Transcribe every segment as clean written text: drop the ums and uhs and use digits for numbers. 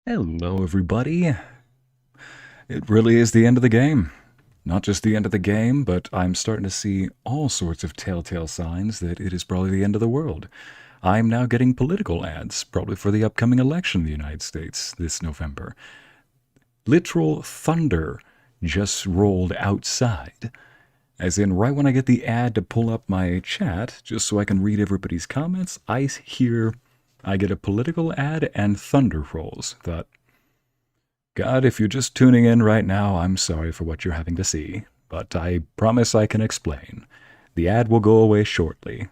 Hello, everybody. It really is the end of the game. Not just the end of the game, but I'm starting to see all sorts of telltale signs that it is probably the end of the world. I'm now getting political ads, probably for the upcoming election in the United States this November. Literal thunder just rolled outside. As in, right when I get the ad to pull up my chat, just so I can read everybody's comments, I get a political ad and thunder rolls. Thought, God, if you're just tuning in right now, I'm sorry for what you're having to see, but I promise I can explain. The ad will go away shortly.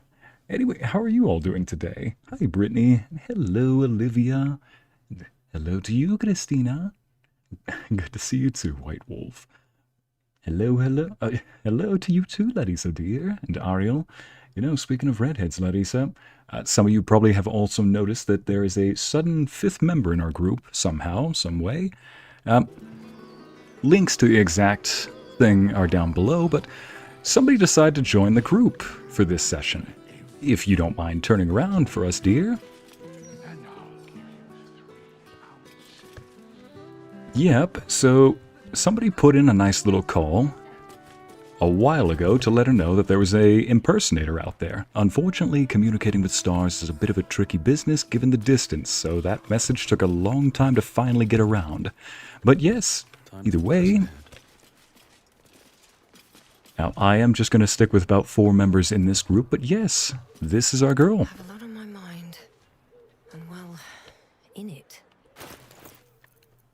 Anyway, how are you all doing today? Hi, Brittany. Hello, Olivia. Hello to you, Christina. Good to see you too, White Wolf. Hello, hello. Hello to you too, Lae'zel dear, and Ariel. You know, speaking of redheads, Lae'zel, some of you probably have also noticed that there is a sudden fifth member in our group, somehow, some way. Links to the exact thing are down below, but somebody decided to join the group for this session. If you don't mind turning around for us, dear. Yep, so somebody put in a nice little call a while ago to let her know that there was a impersonator out there. Unfortunately, communicating with stars is a bit of a tricky business given the distance, so that message took a long time to finally get around. But yes, either way. Now, I am just going to stick with about 4 members in this group, but yes, this is our girl. I have a lot on my mind, and well, in it.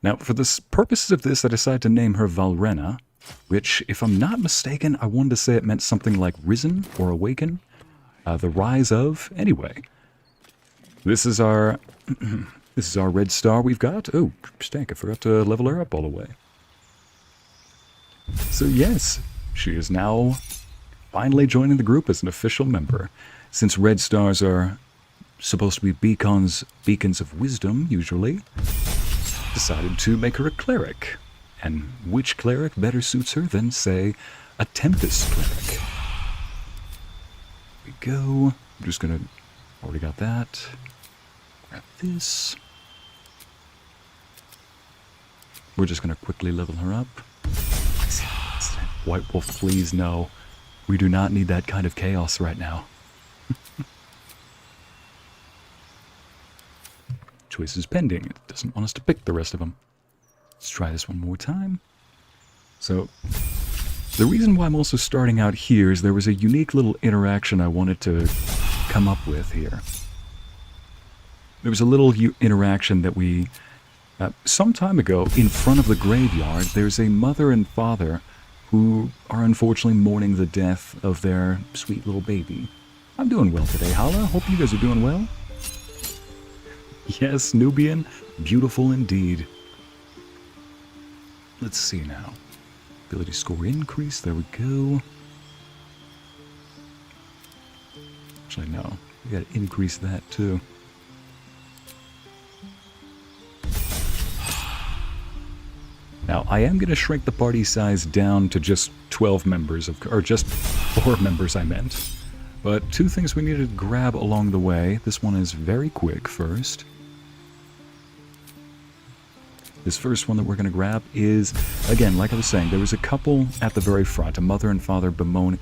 Now, for the purposes of this, I decided to name her Valrena, which, if I'm not mistaken, I wanted to say it meant something like risen or awaken. The rise of. Anyway, this is our red star we've got. Oh, stank! I forgot to level her up all the way. So yes, she is now finally joining the group as an official member. Since red stars are supposed to be beacons of wisdom, usually, decided to make her a cleric. And which cleric better suits her than, say, a Tempest cleric? Here we go. I'm just gonna... Already got that. Grab this. We're just gonna quickly level her up. White Wolf, please no. We do not need that kind of chaos right now. Choices pending. It doesn't want us to pick the rest of them. Let's try this one more time. So, the reason why I'm also starting out here is there was a unique little interaction I wanted to come up with here. There was a little interaction that we... some time ago, in front of the graveyard, there's a mother and father who are unfortunately mourning the death of their sweet little baby. I'm doing well today, Hala. Hope you guys are doing well. Yes, Nubian. Beautiful indeed. Let's see now. Ability score increase. There we go. Actually, no. We gotta increase that too. Now, I am gonna shrink the party size down to just 12 members, or just 4 members, I meant. But 2 things we need to grab along the way. This one is very quick first. This first one that we're going to grab is, again, like I was saying, there was a couple at the very front, a mother and father bemoaning,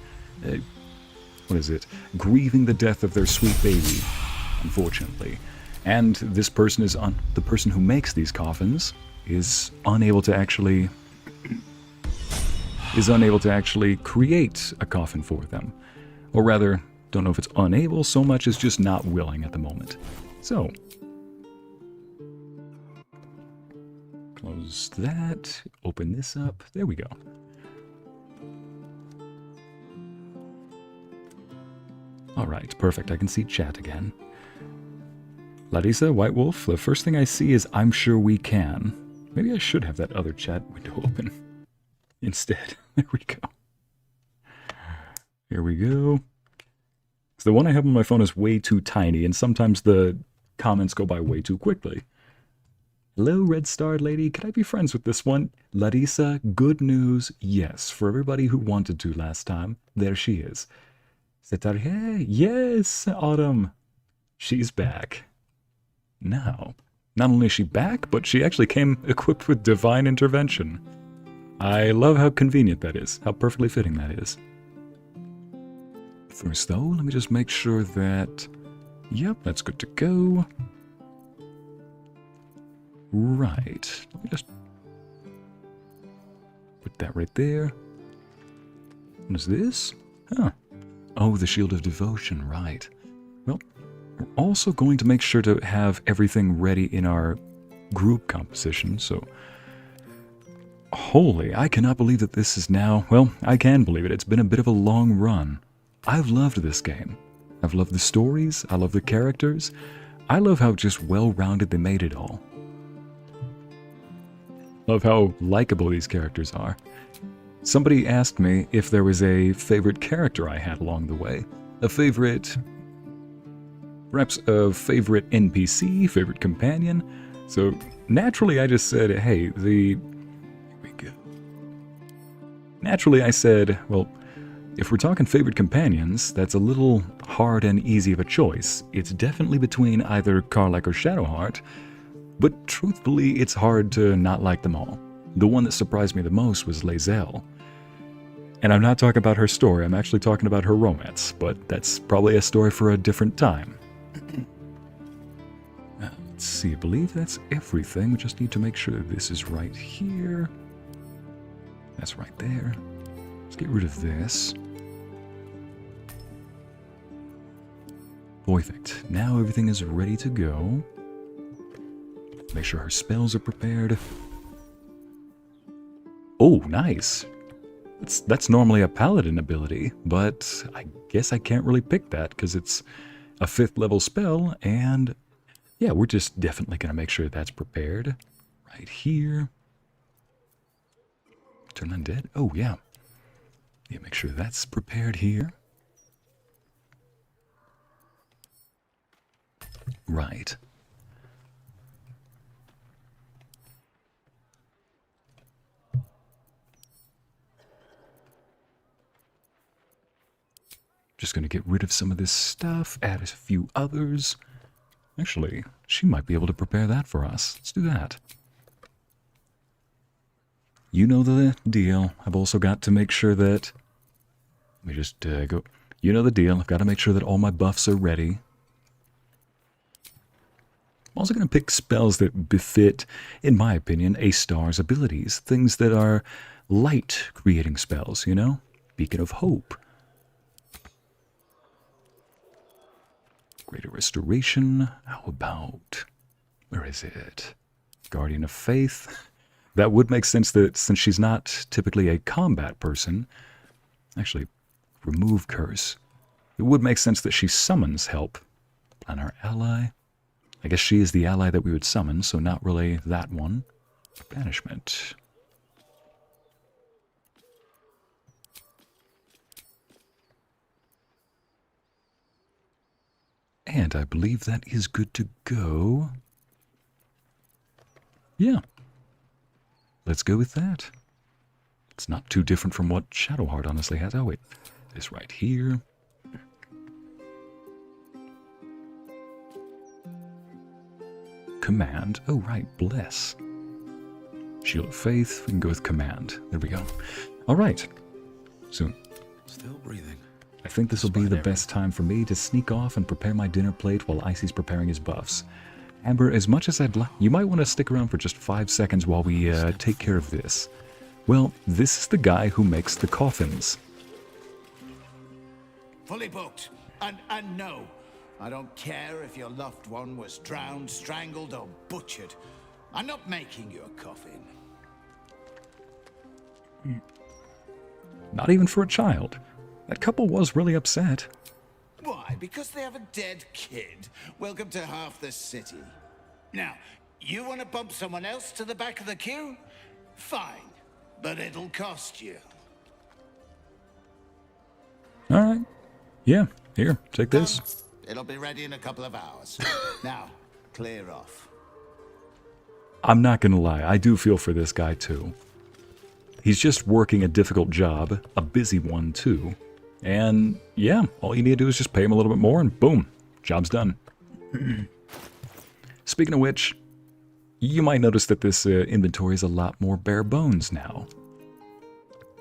grieving the death of their sweet baby, unfortunately. And this person is, the person who makes these coffins is unable to actually create a coffin for them. Or rather, don't know if it's unable so much as just not willing at the moment. So... close that, open this up, there we go. Alright, perfect, I can see chat again. Larissa, White Wolf, the first thing I see is I'm sure we can. Maybe I should have that other chat window open instead. There we go. Here we go. So the one I have on my phone is way too tiny, and sometimes the comments go by way too quickly. Hello, Red Star Lady. Could I be friends with this one? Larissa, good news. Yes, for everybody who wanted to last time, there she is. Hey, yes, Autumn. She's back. Now, Not only is she back, but she actually came equipped with divine intervention. I love how convenient that is, how perfectly fitting that is. First though, let me just make sure that... Yep, that's good to go. Right. Let me just put that right there. What is this? Huh. Oh, the Shield of Devotion, right. Well, we're also going to make sure to have everything ready in our group composition, so... Holy, I cannot believe that this is now... Well, I can believe it. It's been a bit of a long run. I've loved this game. I've loved the stories. I love the characters. I love how just well-rounded they made it all. Love how likable these characters are. Somebody asked me if there was a favorite character I had along the way. A favorite... Perhaps a favorite NPC, favorite companion. So, naturally I just said, hey, Naturally, I said, well, if we're talking favorite companions, that's a little hard and easy of a choice. It's definitely between either Karlach or Shadowheart, but truthfully, it's hard to not like them all. The one that surprised me the most was Lae'zel. And I'm not talking about her story, I'm actually talking about her romance, but that's probably a story for a different time. Let's see, I believe that's everything. We just need to make sure that this is right here. That's right there. Let's get rid of this. Perfect. Now everything is ready to go. Make sure her spells are prepared. Oh, nice. That's normally a paladin ability, but I guess I can't really pick that because it's a 5th level spell, and yeah, we're just definitely going to make sure that's prepared. Right here. Turn undead? Oh, yeah. Yeah, make sure that's prepared here. Right. Just going to get rid of some of this stuff, add a few others. Actually, she might be able to prepare that for us. Let's do that. You know the deal. I've also got to make sure that... Let me just go... You know the deal. I've got to make sure that all my buffs are ready. I'm also going to pick spells that befit, in my opinion, a star's abilities. Things that are light-creating spells, you know? Beacon of Hope. Greater Restoration. How about... Where is it? Guardian of Faith. That would make sense that since she's not typically a combat person... Actually, remove Curse. It would make sense that she summons help. Plan our ally. I guess she is the ally that we would summon, so not really that one. Banishment. And I believe that is good to go. Yeah. Let's go with that. It's not too different from what Shadowheart honestly has. Oh wait, this right here. Command. Oh right, Bless. Shield of Faith. We can go with Command. There we go. All right. So, still breathing. I think this will be the best time for me to sneak off and prepare my dinner plate while Ycey's preparing his buffs. Amber, as much as I'd like, you might want to stick around for just 5 seconds while we take care of this. Well, this is the guy who makes the coffins. Fully booked. And no, I don't care if your loved one was drowned, strangled, or butchered. I'm not making you a coffin. Not even for a child. That couple was really upset. Why? Because they have a dead kid. Welcome to half the city. Now, you want to bump someone else to the back of the queue? Fine, but it'll cost you. All right. Yeah, here, take this. It'll be ready in a couple of hours. Now, clear off. I'm not gonna lie, I do feel for this guy too. He's just working a difficult job, a busy one too. And yeah, all you need to do is just pay him a little bit more and boom, job's done. Speaking of which, you might notice that this inventory is a lot more bare bones now.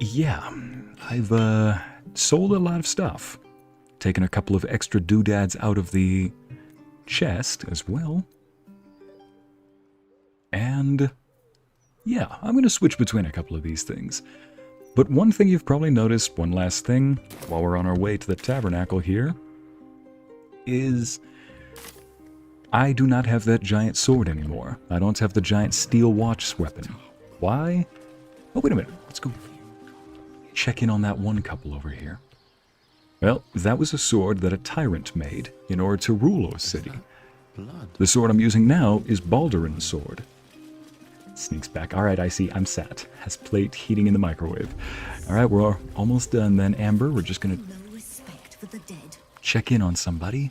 Yeah, I've sold a lot of stuff. Taken a couple of extra doodads out of the chest as well. And yeah, I'm going to switch between a couple of these things. But one thing you've probably noticed, one last thing, while we're on our way to the Tabernacle here, is I do not have that giant sword anymore. I don't have the giant steel watch weapon. Why? Oh, wait a minute. Let's go check in on that one couple over here. Well, that was a sword that a tyrant made in order to rule a city. The sword I'm using now is Balduran's sword. Sneaks back. Alright, Ycey, I'm sat. Has plate heating in the microwave. Alright, we're almost done then, Amber. We're just gonna check in on somebody.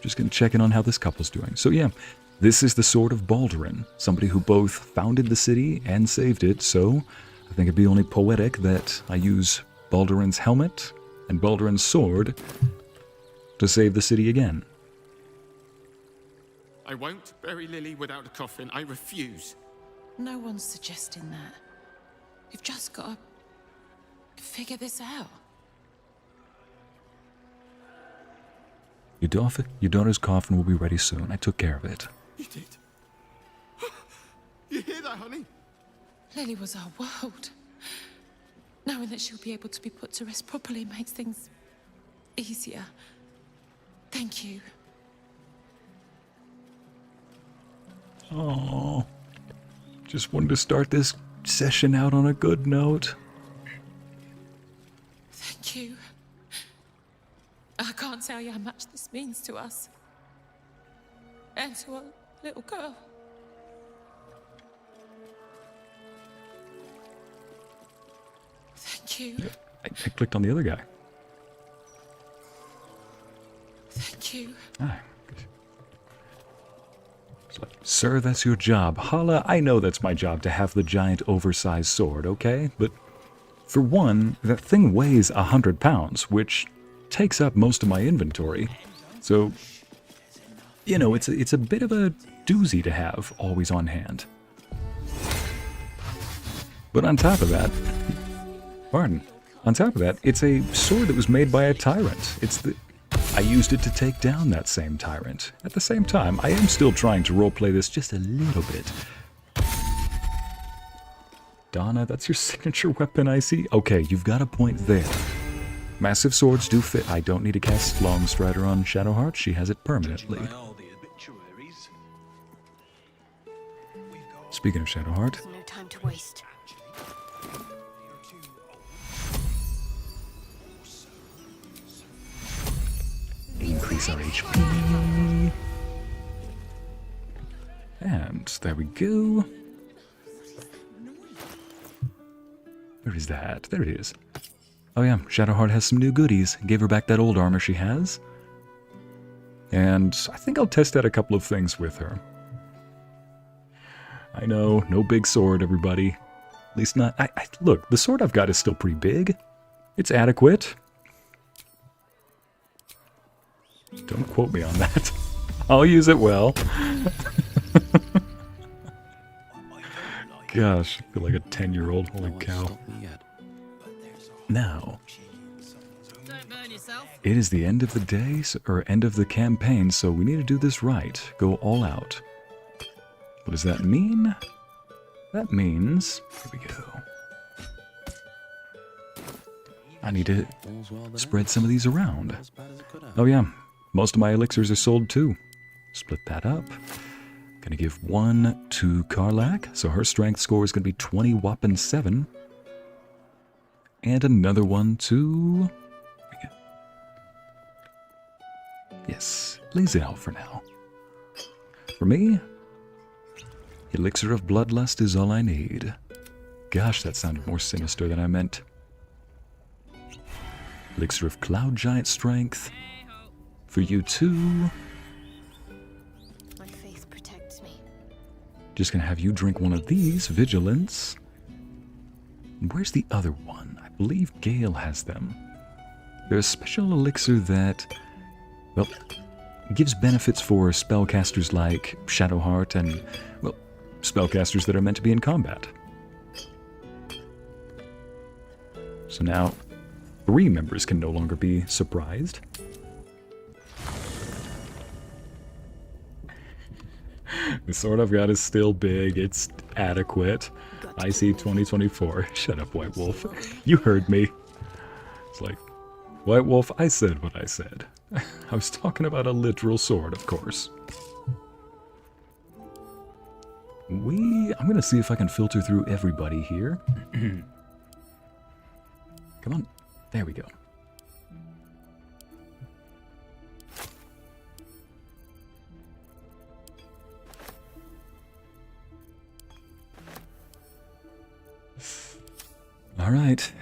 Just gonna check in on how this couple's doing. So yeah, this is the sword of Balduran. Somebody who both founded the city and saved it, so I think it'd be only poetic that I use Balduran's helmet and Balduran's sword to save the city again. I won't bury Lily without a coffin. I refuse. No one's suggesting that. You've just got to figure this out. Your daughter's coffin will be ready soon. I took care of it. You did? You hear that, honey? Lily was our world. Knowing that she'll be able to be put to rest properly makes things easier. Thank you. Oh, just wanted to start this session out on a good note. Thank you. I can't tell you how much this means to us. And to our little girl. Thank you. I clicked on the other guy. Thank you. Ah, good. So, sir, that's your job. Hala, I know that's my job to have the giant oversized sword, okay? But for one, that thing weighs 100 pounds, which takes up most of my inventory. So, you know, it's a bit of a doozy to have always on hand. But on top of that, on top of that, it's a sword that was made by a tyrant. I used it to take down that same tyrant. At the same time, I am still trying to roleplay this just a little bit. Donna, that's your signature weapon, Ycey? Okay, you've got a point there. Massive swords do fit. I don't need to cast Longstrider on Shadowheart. She has it permanently. Speaking of Shadowheart, No time to waste. increase our HP. And there we go. Where is that? There it is. Oh yeah, Shadowheart has some new goodies. Gave her back that old armor she has. And I think I'll test out a couple of things with her. I know, no big sword, everybody. At least not... look, the sword I've got is still pretty big. It's adequate. Don't quote me on that. I'll use it well. Gosh, I feel like a 10-year-old. Holy cow. Now, it is the end of the day, or end of the campaign, so we need to do this right. Go all out. What does that mean? That means... Here we go. I need to spread some of these around. Oh yeah, most of my elixirs are sold too. Split that up. Gonna give one to Karlach, so her strength score is gonna be 20 whopping 7. And another one to... Yes, Lae'zel for now. For me, Elixir of Bloodlust is all I need. Gosh, that sounded more sinister than I meant. Elixir of Cloud Giant Strength. For you too. My faith protects me. Just gonna have you drink one of these, Vigilance. Where's the other one? I believe Gale has them. There's a special elixir that... Well, gives benefits for spellcasters like Shadowheart and, well, spellcasters that are meant to be in combat. So now 3 members can no longer be surprised. The sword I've got is still big. It's adequate. Ycey 2024. Shut up, White Wolf. You heard me. It's like, White Wolf, I said what I said. I was talking about a literal sword, of course. I'm gonna see if I can filter through everybody here. Come on. There we go. All right,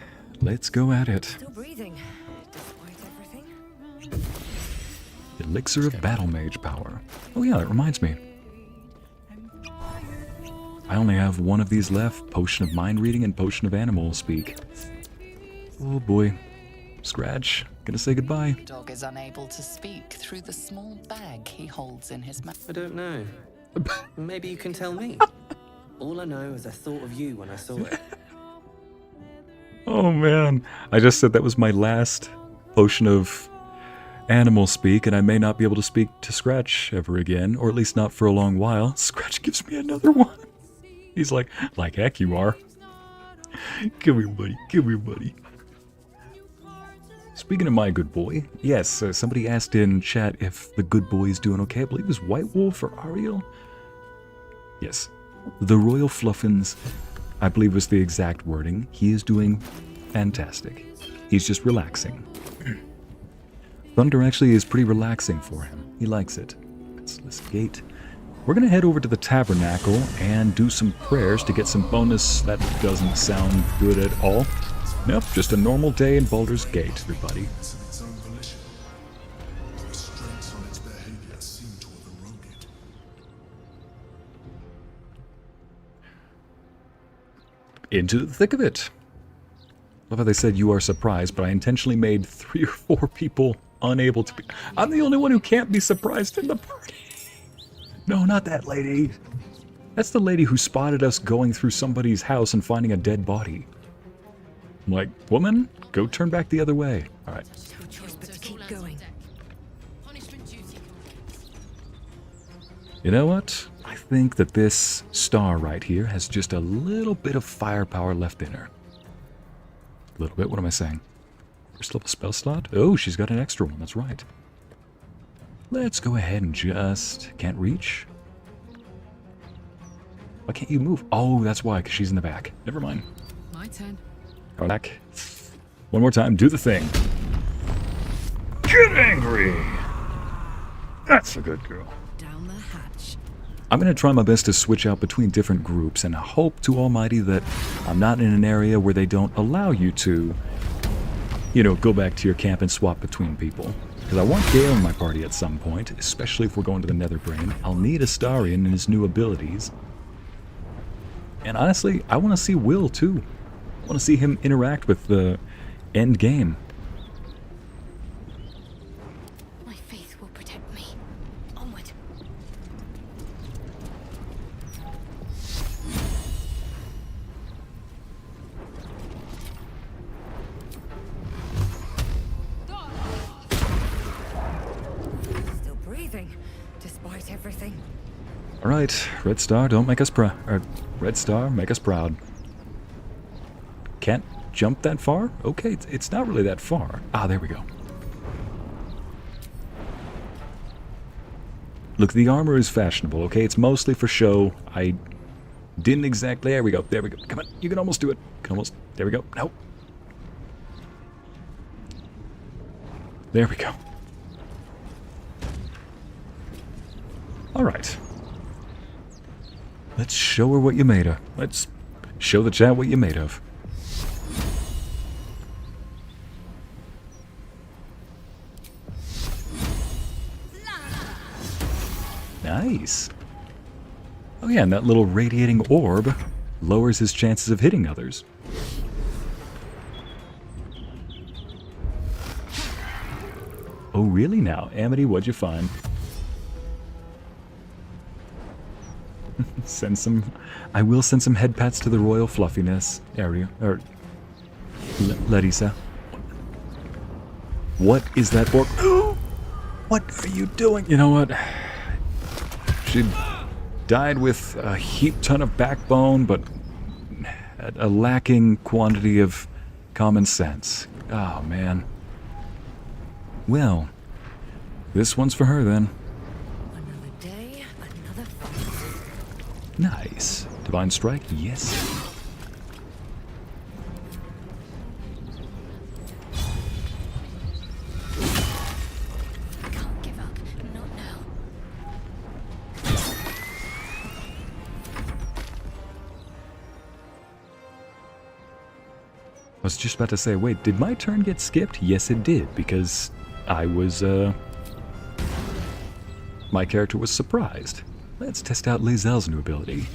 let's go at it. Still breathing, despite everything. Elixir of Battle Mage power. Oh yeah, that reminds me. I only have one of these left, Potion of Mind Reading and Potion of Animal Speak. Oh boy. Scratch, gonna say goodbye. Dog is unable to speak through the small bag he holds in his mouth. I don't know. Maybe you can tell me. All I know is I thought of you when I saw it. Oh man, I just said that was my last Potion of Animal Speak, and I may not be able to speak to Scratch ever again, or at least not for a long while. Scratch gives me another one. He's like heck you are. Come here, buddy. Come here, buddy. Speaking of my good boy, yes, somebody asked in chat if the good boy is doing okay. I believe it was White Wolf or Ariel. Yes, the Royal Fluffins, I believe was the exact wording. He is doing fantastic. He's just relaxing. Thunder actually is pretty relaxing for him. He likes it. Let's gate. We're going to head over to the Tabernacle and do some prayers to get some bonus. That doesn't sound good at all. Nope, just a normal day in Baldur's Gate, everybody. Into the thick of it. Love how they said you are surprised, but I intentionally made 3 or 4 people unable to be. I'm the only one who can't be surprised in the party. No, not that lady. That's the lady who spotted us going through somebody's house and finding a dead body. I'm like, woman, go turn back the other way. All right. No choice but to keep going. You know what? I think that this star right here has just a little bit of firepower left in her. A little bit? What am I saying? First level spell slot? Oh, she's got an extra one. That's right. Let's go ahead and just... Can't reach? Why can't you move? Oh, that's why, because she's in the back. Never mind. My turn. Karlach. One more time. Do the thing. Get angry! That's a good girl. Down the hatch. I'm going to try my best to switch out between different groups and hope to Almighty that I'm not in an area where they don't allow you to, you know, go back to your camp and swap between people. Because I want Gale in my party at some point, especially if we're going to the Nether Brain. I'll need Astarion and his new abilities. And honestly, I want to see Wyll too. I want to see him interact with the end game. My faith will protect me. Onward. Still breathing, despite everything. All right, Red Star, don't make us proud. Red Star, make us proud. Can't jump that far? Okay, it's not really that far. Ah, there we go. Look, the armor is fashionable, okay? It's mostly for show. I didn't exactly... There we go, there we go. Come on, you can almost do it. You can almost... There we go. Nope. There we go. All right. Let's show her what you made of. Let's show the chat what you made of. Nice. Oh yeah, and that little radiating orb lowers his chances of hitting others. Oh really now? Amity, what'd you find? Send some... I will send some head pats to the royal fluffiness area. Or... Larissa. What is that BORK? What are you doing? You know what? She died with a heap ton of backbone, but a lacking quantity of common sense. Oh, man. Well, this one's for her then. Another day, another fight. Nice. Divine Strike, yes. I can't give up. Not now. I was just about to say, wait, did my turn get skipped? Yes, it did, because I was, my character was surprised. Let's test out Lae'zel's new ability.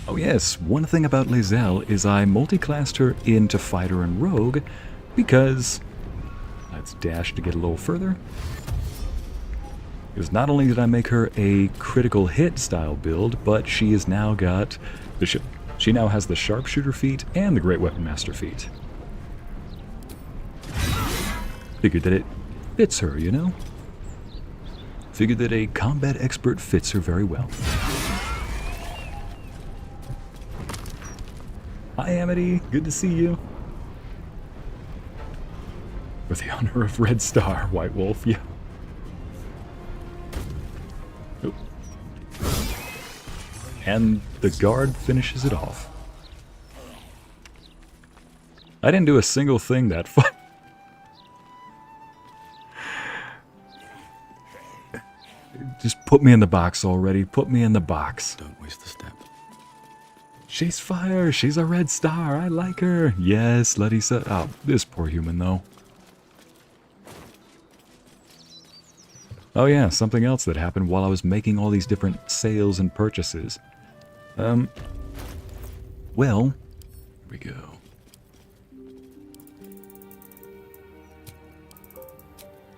Oh yes, one thing about Lae'zel is I multi-classed her into Fighter and Rogue because... Let's dash to get a little further. Because not only did I make her a critical hit style build, but she has now got the she now has the Sharpshooter feat and the Great Weapon Master feat. Figured that it fits her, you know? Figured that a combat expert fits her very well. Hi Amity, good to see you. For the honor of Red Star, White Wolf, yeah. Oop. And the guard finishes it off. I didn't do a single thing that fun. Just put me in the box already. Put me in the box. Don't waste the step. She's fire. She's a red star. I like her. Yes, Larissa. Oh, this poor human, though. Oh yeah, something else that happened while I was making all these different sales and purchases. Well, here we go.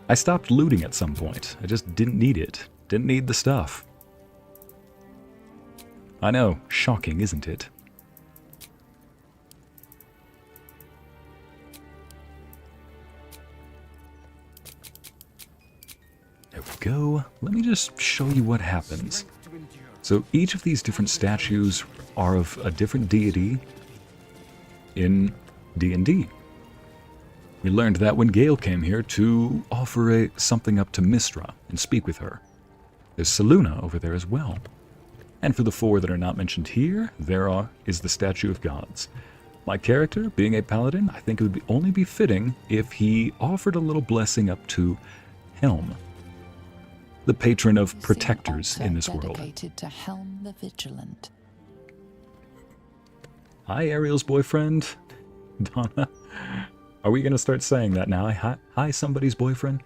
I stopped looting at some point. I just didn't need it. Didn't need the stuff. I know, shocking, isn't it? There we go. Let me just show you what happens. So each of these different statues are of a different deity in D&D. We learned that when Gale came here to offer something up to Mystra and speak with her. There's Selûne over there as well. And for the four that are not mentioned here, is the Statue of Gods. My character, being a paladin, I think it would only be fitting if he offered a little blessing up to Helm, the patron of protectors in this world. Dedicated to Helm the Vigilant. Hi, Ariel's boyfriend. Donna. Are we going to start saying that now? Hi, somebody's boyfriend?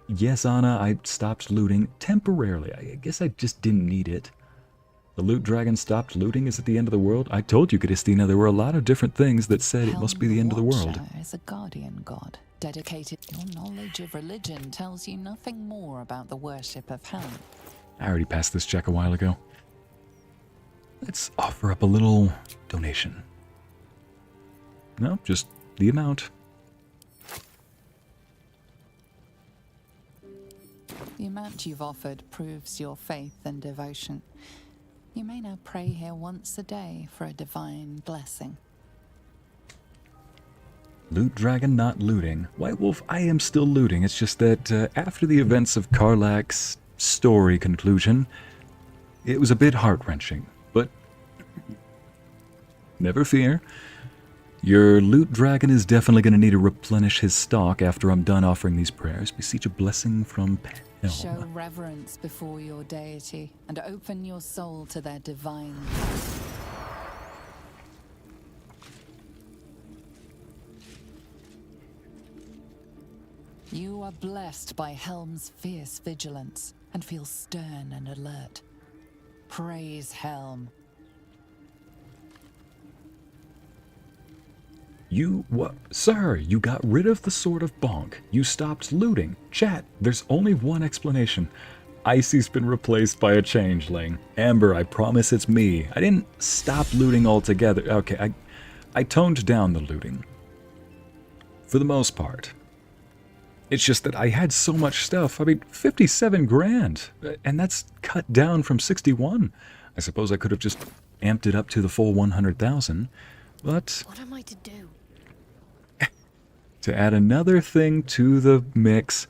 Yes, Anna, I stopped looting temporarily. I guess I just didn't need it. The loot dragon stopped looting. Is it the end of the world? I told you, Christina, there were a lot of different things that said it must be the end of the world. Helm is a guardian god, dedicated. Your knowledge of religion tells you nothing more about the worship of Helm. I already passed this check a while ago. Let's offer up a little donation. No, just the amount. The amount you've offered proves your faith and devotion. You may now pray here once a day for a divine blessing. Loot dragon not looting. White Wolf, I am still looting. It's just that after the events of Karlach's story conclusion, it was a bit heart-wrenching. But never fear. Your loot dragon is definitely going to need to replenish his stock after I'm done offering these prayers. Beseech a blessing from Helm. Show reverence before your deity and open your soul to their divine power. You are blessed by Helm's fierce vigilance and feel stern and alert. Praise Helm. What? Sir, you got rid of the Sword of Bonk. You stopped looting. Chat, there's only one explanation. Ycey's been replaced by a changeling. Amber, I promise it's me. I didn't stop looting altogether. Okay, I toned down the looting. For the most part. It's just that I had so much stuff. I mean, 57 grand. And that's cut down from 61. I suppose I could have just amped it up to the full 100,000. But What am I to do? to add another thing to the mix,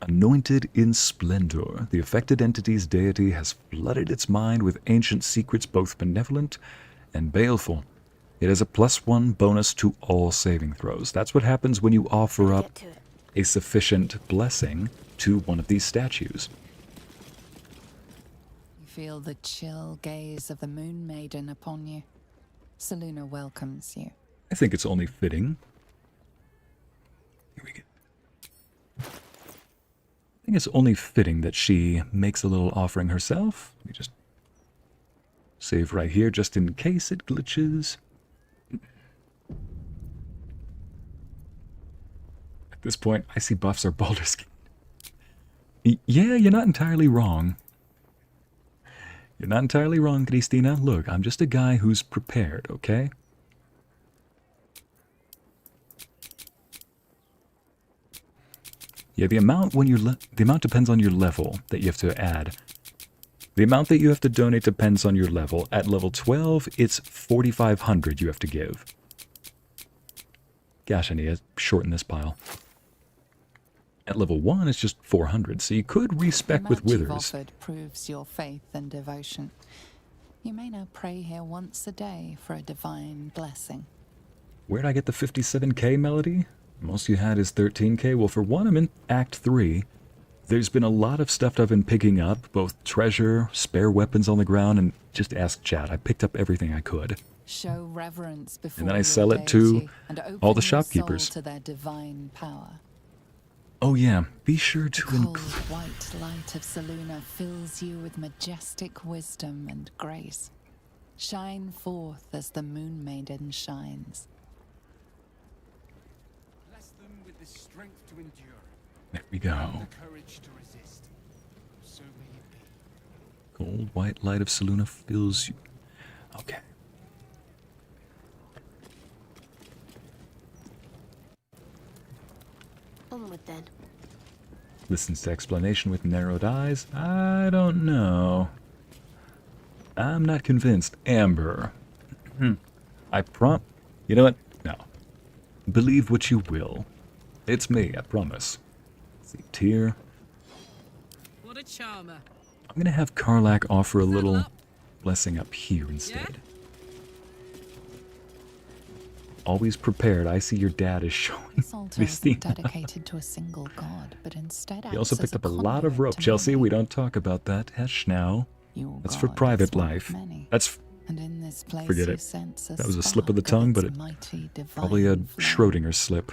anointed in splendor, the affected entity's deity has flooded its mind with ancient secrets both benevolent and baleful. It has a +1 bonus to all saving throws. That's what happens when you offer up Get to it. a sufficient blessing to one of these statues. You feel the chill gaze of the Moon Maiden upon you. Selûne welcomes you. I think it's only fitting. Here we go. I think it's only fitting that she makes a little offering herself. Let me just save right here just in case it glitches. At this point, I see buffs are Baldur's Gate. Yeah, you're not entirely wrong. You're not entirely wrong, Christina. Look, I'm just a guy who's prepared, okay? Yeah, the amount depends on your level that you have to add. The amount that you have to donate depends on your level. At level 12, it's 4,500 you have to give. Gosh, I need to shorten this pile. At level 1, it's just 400, so you could respec with The amount you've withers. offered proves your faith and devotion. You may now pray here once a day for a divine blessing. Where'd I get the 57k melody? Most you had is 13k. Well, for one, I'm in Act 3. There's been a lot of stuff I've been picking up, both treasure, spare weapons on the ground, and just ask chat. I picked up everything I could. Show reverence before And then I your sell it to deity and open all the your shopkeepers. soul to their divine power. Oh yeah, be sure The to cold white light of Selûne fills you with majestic wisdom and grace. Shine forth as the Moon Maiden shines. Bless them with the strength to endure, There we go. the courage to resist. So may it be. Cold white light of Selûne fills you. Okay. Onward then. Listens to explanation with narrowed eyes. I don't know. I'm not convinced. Amber. You know what? No. Believe what you will. It's me, I promise. Let's see, tier. What a charmer. I'm gonna have Karlach offer a little blessing up here instead. Always prepared. I see your dad is showing This altar this theme. isn't dedicated to a single god, but instead He also acts as picked up a lot of conduit rope, to Chelsea. many. We don't talk about that. Hesh now. Your That's for God private is one of life. many. That's And in this place forget you it. sense That was a slip of the spark tongue, but its it mighty probably a divine flow. Schrodinger slip.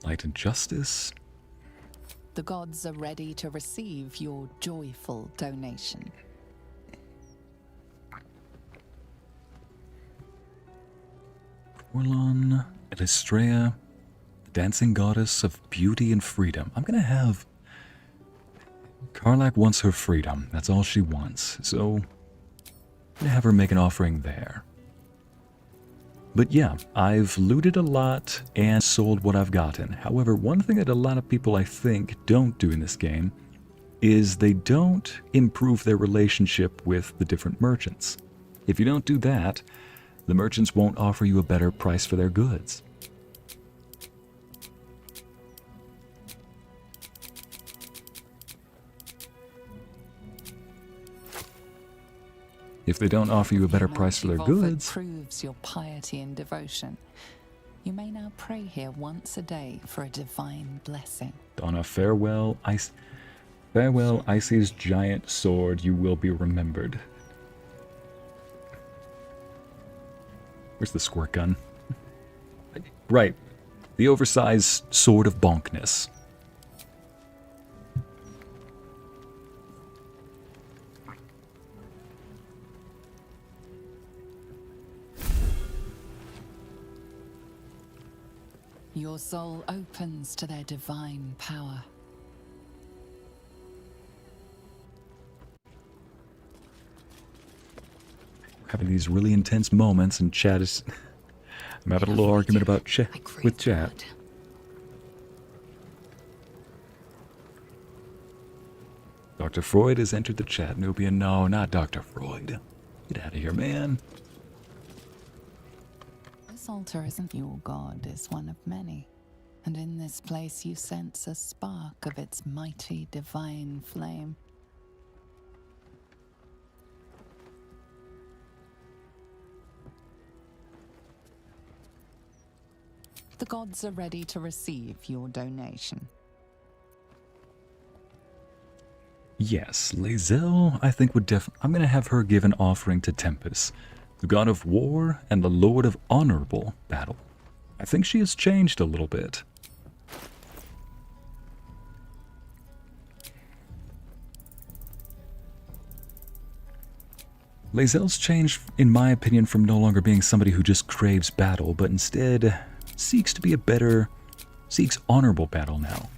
Light and justice. The gods are ready to receive your joyful donation. Orlon, Elistrea, the dancing goddess of beauty and freedom. I'm gonna have... Karlach wants her freedom. That's all she wants. So, I'm gonna have her make an offering there. But yeah, I've looted a lot and sold what I've gotten. However, one thing that a lot of people I think don't do in this game is they don't improve their relationship with the different merchants. If you don't do that, the merchants won't offer you a better price for their goods. If they don't offer you a better The price for their amount you've offered goods, proves your piety and devotion. You may now pray here once a day for a divine blessing. Donna, farewell, farewell, Ycey's giant sword, you will be remembered. Where's the squirt gun? Right, the oversized sword of bonkness. Your soul opens to their divine power. Having these really intense moments, and chat is... I'm having a little argument about with chat. Dr. Freud has entered the chat. Nubia, no, not Dr. Freud. Get out of here, man. This altar isn't your god, it's one of many. And in this place you sense a spark of its mighty divine flame. The gods are ready to receive your donation. Yes, Lae'zel, I think would I'm going to have her give an offering to Tempest, the god of war and the lord of honorable battle. I think she has changed a little bit. Lae'zel's changed, in my opinion, from no longer being somebody who just craves battle, but instead seeks to be seeks honorable battle now.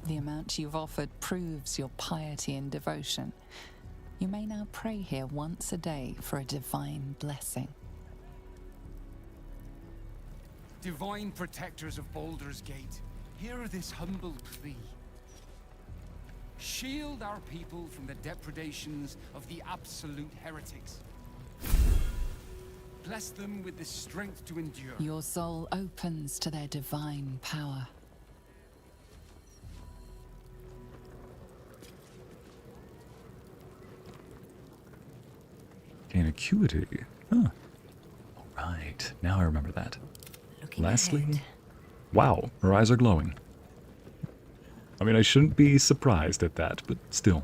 The amount you've offered proves your piety and devotion. You may now pray here once a day for a divine blessing. Divine protectors of Baldur's Gate, hear this humble plea. Shield our people from the depredations of the absolute heretics. Bless them with the strength to endure. Your soul opens to their divine power. Gain acuity. Huh. Alright, now I remember that. Lastly, wow, her eyes are glowing. I mean, I shouldn't be surprised at that, but still.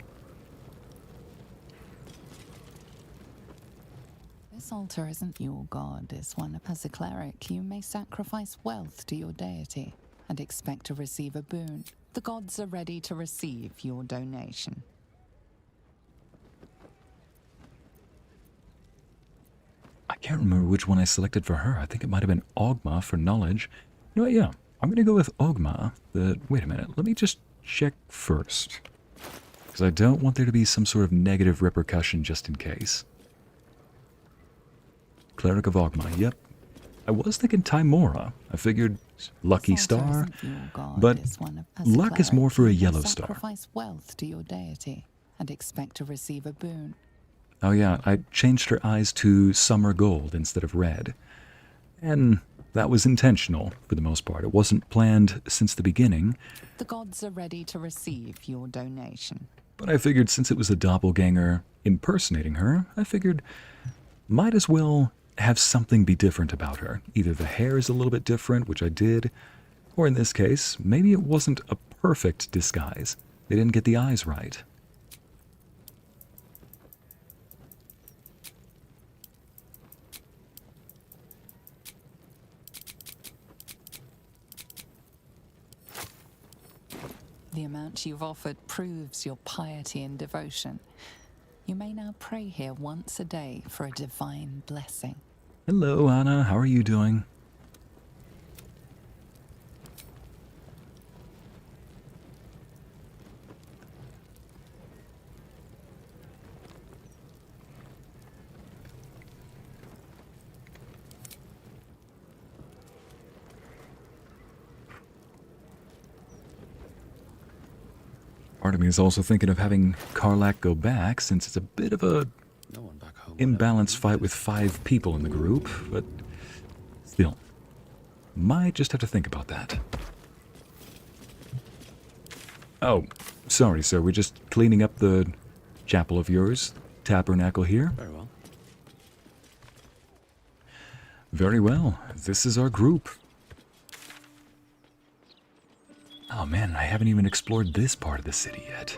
This altar isn't your god, it's one of... As a cleric, you may sacrifice wealth to your deity and expect to receive a boon. The gods are ready to receive your donation. I can't remember which one I selected for her. I think it might have been Ogma for knowledge. You know what, yeah. I'm going to go with Ogma. Wait a minute. Let me just check first. Because I don't want there to be some sort of negative repercussion just in case. Cleric of Ogma. Yep. I was thinking Tymora. I figured lucky star. But luck is more for a yellow star. Sacrifice wealth to your deity and expect to receive a boon. Oh yeah, I changed her eyes to summer gold instead of red. And that was intentional, for the most part. It wasn't planned since the beginning. The gods are ready to receive your donation. But I figured since it was a doppelganger impersonating her, I figured might as well have something be different about her. Either the hair is a little bit different, which I did, or in this case, maybe it wasn't a perfect disguise. They didn't get the eyes right. The amount you've offered proves your piety and devotion. You may now pray here once a day for a divine blessing. Hello, Anna. How are you doing? Part of me is also thinking of having Karlach go back, since it's a bit of a imbalanced fight with 5 people in the group, but still. Might just have to think about that. Oh, sorry, sir. We're just cleaning up the chapel of yours, Tabernacle here. Very well. Very well. This is our group. Oh man, I haven't even explored this part of the city yet.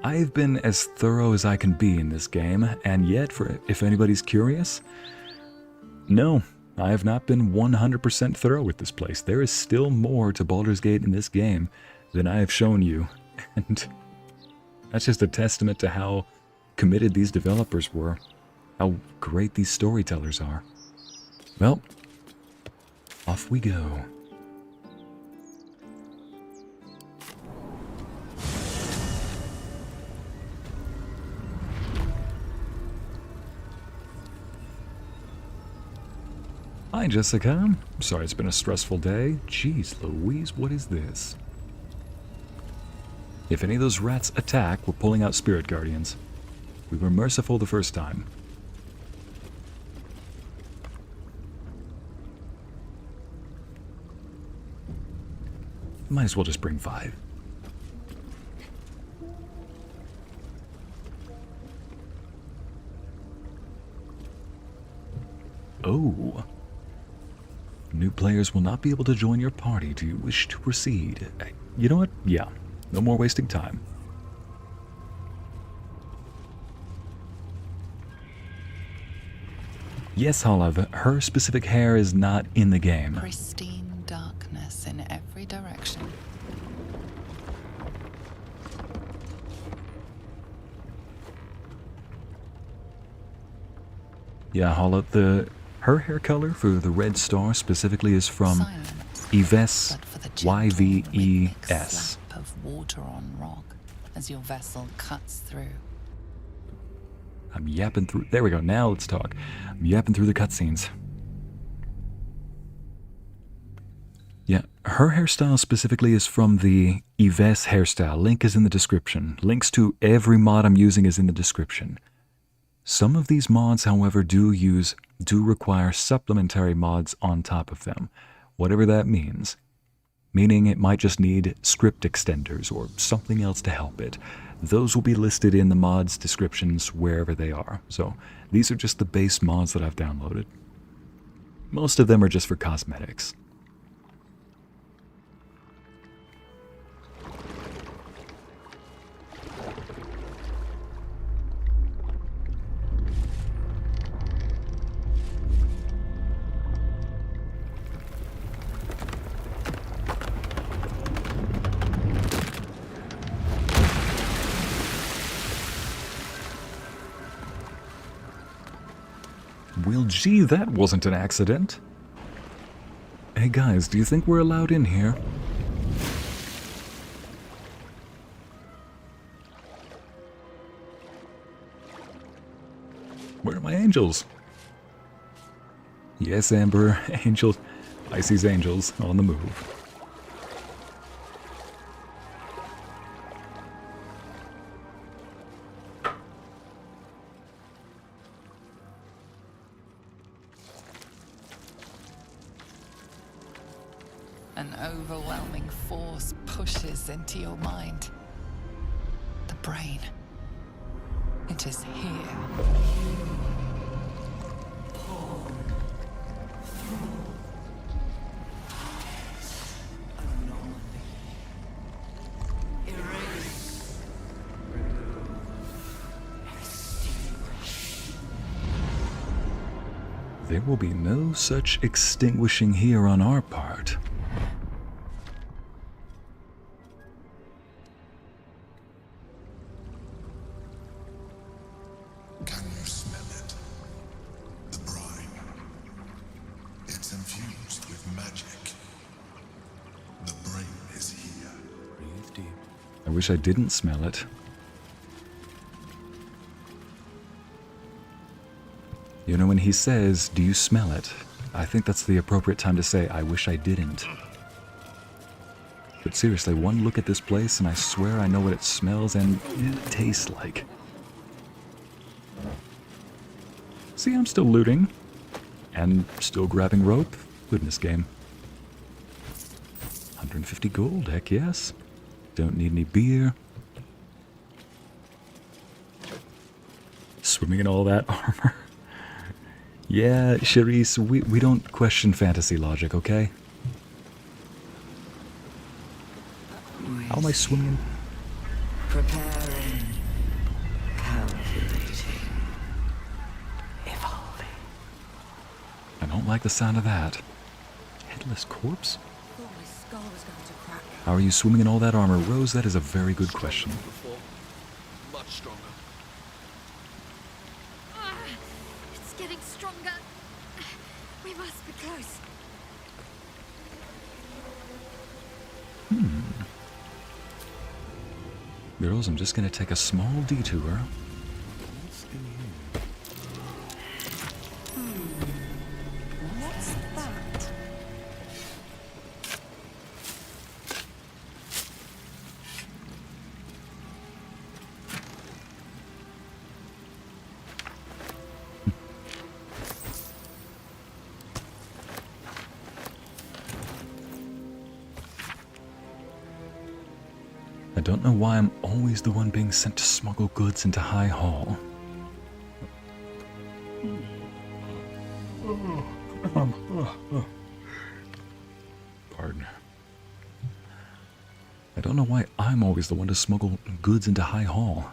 I've been as thorough as I can be in this game, and yet, if anybody's curious, no, I have not been 100% thorough with this place. There is still more to Baldur's Gate in this game than I have shown you, and that's just a testament to how committed these developers were, how great these storytellers are. Well, off we go. Hi, Jessica. Sorry it's been a stressful day. Jeez Louise, what is this? If any of those rats attack, we're pulling out Spirit Guardians. We were merciful the first time. Might as well just bring 5. Oh. New players will not be able to join your party. Do you wish to proceed? You know what? Yeah. No more wasting time. Yes, Olive, her specific hair is not in the game. Pristine darkness in every direction. Yeah, Holla, her hair color for the red star specifically is from Yves, YVES. Slap of water on rock as your vessel cuts through. I'm yapping through. There we go. Now let's talk. I'm yapping through the cutscenes. Yeah, her hairstyle specifically is from the Yves hairstyle. Link is in the description. Links to every mod I'm using is in the description. Some of these mods, however, do require supplementary mods on top of them, whatever that means. Meaning it might just need script extenders or something else to help it. Those will be listed in the mods descriptions wherever they are. So these are just the base mods that I've downloaded. Most of them are just for cosmetics. Well, gee, that wasn't an accident. Hey guys, do you think we're allowed in here? Where are my angels? Yes, Amber, angels. Ycey's angels on the move. An overwhelming force pushes into your mind. The brain. It is here. There will be no such extinguishing here on our part. Can you smell it? The brine. It's infused with magic. The brain is here. Breathe deep. I wish I didn't smell it. You know, when he says, "Do you smell it?" I think that's the appropriate time to say, "I wish I didn't." But seriously, one look at this place and I swear I know what it smells and tastes like. See, I'm still looting. And still grabbing rope. Goodness, game. 150 gold, heck yes. Don't need any beer. Swimming in all that armor. Yeah, Charisse, we don't question fantasy logic, okay? How am I swimming? Preparing. Calculating. Evolving. I don't like the sound of that. Headless corpse? Thought my skull was going to crack. How are you swimming in all that armor? Rose, that is a very good question. Much stronger. It's getting stronger. We must be close. Girls, I'm just gonna take a small detour. What's that? I don't know why I'm always the one being sent to smuggle goods into High Hall. Pardon. I don't know why I'm always the one to smuggle goods into High Hall.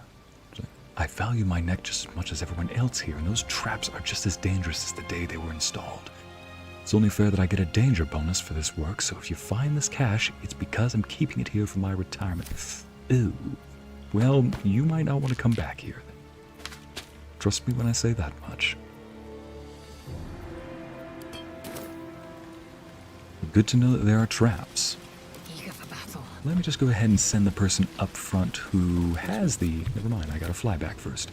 I value my neck just as much as everyone else here, and those traps are just as dangerous as the day they were installed. It's only fair that I get a danger bonus for this work, so if you find this cash, it's because I'm keeping it here for my retirement. Ooh. Well, you might not want to come back here. Trust me when I say that much. Good to know that there are traps. Eager for battle. Let me just go ahead and send the person up front who has the... Never mind, I gotta fly back first.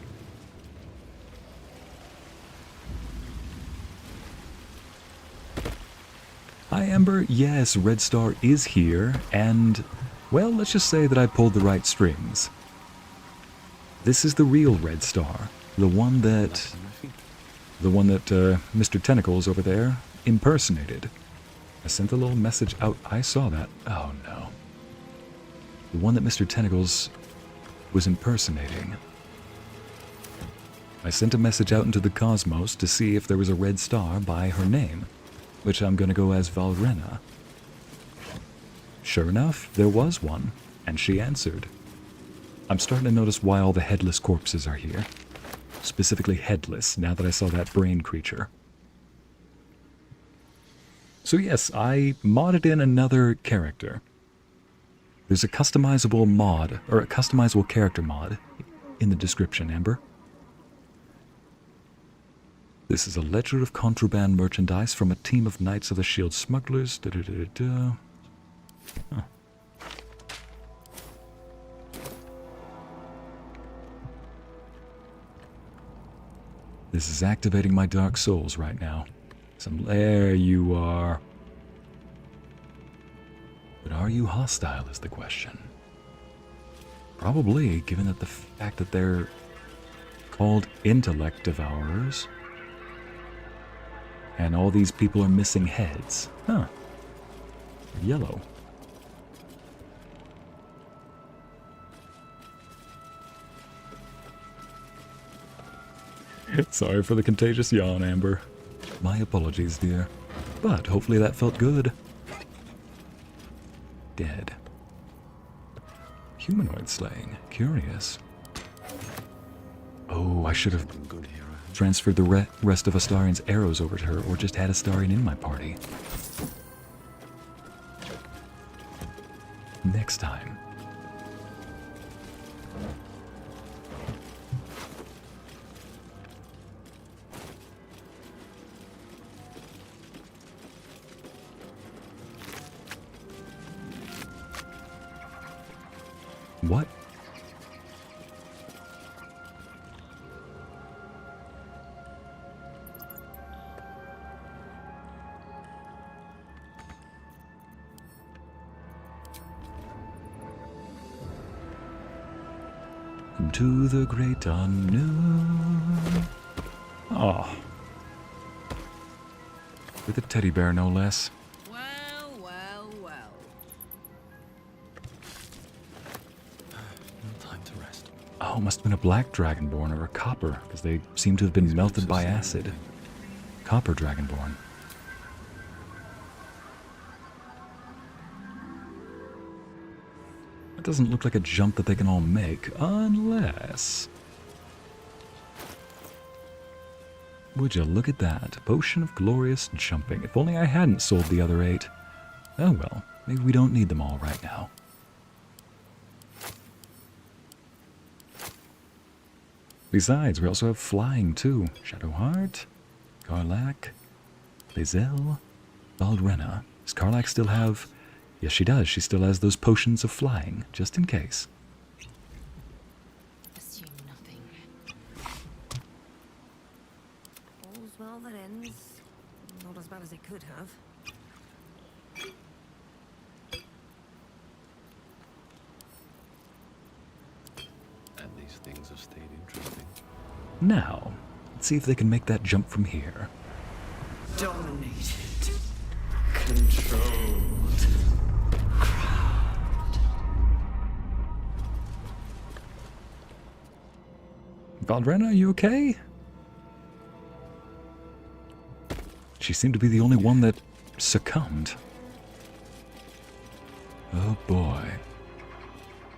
Hi, Ember. Yes, Red Star is here, and, well, let's just say that I pulled the right strings. This is the real Red Star, the one that Mr. Tentacles over there impersonated. I sent a little message out. I saw that. Oh, no. The one that Mr. Tentacles was impersonating. I sent a message out into the cosmos to see if there was a red star by her name, which I'm gonna go as Valrena. Sure enough, there was one, and she answered. I'm starting to notice why all the headless corpses are here. Specifically headless, now that I saw that brain creature. So yes, I modded in another character. There's a customizable mod, or a customizable character mod, in the description, Amber. This is a ledger of contraband merchandise from a team of Knights of the Shield smugglers. Huh. This is activating my dark souls right now. There you are. But are you hostile is the question. Probably, given that the fact that they're called intellect devourers. And all these people are missing heads. Huh. Yellow. Sorry for the contagious yawn, Amber. My apologies, dear. But hopefully that felt good. Dead. Humanoid slaying. Curious. Oh, I should have transferred the rest of Astarion's arrows over to her, or just had Astarion in my party. Next time. What? To the great unknown. Oh. With a teddy bear, no less. Well, well, well. No time to rest. Oh, must have been a black dragonborn or a copper, because they seem to have been melted by acid. Copper dragonborn. That doesn't look like a jump that they can all make, unless... Would you look at that? Potion of glorious jumping. If only I hadn't sold the other 8. Oh well, maybe we don't need them all right now. Besides, we also have flying too. Shadowheart, Karlach, Lae'zel, Baldrana. Does Karlach still have... Yes, she does. She still has those potions of flying, just in case. Assume nothing. All's well that ends. Not as bad as it could have. And these things have stayed interesting. Now, let's see if they can make that jump from here. Dominated. Controlled. Baldrana, are you okay? She seemed to be the only one that succumbed. Oh boy.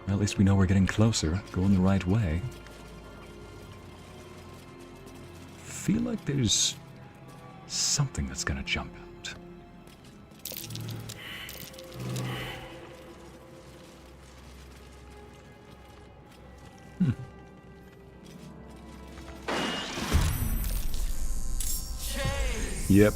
Well, at least we know we're getting closer, going the right way. Feel like there's something that's gonna jump out. Yep.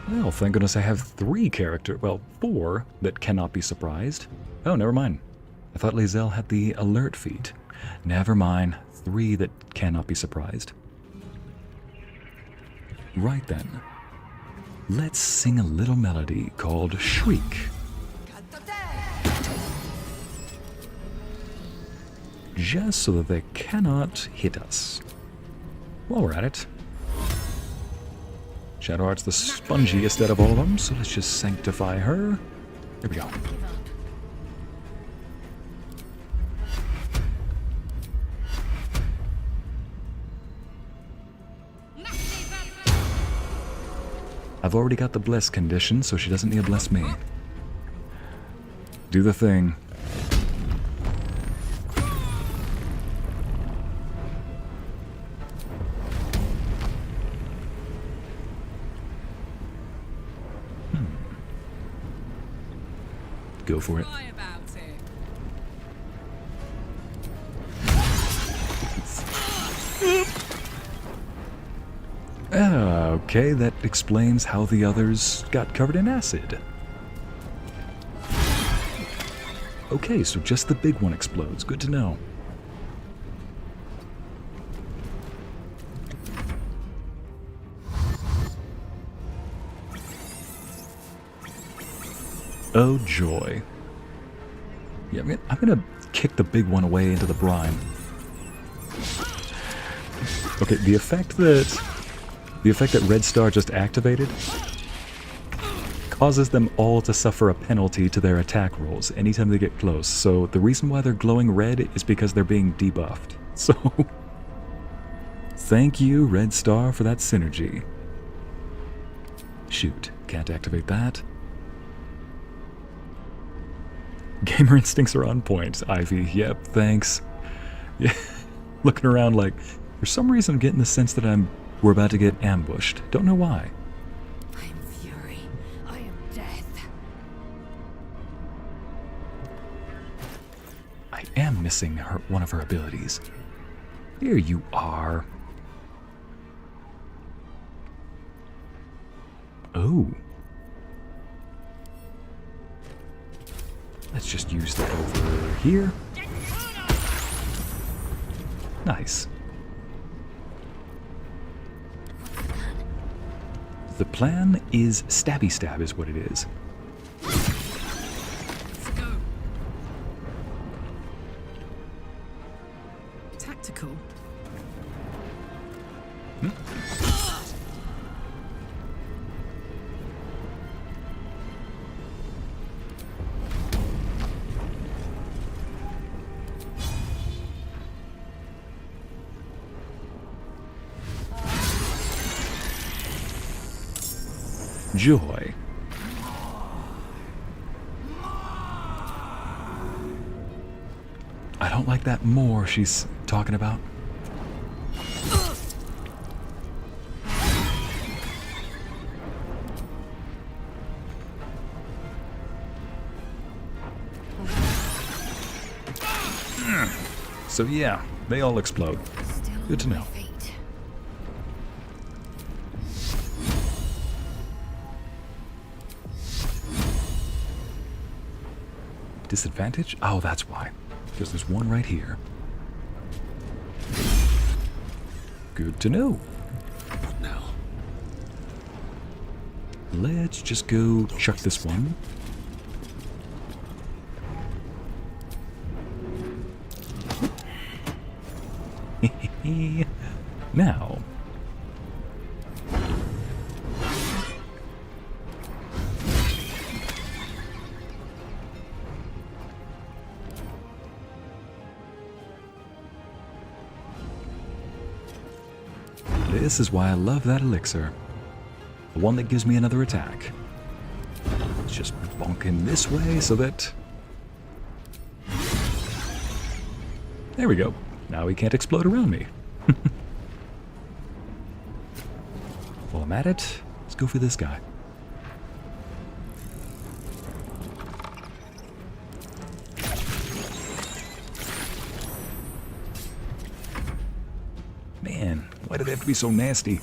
Well, thank goodness I have 4 that cannot be surprised. Oh, never mind. I thought Lae'zel had the alert feat. Never mind. 3 that cannot be surprised. Right then. Let's sing a little melody called Shriek. Just so that they cannot hit us. While we're at it. Shadowheart's the spongiest out of all of them, so let's just sanctify her. There we go. I've already got the bless condition, so she doesn't need to bless me. Do the thing. Go for it. Okay, that explains how the others got covered in acid. Okay, so just the big one explodes. Good to know. Oh joy. Yeah, I'm gonna kick the big one away into the brine. Okay, the effect that Red Star just activated causes them all to suffer a penalty to their attack rolls anytime they get close. So the reason why they're glowing red is because they're being debuffed. So thank you, Red Star, for that synergy. Shoot, can't activate that. Gamer instincts are on point, Ivy. Yep, thanks. Yeah, looking around like, for some reason I'm getting the sense that we're about to get ambushed. Don't know why. I am fury. I am death. I am missing one of her abilities. Here you are. Oh. Let's just use that over here. Nice. The plan is stabby stab is what it is. Let's go. Tactical. Joy. I don't like that more she's talking about. So yeah, they all explode. Good to know. Disadvantage? Oh, that's why. Because there's one right here. Good to know. What now? Let's just go chuck this one. Now. This is why I love that elixir. The one that gives me another attack. Let's just bonk him this way so that... There we go. Now he can't explode around me. While I'm at it, let's go for this guy. Man, why do they have to be so nasty?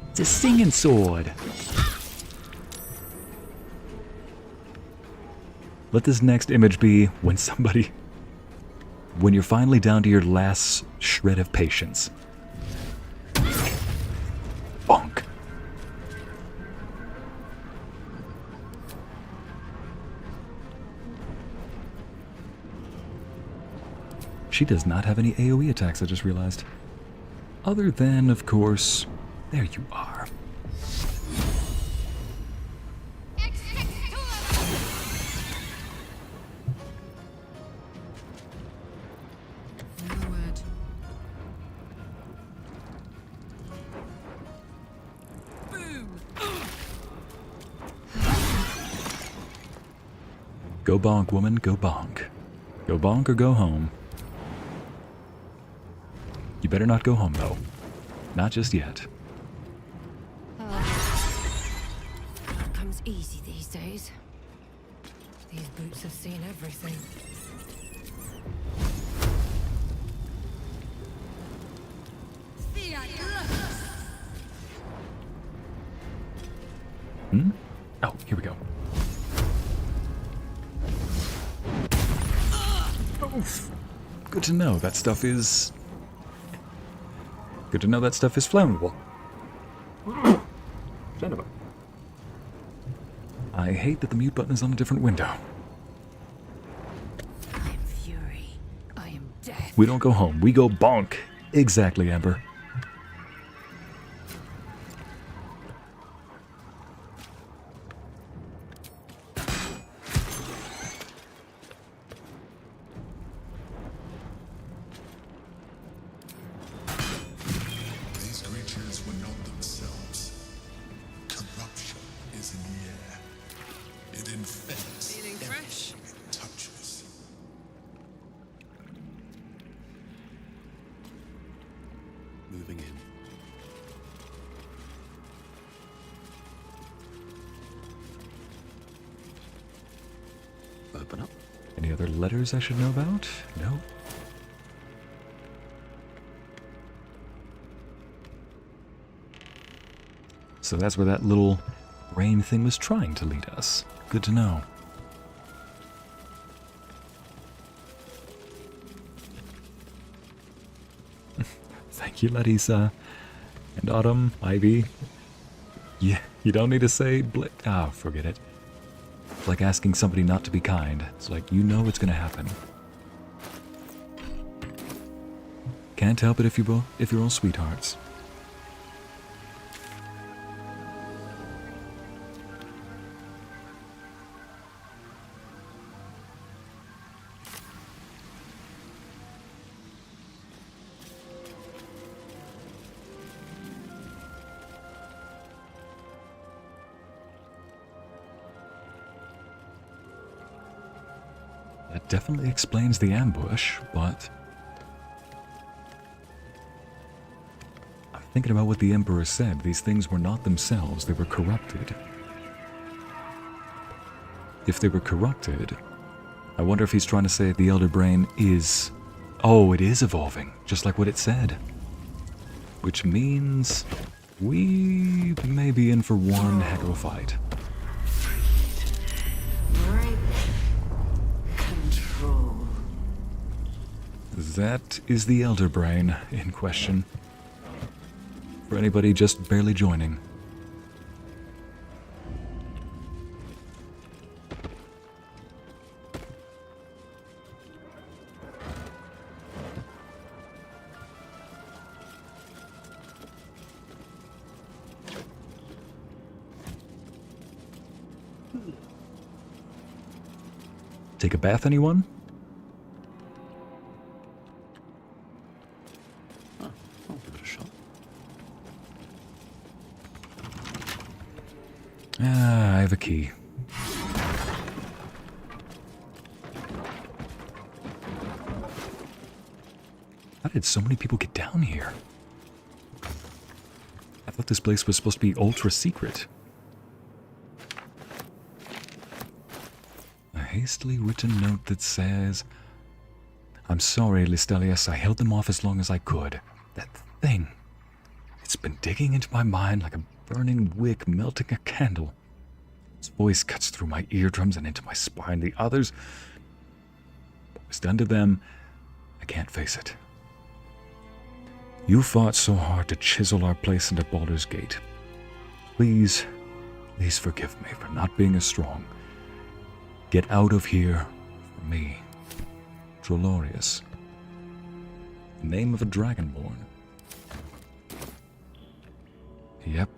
It's a singing sword. Let this next image be when you're finally down to your last shred of patience. Bonk. She does not have any AoE attacks, I just realized. Other than, of course, there you are. Go bonk, woman, go bonk. Go bonk or go home. You better not go home, though. Not just yet. Blood comes easy these days. These boots have seen everything. Oh, here we go. Oof. Good to know that stuff is... Good to know that stuff is flammable. Son of a... I hate that the mute button is on a different window. I am fury. I am death. We don't go home. We go bonk. Exactly, Amber. These creatures were not themselves. Corruption is in the air. It infects Feeling fresh? everything it touches. Moving in. Open up. Any other letters I should know about? No. So that's where that little rain thing was trying to lead us. Good to know. Thank you, Larissa. And Autumn, Ivy. Yeah, you don't need to say forget it. It's like asking somebody not to be kind. It's like, you know it's gonna happen. Can't help it if you're all sweethearts. That definitely explains the ambush, but I'm thinking about what the Emperor said. These things were not themselves, they were corrupted. If they were corrupted, I wonder if he's trying to say the Elder Brain is... Oh, it is evolving, just like what it said. Which means we may be in for one heck of a fight. Right. That is the Elder Brain in question. For anybody just barely joining. Take a bath, anyone? I'll give it a shot. Ah, I have a key. How did so many people get down here? I thought this place was supposed to be ultra secret. A hastily written note that says, "I'm sorry, Listelius, I held them off as long as I could. That thing, it's been digging into my mind like a burning wick melting a candle. Its voice cuts through my eardrums and into my spine. The others, what was done to them, I can't face it. You fought so hard to chisel our place into Baldur's Gate. Please forgive me for not being as strong. Get out of here for me. Drolorius." The name of a Dragonborn. Yep.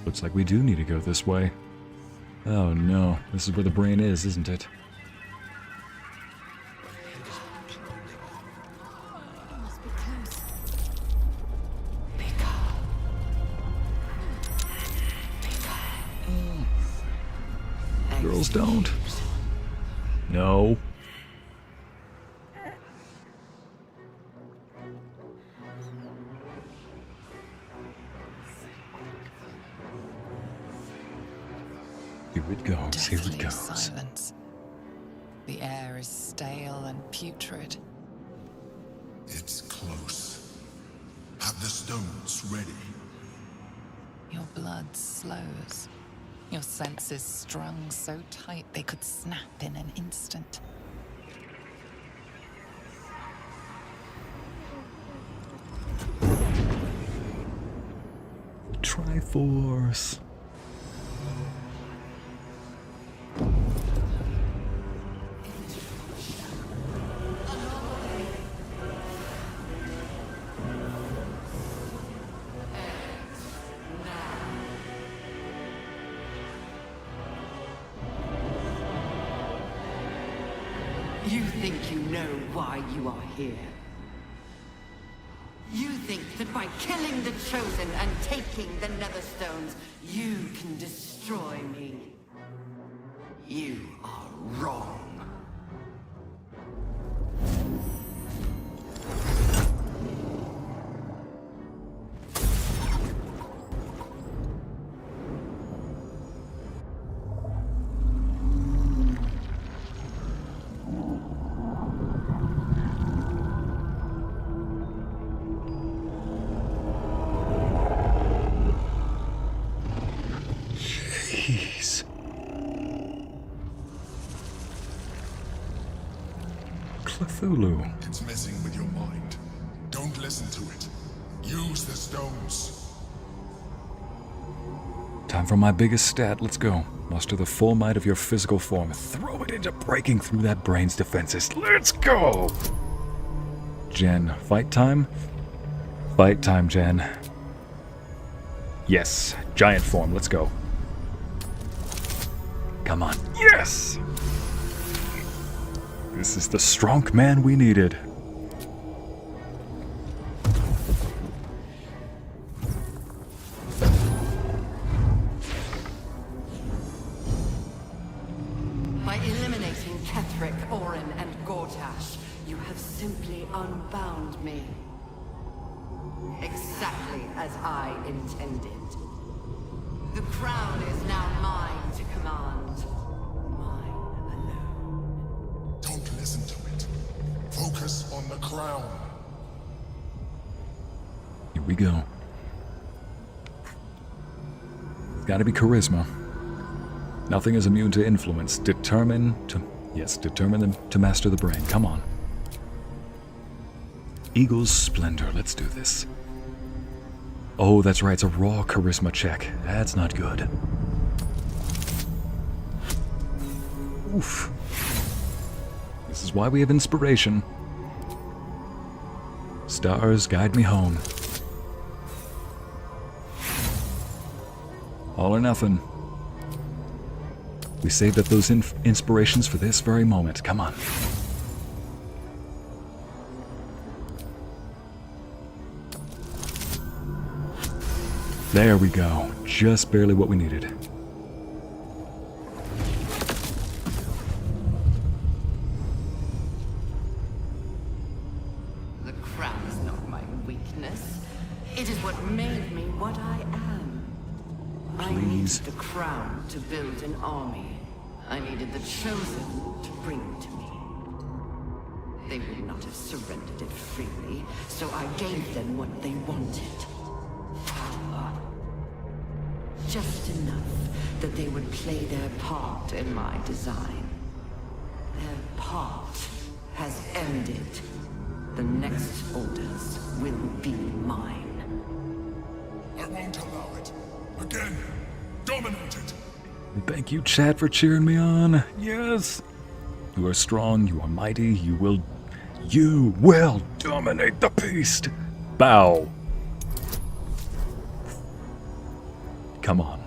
Looks like we do need to go this way. Oh no, this is where the brain is, isn't it? Must be close. Girls don't. No. Here it goes, here it Deathly goes. silence. The air is stale and putrid. It's close. Have the stones ready. Your blood slows. Your senses strung so tight they could snap in an instant. Triforce. You think you know why you are here? You think that by killing the Chosen and taking the Netherstones, you can destroy me? You are wrong. Jeez. Cthulhu. It's messing with your mind. Don't listen to it. Use the stones. Time for my biggest stat. Let's go. Muster the full might of your physical form. Throw it into breaking through that brain's defenses. Let's go! Jen, fight time? Fight time, Jen. Yes, giant form. Let's go. Come on. Yes! This is the strong man we needed. By eliminating Ketheric, Orin, and Gortash, you have simply unbound me. Exactly as I intended. The crown is now mine to command. Mine alone. Don't listen to it. Focus on the crown. Here we go. It's gotta be charisma. Nothing is immune to influence. Determine them to master the brain. Come on. Eagle's Splendor. Let's do this. Oh, that's right. It's a raw charisma check. That's not good. Oof. This is why we have inspiration. Stars, guide me home. All or nothing. We saved up those inspirations for this very moment. Come on. There we go. Just barely what we needed. The crown is not my weakness. It is what made me what I am. I needed the crown to build an army. I needed the chosen to bring it to me. They would not have surrendered it freely, so I gave them what they wanted. Power. Just enough that they would play their part in my design. Their part has ended. The next orders will be mine. I won't allow it. Again, dominate it. Thank you, chat, for cheering me on. Yes. You are strong, you are mighty, you will dominate the beast. Bow. Come on.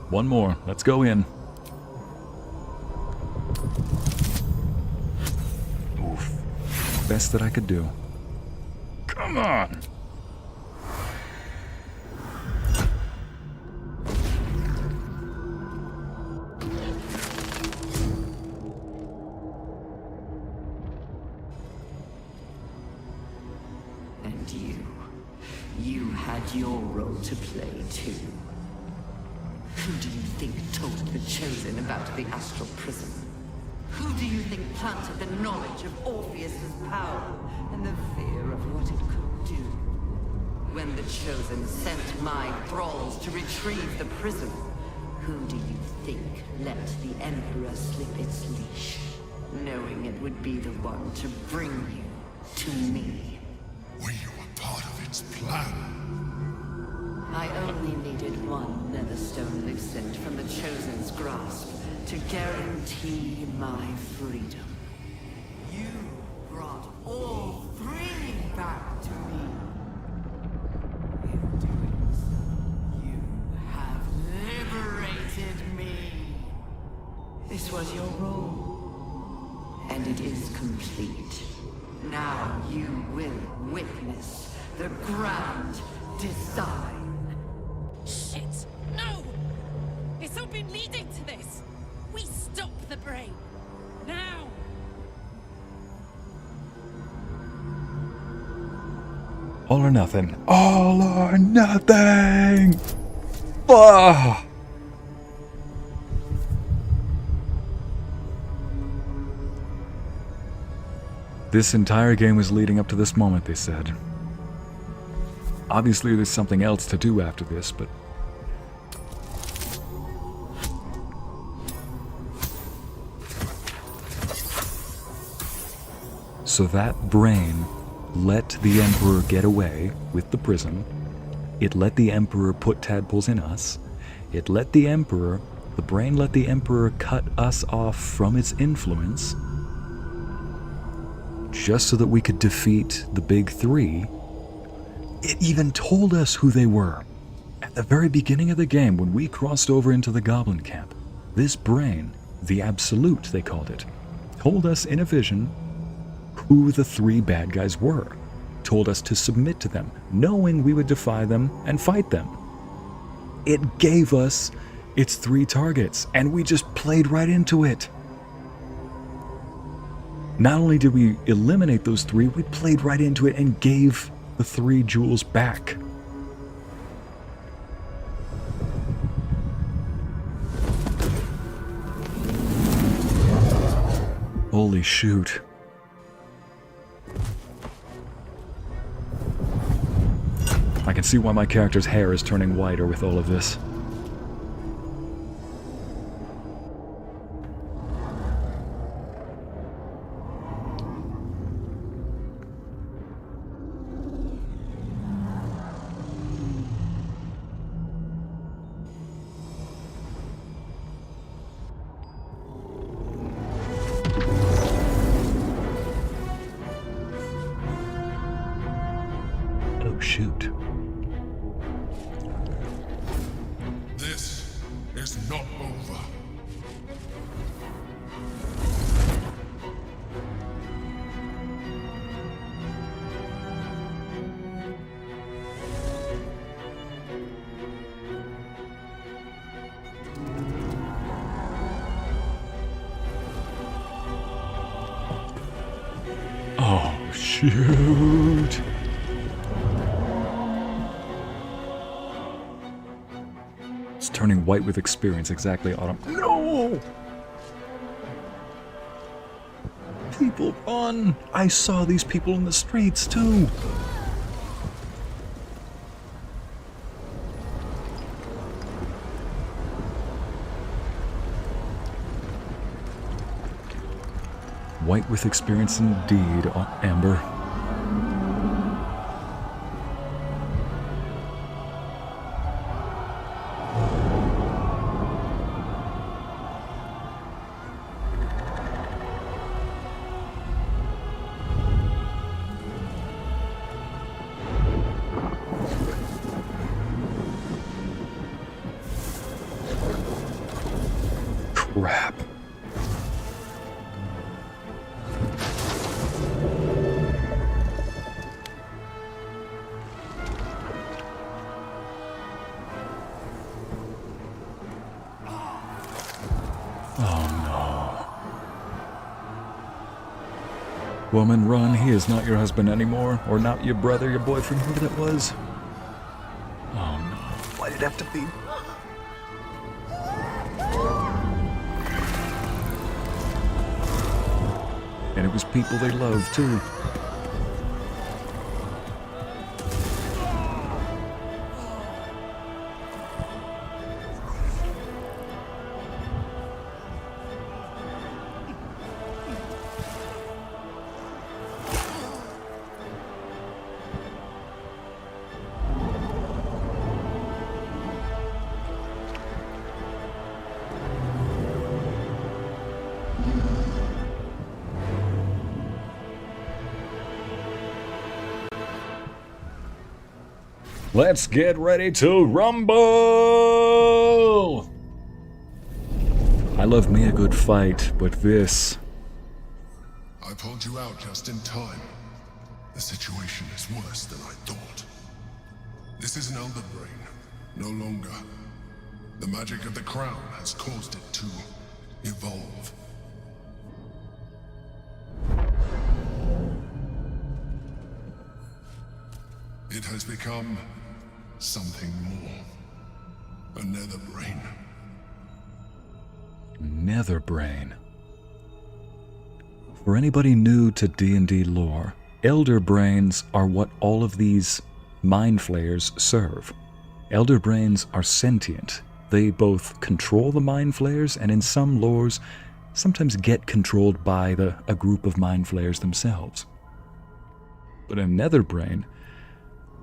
One more. Let's go in. Oof. Best that I could do. Come on. You had your role to play too. Who do you think told the Chosen about the astral prism? Who do you think planted the knowledge of Orpheus's power and the fear of what it could do? When the Chosen sent my thralls to retrieve the prism, who do you think let the Emperor slip its leash, knowing it would be the one to bring you to me? Were you a part of its plan? I only needed one netherstone loosened from the Chosen's grasp to guarantee my freedom. You brought all three back to me. In doing so, you have liberated me. This was your role, and it is complete. Now you will witness the grand design. Shit! No! It's all been leading to this. We stop the brain. Now! All or nothing. All or nothing! Ah! This entire game was leading up to this moment, they said. Obviously, there's something else to do after this, but... So that brain let the Emperor get away with the prism. It let the Emperor put tadpoles in us. It let the Emperor, the brain let the Emperor cut us off from its influence, just so that we could defeat the big three. It even told us who they were. At the very beginning of the game, when we crossed over into the Goblin camp, this brain, the Absolute they called it, told us in a vision who the three bad guys were. Told us to submit to them, knowing we would defy them and fight them. It gave us its three targets, and we just played right into it. Not only did we eliminate those three, we played right into it and gave the three jewels back. Holy shoot. I can see why my character's hair is turning whiter with all of this. Oh, shoot. This is not over. Oh, shoot. It's turning white with experience, exactly, Autumn. No! People run! I saw these people in the streets, too! White with experience indeed, Amber. Crap. Woman, run. He is not your husband anymore. Or not your brother, your boyfriend, whoever that was. Oh no. Why did it have to be? And it was people they loved, too. Let's get ready to rumble! I love me a good fight, but this... I pulled you out just in time. The situation is worse than I thought. This is an elder brain, no longer. The magic of the crown has caused it to evolve. It has become something more. A nether brain. Nether brain. For anybody new to D&D lore, elder brains are what all of these mind flayers serve. Elder brains are sentient. They both control the mind flayers and in some lores sometimes get controlled by a group of mind flayers themselves. But a nether brain,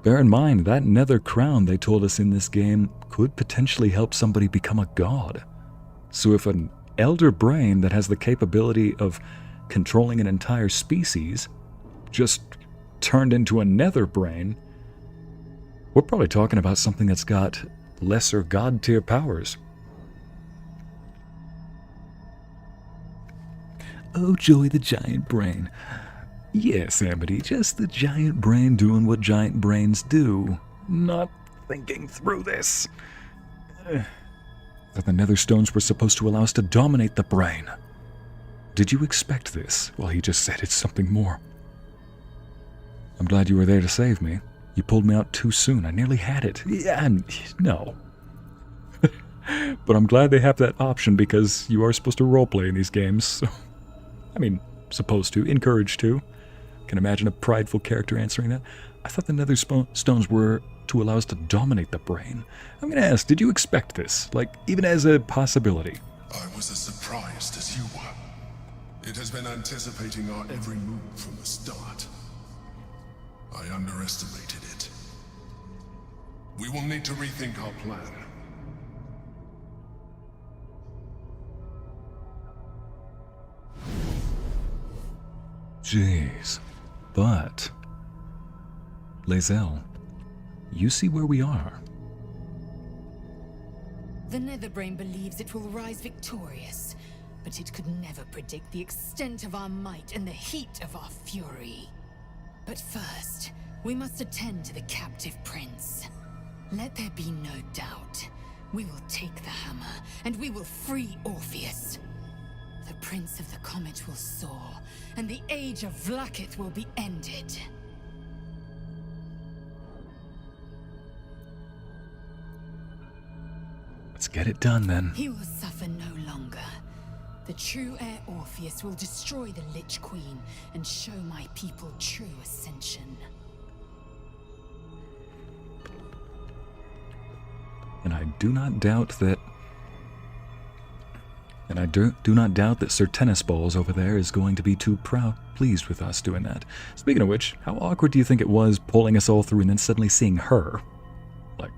bear in mind, that nether crown they told us in this game could potentially help somebody become a god. So if an elder brain that has the capability of controlling an entire species just turned into a nether brain, we're probably talking about something that's got lesser god tier powers. Oh, Joey the giant brain. Yes, Amity, just the giant brain doing what giant brains do. Not thinking through this. That the nether stones were supposed to allow us to dominate the brain. Did you expect this? Well, he just said it's something more. I'm glad you were there to save me. You pulled me out too soon. I nearly had it. Yeah, no. But I'm glad they have that option because you are supposed to roleplay in these games. So, I mean, supposed to, encouraged to. Can imagine a prideful character answering that. I thought the nether stones were to allow us to dominate the brain. I'm going to ask, did you expect this? Like, even as a possibility? I was as surprised as you were. It has been anticipating our every move from the start. I underestimated it. We will need to rethink our plan. Jeez. But... Lae'zel, you see where we are. The Netherbrain believes it will rise victorious, but it could never predict the extent of our might and the heat of our fury. But first, we must attend to the captive prince. Let there be no doubt. We will take the hammer, and we will free Orpheus. The Prince of the Comet will soar, and the Age of Vlaakith will be ended. Let's get it done, then. He will suffer no longer. The true heir Orpheus will destroy the Lich Queen and show my people true ascension. And I do not doubt that... And I do not doubt that Sir Tennis Balls over there is going to be too pleased with us doing that. Speaking of which, how awkward do you think it was pulling us all through and then suddenly seeing her? Like...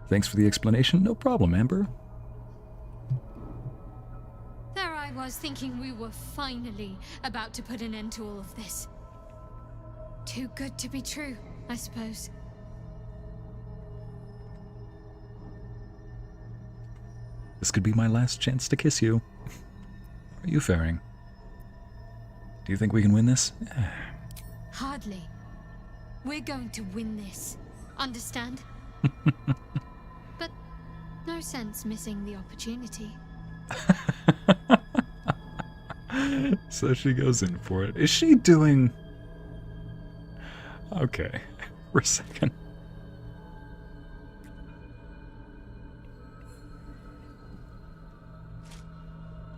Thanks for the explanation. No problem, Amber. There I was thinking we were finally about to put an end to all of this. Too good to be true, I suppose. This could be my last chance to kiss you. How are you faring? Do you think we can win this? Hardly. We're going to win this. Understand? But no sense missing the opportunity. So she goes in for it. Is she doing... Okay, for a second.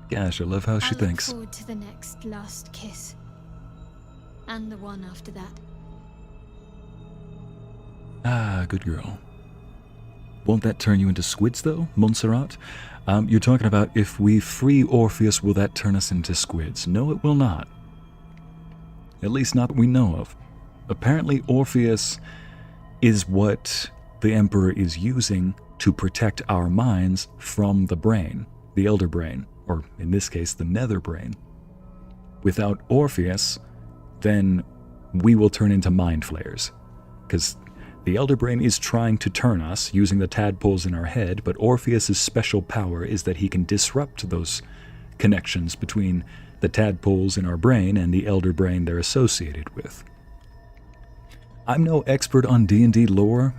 Gosh, I love how she thinks. I look forward to the next last kiss. And the one after that. Ah, good girl. Won't that turn you into squids, though, Montserrat? You're talking about if we free Orpheus, will that turn us into squids? No, it will not. At least not that we know of. Apparently, Orpheus is what the Emperor is using to protect our minds from the brain, the Elder Brain, or in this case, the Nether Brain. Without Orpheus, then we will turn into mind flayers. Because the Elder Brain is trying to turn us using the tadpoles in our head, but Orpheus's special power is that he can disrupt those connections between the tadpoles in our brain and the Elder Brain they're associated with. I'm no expert on D&D lore.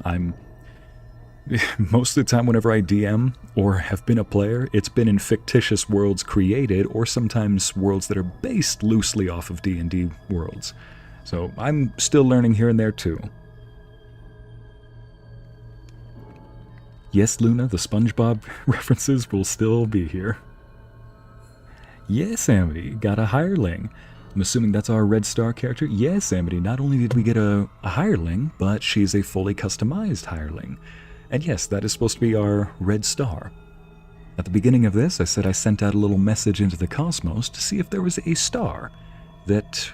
Most of the time whenever I DM or have been a player, it's been in fictitious worlds created or sometimes worlds that are based loosely off of D&D worlds. So I'm still learning here and there too. Yes, Luna, the SpongeBob references will still be here. Yes, Amity, got a hireling. I'm assuming that's our Red Star character. Yes, Amity, not only did we get a hireling, but she's a fully customized hireling. And yes, that is supposed to be our Red Star. At the beginning of this, I said I sent out a little message into the cosmos to see if there was a star that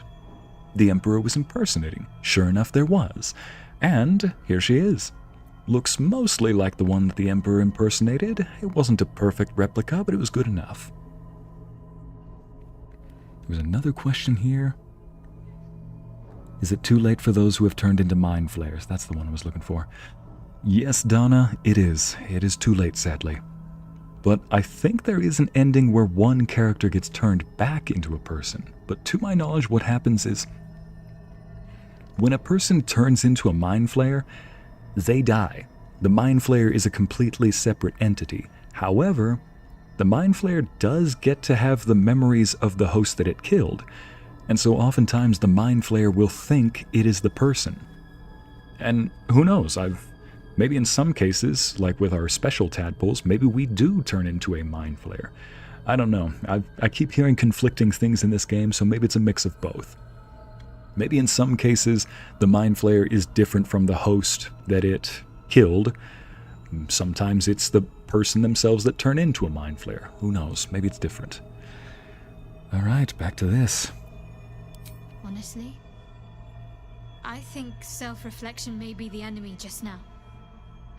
the Emperor was impersonating. Sure enough, there was. And here she is. Looks mostly like the one that the Emperor impersonated. It wasn't a perfect replica, but it was good enough. There's another question here. Is it too late for those who have turned into mind flayers? That's the one I was looking for. Yes, Donna, it is. It is too late, sadly. But I think there is an ending where one character gets turned back into a person. But to my knowledge, what happens is when a person turns into a mind flayer, they die. The mind flayer is a completely separate entity. However, the mind flayer does get to have the memories of the host that it killed, and so oftentimes the mind flayer will think it is the person. And who knows, I've Maybe in some cases, like with our special tadpoles, maybe we do turn into a mind flayer. I don't know. I keep hearing conflicting things in this game, so maybe it's a mix of both. Maybe in some cases, the mind flayer is different from the host that it killed. Sometimes it's the person themselves that turn into a mind flayer. Who knows? Maybe it's different. Alright, back to this. Honestly, I think self-reflection may be the enemy just now.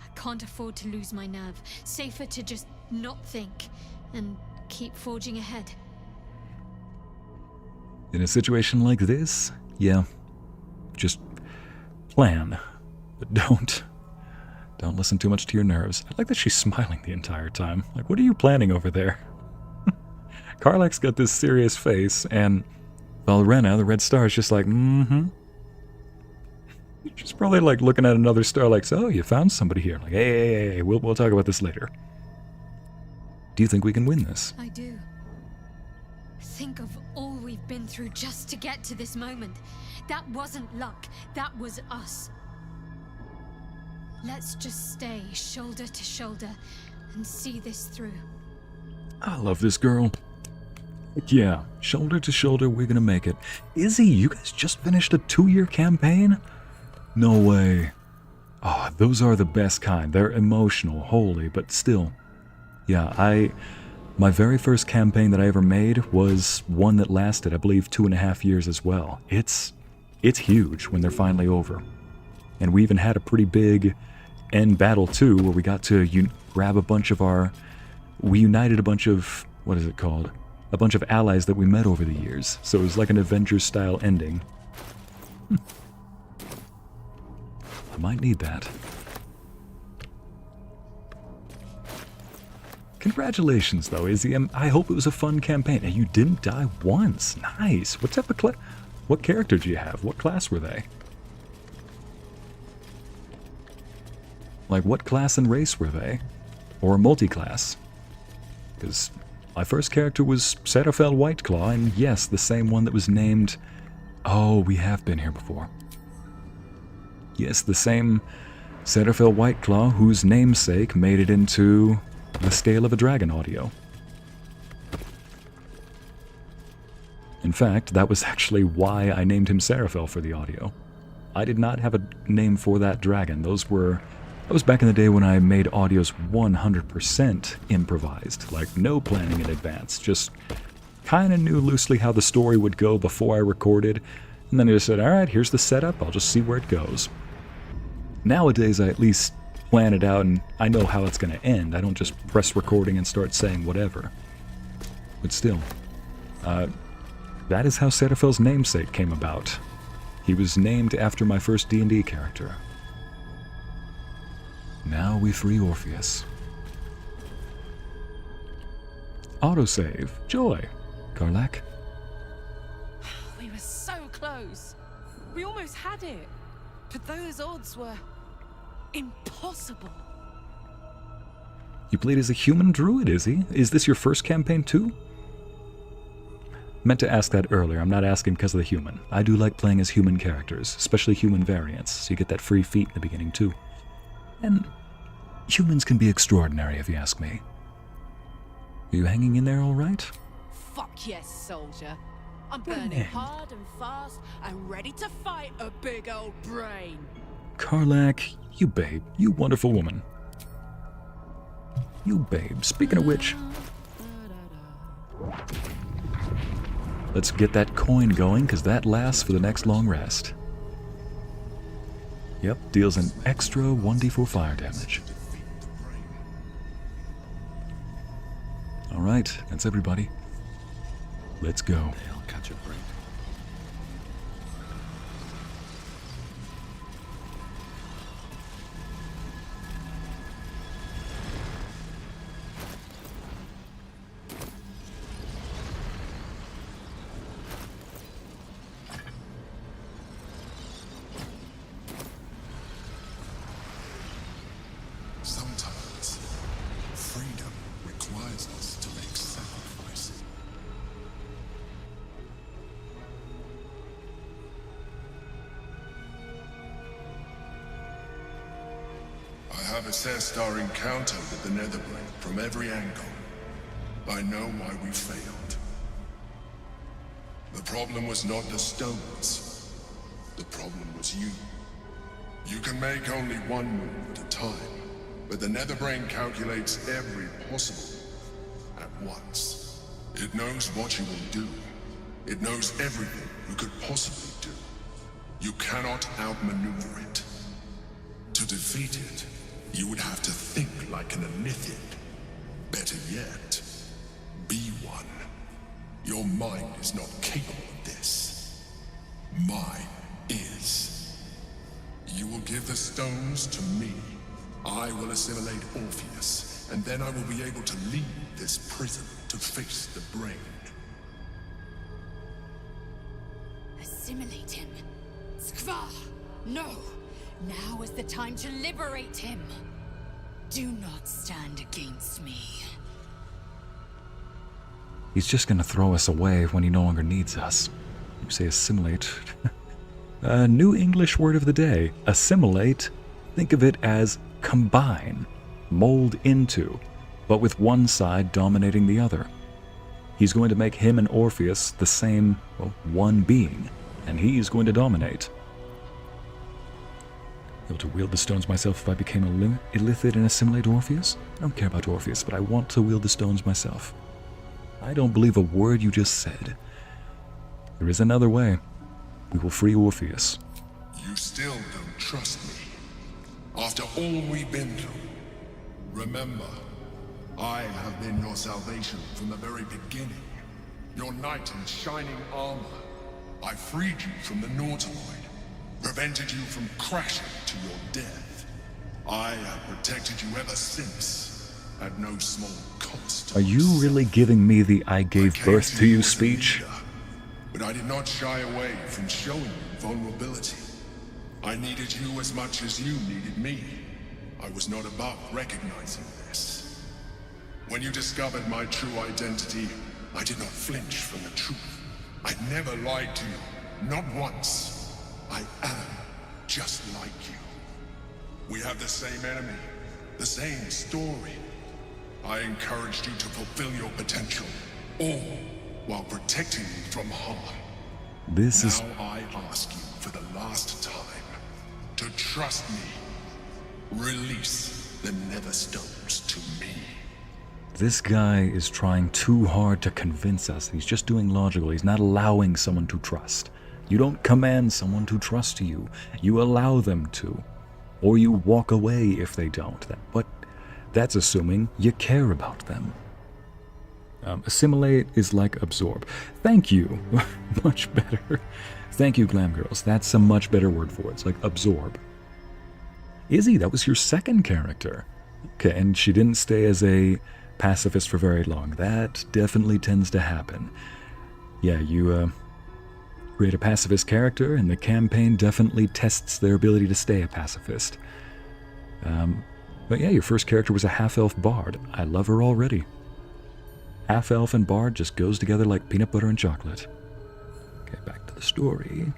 I can't afford to lose my nerve. Safer to just not think and keep forging ahead. In a situation like this, yeah, just plan, but don't listen too much to your nerves. I like that she's smiling the entire time. Like, what are you planning over there? Karlach's got this serious face, and Valrena, the red star, is just like, mm-hmm. She's probably like looking at another star like, so you found somebody here. Like, hey, we'll talk about this later. Do you think we can win this? I do. Think of all we've been through just to get to this moment. That wasn't luck. That was us. Let's just stay shoulder to shoulder and see this through. I love this girl. Yeah, shoulder to shoulder, we're gonna make it. Ycey, you guys just finished a 2-year campaign? No way. Oh, those are the best kind. They're emotional, holy, but still. Yeah, my very first campaign that I ever made was one that lasted, I believe, 2.5 years as well. It's huge when they're finally over. And we even had a pretty big end battle too, where we got to grab a bunch of we united a bunch of, what is it called? A bunch of allies that we met over the years. So it was like an Avengers-style ending. I might need that. Congratulations, though, Ycey. I hope it was a fun campaign. And you didn't die once. Nice. What type of what character do you have? What class were they? Like, what class and race were they? Or multi-class? Because my first character was Serafel Whiteclaw, and yes, the same one that was named... Oh, we have been here before. Yes, the same Serafel Whiteclaw whose namesake made it into the Scale of a Dragon audio. In fact, that was actually why I named him Serafel for the audio. I did not have a name for that dragon. That was back in the day when I made audios 100% improvised, like no planning in advance, just kind of knew loosely how the story would go before I recorded, and then I just said, alright, here's the setup, I'll just see where it goes. Nowadays, I at least plan it out and I know how it's going to end. I don't just press recording and start saying whatever. But still, that is how Serafel's namesake came about. He was named after my first D&D character. Now we free Orpheus. Autosave. Joy. Karlach. We were so close. We almost had it. But those odds were impossible. You played as a human druid, Ycey? Is this your first campaign too? Meant to ask that earlier. I'm not asking because of the human. I do like playing as human characters, especially human variants, so you get that free feat in the beginning too. And humans can be extraordinary, if you ask me. Are you hanging in there all right? Fuck yes, soldier. I'm burning hard and fast and ready to fight a big old brain. Karlach, you babe, you wonderful woman. You babe. Speaking of which, let's get that coin going, because that lasts for the next long rest. Yep, deals an extra 1d4 fire damage. Alright, that's everybody. Let's go. I'll catch a break. Sometimes, freedom requires us to make sacrifice. have assessed our encounter with the Netherbrain from every angle. I know why we failed. The problem was not the stones. The problem was you. You can make only one move at a time, but the Netherbrain calculates every possible at once. It knows what you will do. It knows everything you could possibly do. You cannot outmaneuver it. To defeat it, you would have to think like an Elithid. Better yet, be one. Your mind is not capable of this. Mine is. You will give the stones to me. I will assimilate Orpheus, and then I will be able to leave this prison to face the brain. Assimilate him. Skvar! No! Now is the time to liberate him. Do not stand against me. He's just gonna throw us away when he no longer needs us. You say assimilate. A new English word of the day. Assimilate. Think of it as combine, mold into, but with one side dominating the other. He's going to make him and Orpheus the same, well, one being, and he's going to dominate. Able to wield the stones myself if I became a Illithid and assimilate Orpheus? I don't care about Orpheus, but I want to wield the stones myself. I don't believe a word you just said. There is another way. We will free Orpheus. You still don't trust me. After all we've been through. Remember, I have been your salvation from the very beginning. Your knight in shining armor. I freed you from the Nautiloid. Prevented you from crashing to your death. I have protected you ever since, at no small cost. Are you really giving me the I gave birth to you speech? Leader, but I did not shy away from showing you vulnerability. I needed you as much as you needed me. I was not above recognizing this. When you discovered my true identity, I did not flinch from the truth. I never lied to you, not once. I am just like you. We have the same enemy, the same story. I encouraged you to fulfill your potential, all while protecting you from harm. Now I ask you for the last time to trust me. Release the Nether Stones to me. This guy is trying too hard to convince us. He's just doing logical. He's not allowing someone to trust. You don't command someone to trust you. You allow them to. Or you walk away if they don't. But that's assuming you care about them. Assimilate is like absorb. Thank you. Much better. Thank you, Glam Girls. That's a much better word for it. It's like absorb. Ycey, that was your second character. Okay, and she didn't stay as a pacifist for very long. That definitely tends to happen. Yeah, you, create a pacifist character, and the campaign definitely tests their ability to stay a pacifist. But yeah, your first character was a half-elf bard. I love her already. Half-elf and bard just goes together like peanut butter and chocolate. Okay, back to the story.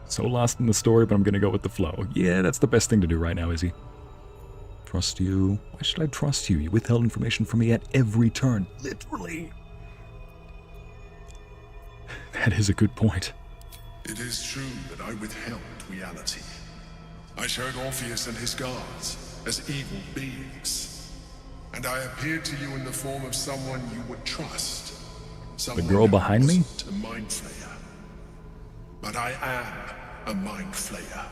So lost in the story, but I'm gonna go with the flow. Yeah, that's the best thing to do right now, Ycey. Trust you. Why should I trust you? You withheld information from me at every turn. Literally. That is a good point. It is true that I withheld reality. I showed Orpheus and his guards as evil beings. And I appeared to you in the form of someone you would trust. The girl behind me? A mind flayer. But I am a mind flayer.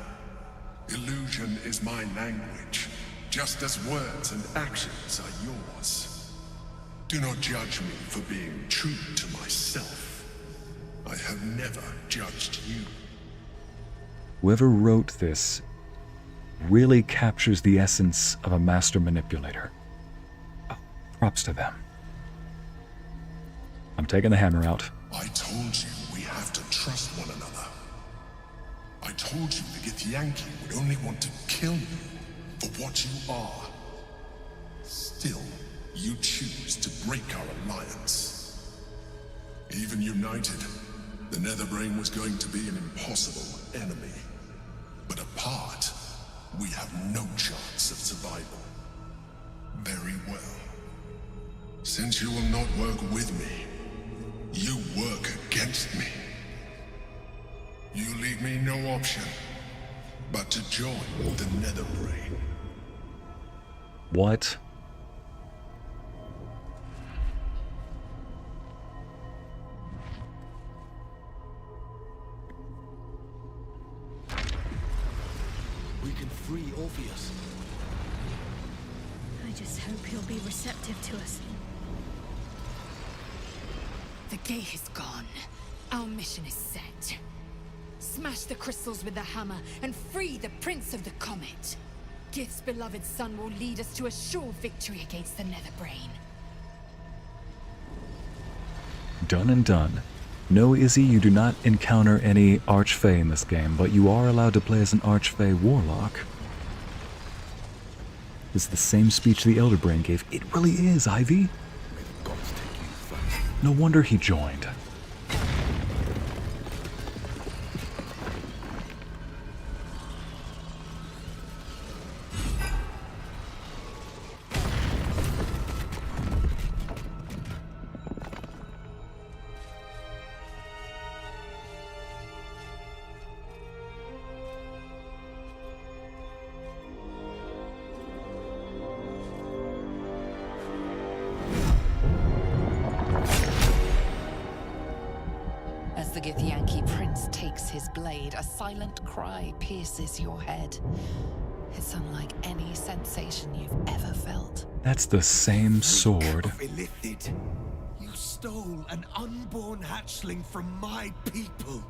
Illusion is my language, just as words and actions are yours. Do not judge me for being true to myself. I have never judged you. Whoever wrote this really captures the essence of a master manipulator. Oh, props to them. I'm taking the hammer out. I told you we have to trust one another. I told you the Githyanki would only want to kill you for what you are. Still, you choose to break our alliance. Even united, the Netherbrain was going to be an impossible enemy. But apart, we have no chance of survival. Very well. Since you will not work with me, you work against me. You leave me no option but to join the Nether Brain. What? We can free Orpheus. I just hope you'll be receptive to us. The gate is gone. Our mission is set. Smash the crystals with the hammer and free the Prince of the Comet. Gith's beloved son will lead us to a sure victory against the Nether Brain. Done and done. No, Ycey, you do not encounter any Archfey in this game, but you are allowed to play as an Archfey Warlock. It's the same speech the Elder Brain gave. It really is, Ivy. No wonder he joined. As the Githyanki prince takes his blade, a silent cry pierces your head. It's unlike any sensation you've ever felt. That's the same sword. Illithid. You stole an unborn hatchling from my people.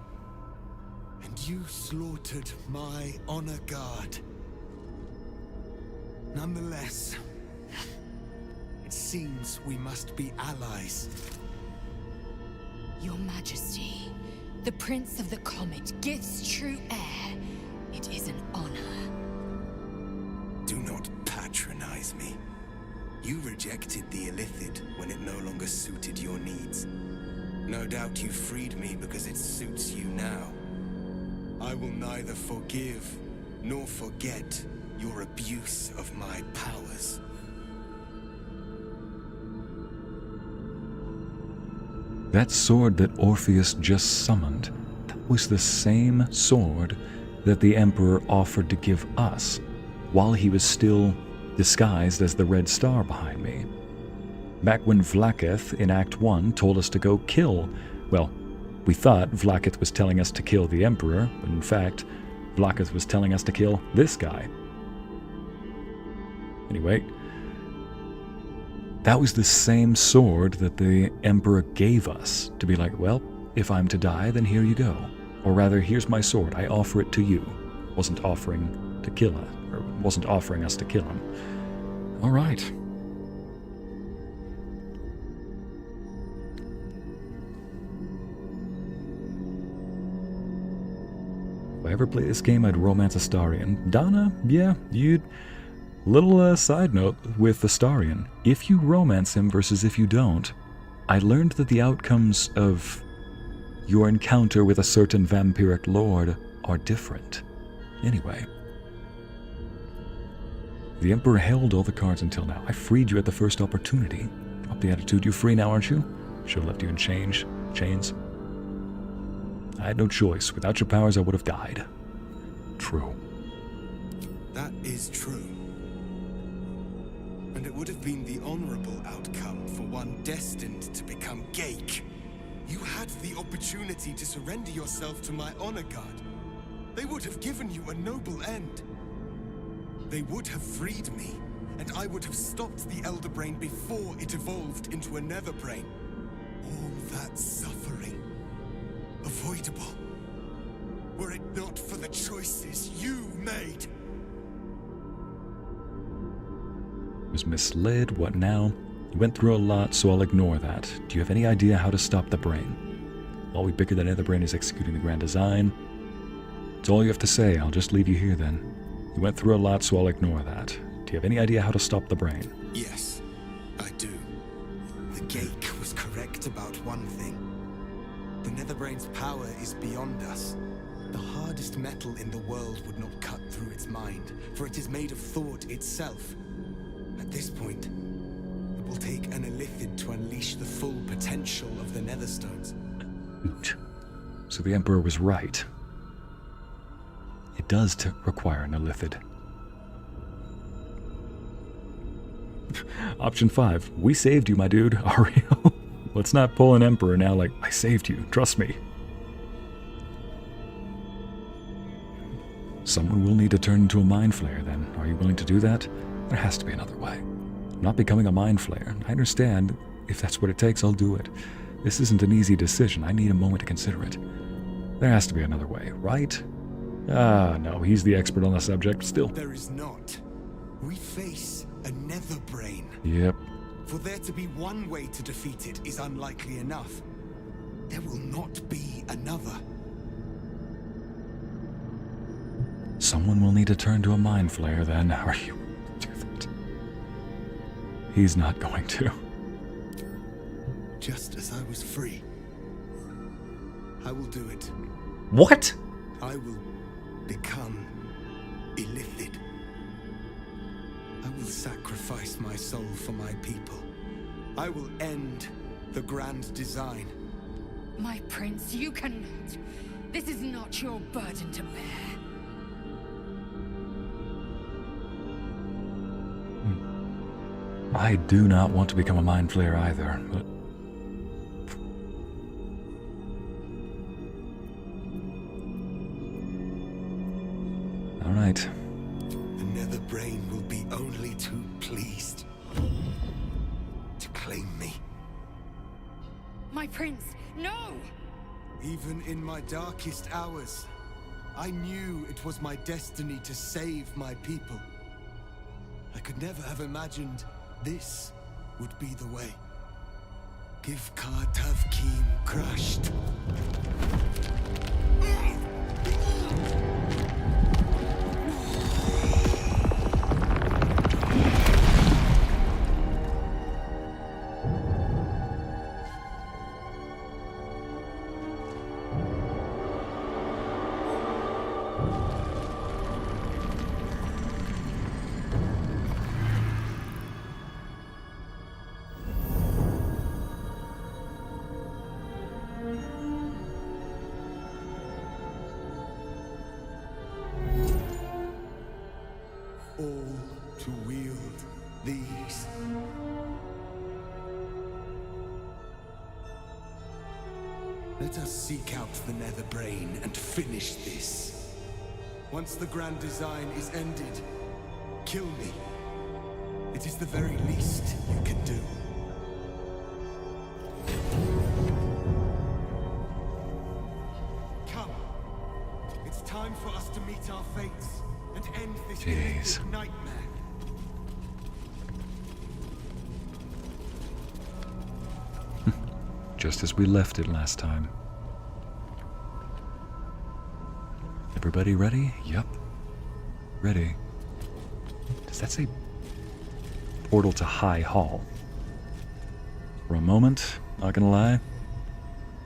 And you slaughtered my honor guard. Nonetheless, it seems we must be allies. Your Majesty, the Prince of the Comet, Gith's true heir. It is an honor. Do not patronize me. You rejected the Illithid when it no longer suited your needs. No doubt you freed me because it suits you now. I will neither forgive nor forget your abuse of my powers. That sword that Orpheus just summoned, that was the same sword that the Emperor offered to give us while he was still disguised as the Red Star behind me. Back when Vlaakith in Act 1 told us to go kill, well, we thought Vlaakith was telling us to kill the Emperor, but in fact, Vlaakith was telling us to kill this guy. Anyway, that was the same sword that the Emperor gave us to be like, well, if I'm to die, then here you go. Or rather, here's my sword, I offer it to you. Wasn't offering to kill us, or wasn't offering us to kill him. All right. If I ever play this game, I'd romance Astarion. Donna, yeah, you'd... Little side note with Astarion. If you romance him versus if you don't, I learned that the outcomes of your encounter with a certain vampiric lord are different. Anyway. The Emperor held all the cards until now. I freed you at the first opportunity. Drop the attitude. You're free now, aren't you? Should have left you in chains. I had no choice. Without your powers, I would have died. True. That is true. And it would have been the honorable outcome for one destined to become Gake. You had the opportunity to surrender yourself to my honor guard. They would have given you a noble end. They would have freed me, and I would have stopped the Elder Brain before it evolved into a Nether Brain. All that suffering, avoidable, were it not for the choices you made. Was misled, what now? You went through a lot, so I'll ignore that. Do you have any idea how to stop the brain? While we bicker that Nether Brain is executing the grand design. It's all you have to say, I'll just leave you here then. You went through a lot, so I'll ignore that. Do you have any idea how to stop the brain? Yes, I do. The Gake was correct about one thing. The Nether Brain's power is beyond us. The hardest metal in the world would not cut through its mind, for it is made of thought itself. At this point, it will take an illithid to unleash the full potential of the Netherstones. So the Emperor was right. It does require an illithid. Option 5. We saved you, my dude. Ariel. Let's not pull an Emperor now like, I saved you. Trust me. Someone will need to turn into a Mind Flayer then. Are you willing to do that? There has to be another way. I'm not becoming a Mind Flayer. I understand. If that's what it takes, I'll do it. This isn't an easy decision. I need a moment to consider it. There has to be another way, right? Ah, no. He's the expert on the subject. Still. There is not. We face a Nether Brain. Yep. For there to be one way to defeat it is unlikely enough. There will not be another. Someone will need to turn to a Mind Flayer then. Are you do that? He's not going to. Just as I was free, I will do it. What? I will become illithid. I will sacrifice my soul for my people. I will end the grand design. My prince, you cannot. This is not your burden to bear. I do not want to become a Mind Flayer either, but... Alright. The Nether Brain will be only too pleased to claim me. My prince, no! Even in my darkest hours, I knew it was my destiny to save my people. I could never have imagined this would be the way. Give Kartavkim crushed. All to wield these. Let us seek out the Nether Brain and finish this. Once the grand design is ended, kill me. It is the very least you can do. Come. It's time for us to meet our fates and end this Jeez. nightmare. Just as we left it last time. Everybody ready? Yep. Ready. Does that say portal to High Hall? For a moment, not gonna lie.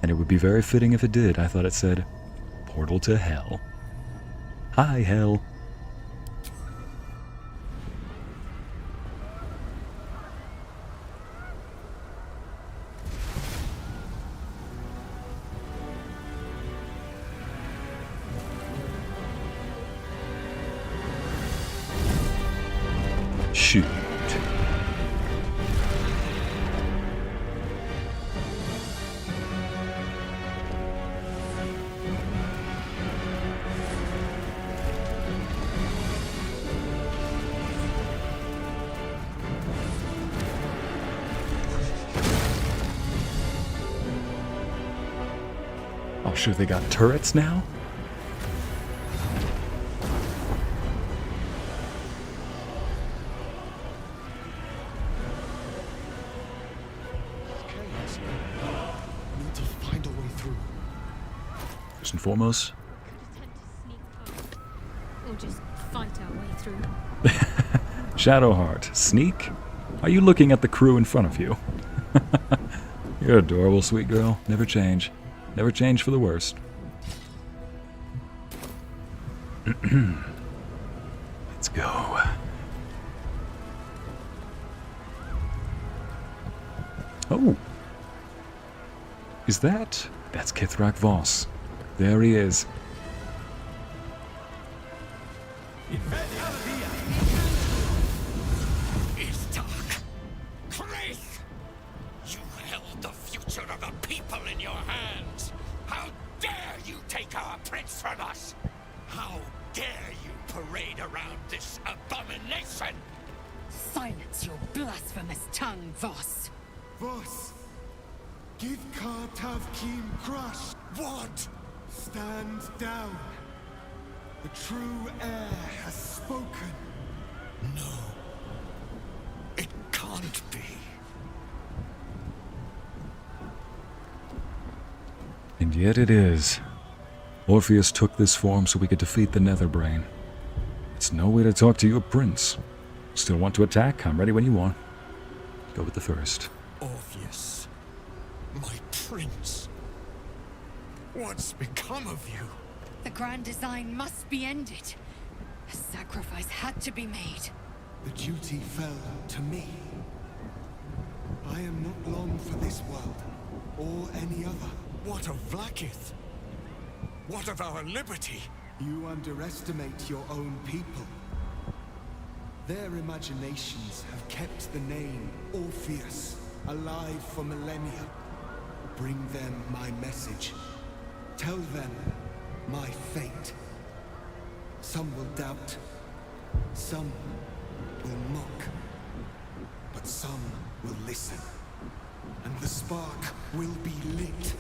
And it would be very fitting if it did. I thought it said portal to Hell. Hi, Hell. Shoot. Oh, sure, they got turrets now? First and foremost, We'll just fight our way through. Shadowheart, sneak? Are you looking at the crew in front of you? You're adorable, sweet girl. Never change. Never change for the worst. Let's go. Oh. Is that? That's Kithrak Voss. There he is. It's dark. Wraith! You held the future of the people in your hands. How dare you take our prince from us? How dare you parade around this abomination? Silence your blasphemous tongue, Voss. Voss, give Kartav Kim crush. What? Stand down. The true heir has spoken. No. It can't be. And yet it is. Orpheus took this form so we could defeat the Netherbrain. It's no way to talk to your prince. Still want to attack? I'm ready when you are. Go with the first. Orpheus, my prince. What's become of you? The grand design must be ended. A sacrifice had to be made. The duty fell to me. I am not long for this world, or any other. What of Vlaakith? What of our liberty? You underestimate your own people. Their imaginations have kept the name Orpheus alive for millennia. Bring them my message. Tell them my fate. Some will doubt. Some will mock. But some will listen. And the spark will be lit.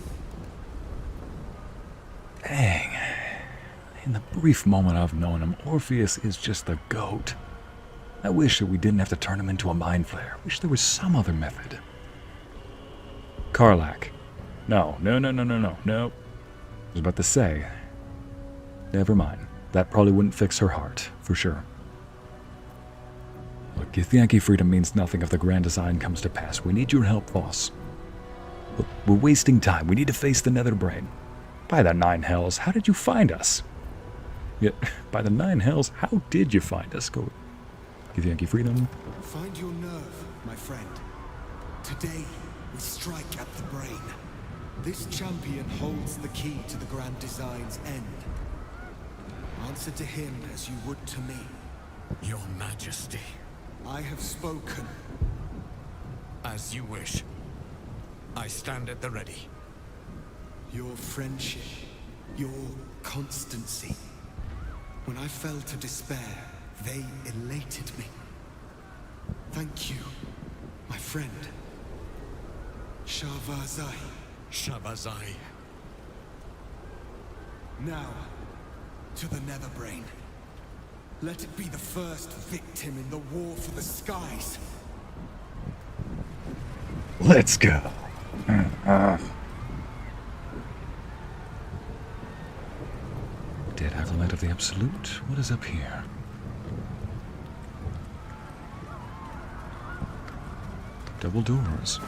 Dang. In the brief moment I've known him, Orpheus is just the GOAT. I wish that we didn't have to turn him into a mind flare. Wish there was some other method. Karlach. No. I was about to say. Never mind. That probably wouldn't fix her heart, for sure. Look, Githyanki freedom means nothing if the grand design comes to pass. We need your help, boss. Look, we're wasting time. We need to face the Netherbrain. By the nine hells, how did you find us? Yet, by the nine hells, how did you find us? Go. Githyanki freedom. Find your nerve, my friend. Today, we strike at the brain. This champion holds the key to the grand design's end. Answer to him as you would to me. Your Majesty. I have spoken. As you wish. I stand at the ready. Your friendship, your constancy. When I fell to despair, they elated me. Thank you, my friend. Shavazai. Shavazai. Now, to the Netherbrain. Let it be the first victim in the war for the skies. Let's go. Dead Acolyte of the Absolute? What is up here? Double doors.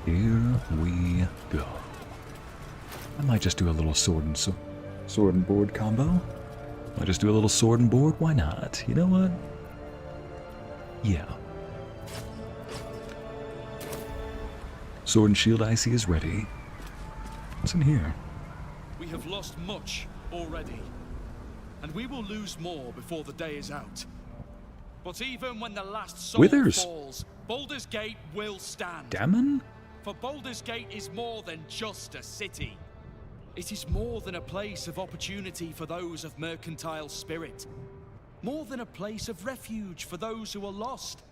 Here we go. I might just do a little sword and board combo. Might just do a little sword and board. Why not? You know what? Yeah. Sword and shield Ycey is ready. What's in here? We have lost much already, and we will lose more before the day is out. But even when the last soul Withers. falls, Baldur's Gate will stand. Dammon? For Baldur's Gate is more than just a city. It is more than a place of opportunity for those of mercantile spirit. More than a place of refuge for those who are lost.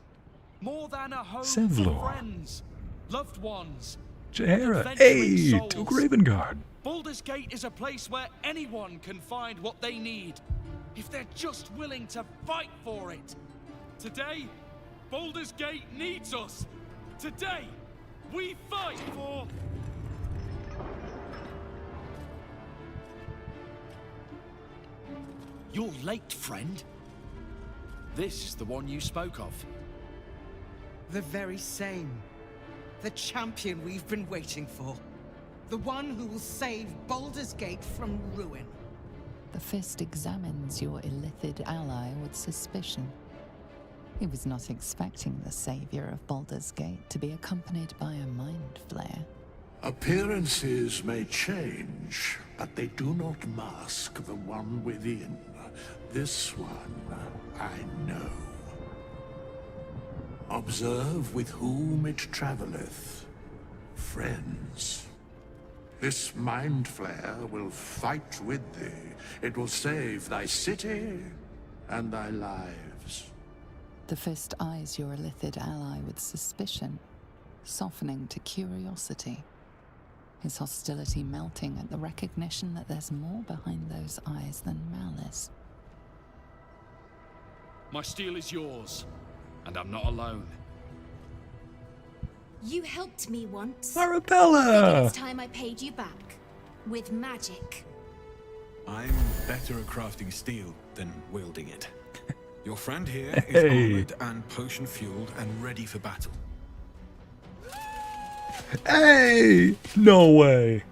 More than a home Sevlor. for friends, loved ones, Jaheira. adventuring Hey, souls. Duke Ravengard. Baldur's Gate is a place where anyone can find what they need, if they're just willing to fight for it. Today, Baldur's Gate needs us. Today, we fight for... You're late, friend. This is the one you spoke of. The very same. The champion we've been waiting for. The one who will save Baldur's Gate from ruin. The Fist examines your illithid ally with suspicion. He was not expecting the savior of Baldur's Gate to be accompanied by a mind flare. Appearances may change, but they do not mask the one within. This one, I know. Observe with whom it traveleth. Friends. This mind flare will fight with thee. It will save thy city and thy lives. The Fist eyes your illithid ally with suspicion, softening to curiosity. His hostility melting at the recognition that there's more behind those eyes than malice. My steel is yours, and I'm not alone. You helped me once. Arabella! It's time I paid you back. With magic. I'm better at crafting steel than wielding it. Your friend here is armored and potion-fueled and ready for battle. Hey! No way!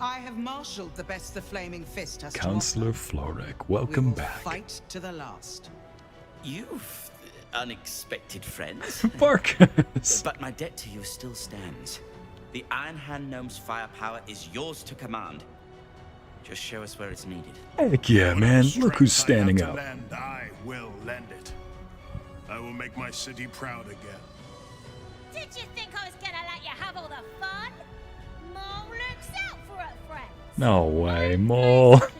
I have marshaled the best the Flaming Fist has Counselor Florek, welcome back. Fight to the last. You've unexpected friends. Barkus! But my debt to you still stands. The Iron Hand Gnome's firepower is yours to command. Just show us where it's needed. Heck yeah, man. Look who's standing up. I will lend it. I will make my city proud again. Did you think I was gonna let you have all the fun? Mole looks out for her friends. No way, Mole. And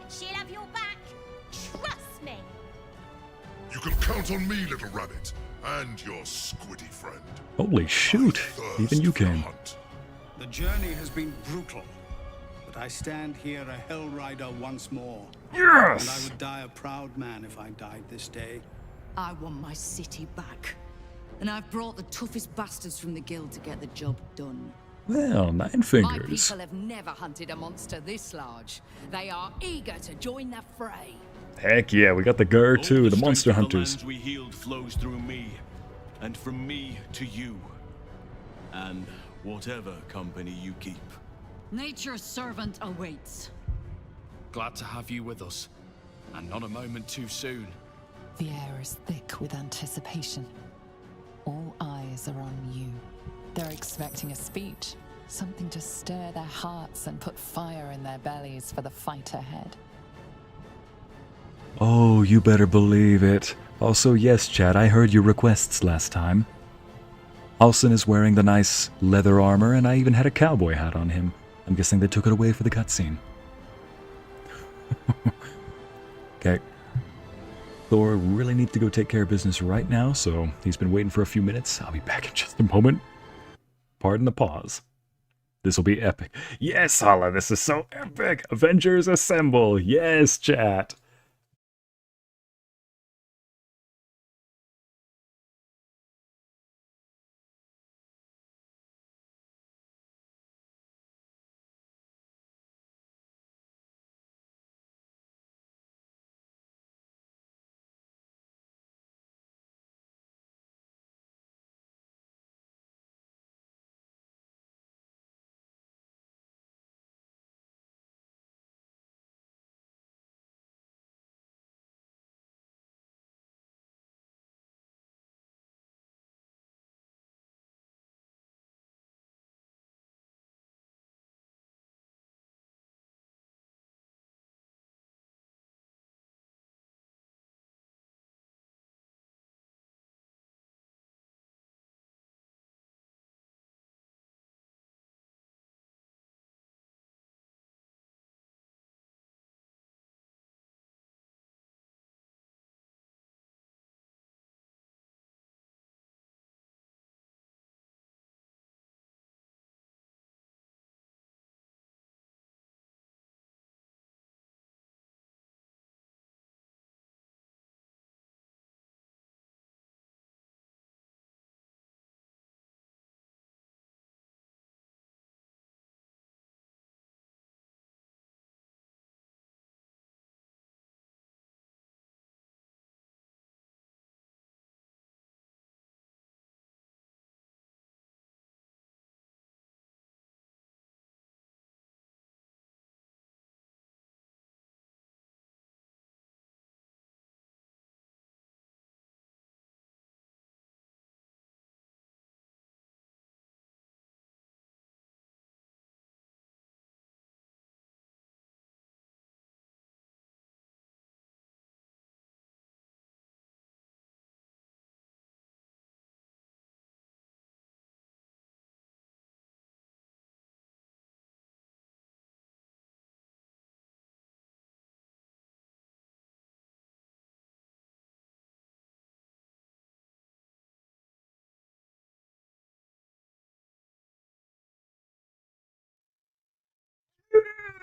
she'll have your back. Trust me. You can count on me, little rabbit, and your squiddy friend. Holy shoot. Even you came. The journey has been brutal, but I stand here a Hell Rider once more. Yes! And I would die a proud man if I died this day. I want my city back. And I've brought the toughest bastards from the guild to get the job done. Well, My 9 fingers. people have never hunted a monster this large. They are eager to join the fray. Heck yeah, we got the Gur too, the monster hunters. The lands we healed flows through me, and from me to you, and whatever company you keep. Nature's servant awaits. Glad to have you with us, and not a moment too soon. The air is thick with anticipation. All eyes are on you. They're expecting a speech, something to stir their hearts and put fire in their bellies for the fight ahead. Oh, you better believe it. Also, yes, chat, I heard your requests last time. Halsin is wearing the nice leather armor, and I even had a cowboy hat on him. I'm guessing they took it away for the cutscene. Okay. Thor really needs to go take care of business right now, so he's been waiting for a few minutes. I'll be back in just a moment. Pardon the pause. This will be epic. Yes, Hala, this is so epic! Avengers assemble! Yes, chat!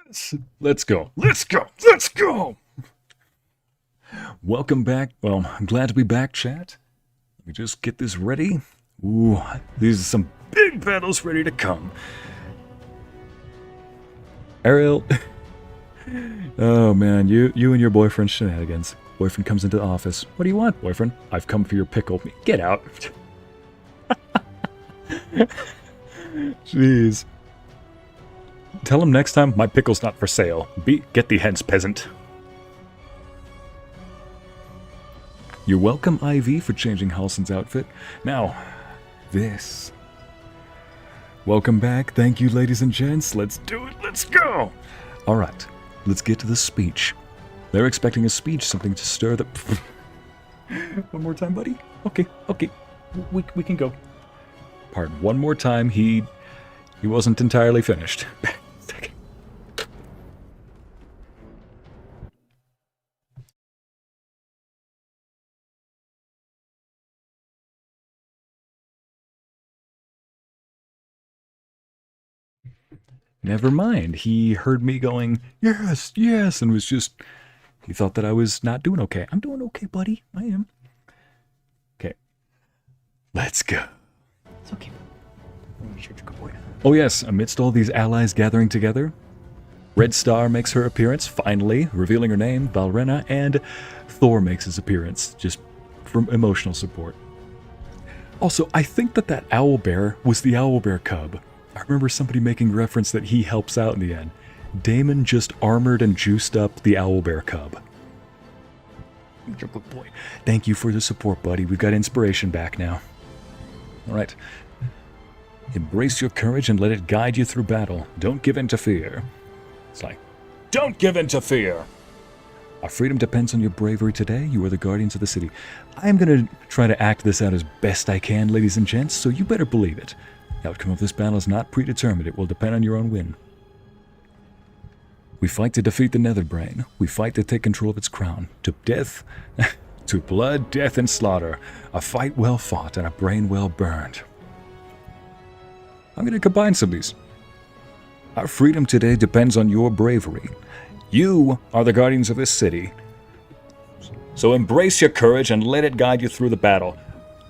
Yes. Let's go. Let's go. Let's go. Welcome back. Well, I'm glad to be back, chat. Let me just get this ready. Ooh, these are some big battles ready to come. Ariel. Oh man, you and your boyfriend shenanigans. Boyfriend comes into the office. What do you want, boyfriend? I've come for your pickle. Get out. Jeez. Tell him next time my pickle's not for sale. Get thee hence, peasant. You're welcome, Ivy, for changing Halsin's outfit. Now, this. Welcome back. Thank you, ladies and gents. Let's do it. Let's go. All right. Let's get to the speech. They're expecting a speech, something to stir the... One more time, buddy? Okay. We can go. Pardon, one more time. He wasn't entirely finished. Never mind. He heard me going, yes, yes, and was just... He thought that I was not doing okay. I'm doing okay, buddy. I am. Okay. Let's go. It's okay. Oh yes, amidst all these allies gathering together, Red Star makes her appearance, finally, revealing her name, Valrena, and Thor makes his appearance, just from emotional support. Also, I think that Owlbear was the Owlbear cub. I remember somebody making reference that he helps out in the end. Damon just armored and juiced up the Owlbear cub. You're a good boy. Thank you for the support, buddy. We've got inspiration back now. Alright. Embrace your courage and let it guide you through battle. Don't give in to fear. It's like, don't give in to fear! Our freedom depends on your bravery today. You are the guardians of the city. I'm going to try to act this out as best I can, ladies and gents, so you better believe it. The outcome of this battle is not predetermined. It will depend on your own win. We fight to defeat the Netherbrain. We fight to take control of its crown. To death, to blood, death, and slaughter. A fight well fought and a brain well burned. I'm going to combine some of these. Our freedom today depends on your bravery. You are the guardians of this city. So embrace your courage and let it guide you through the battle.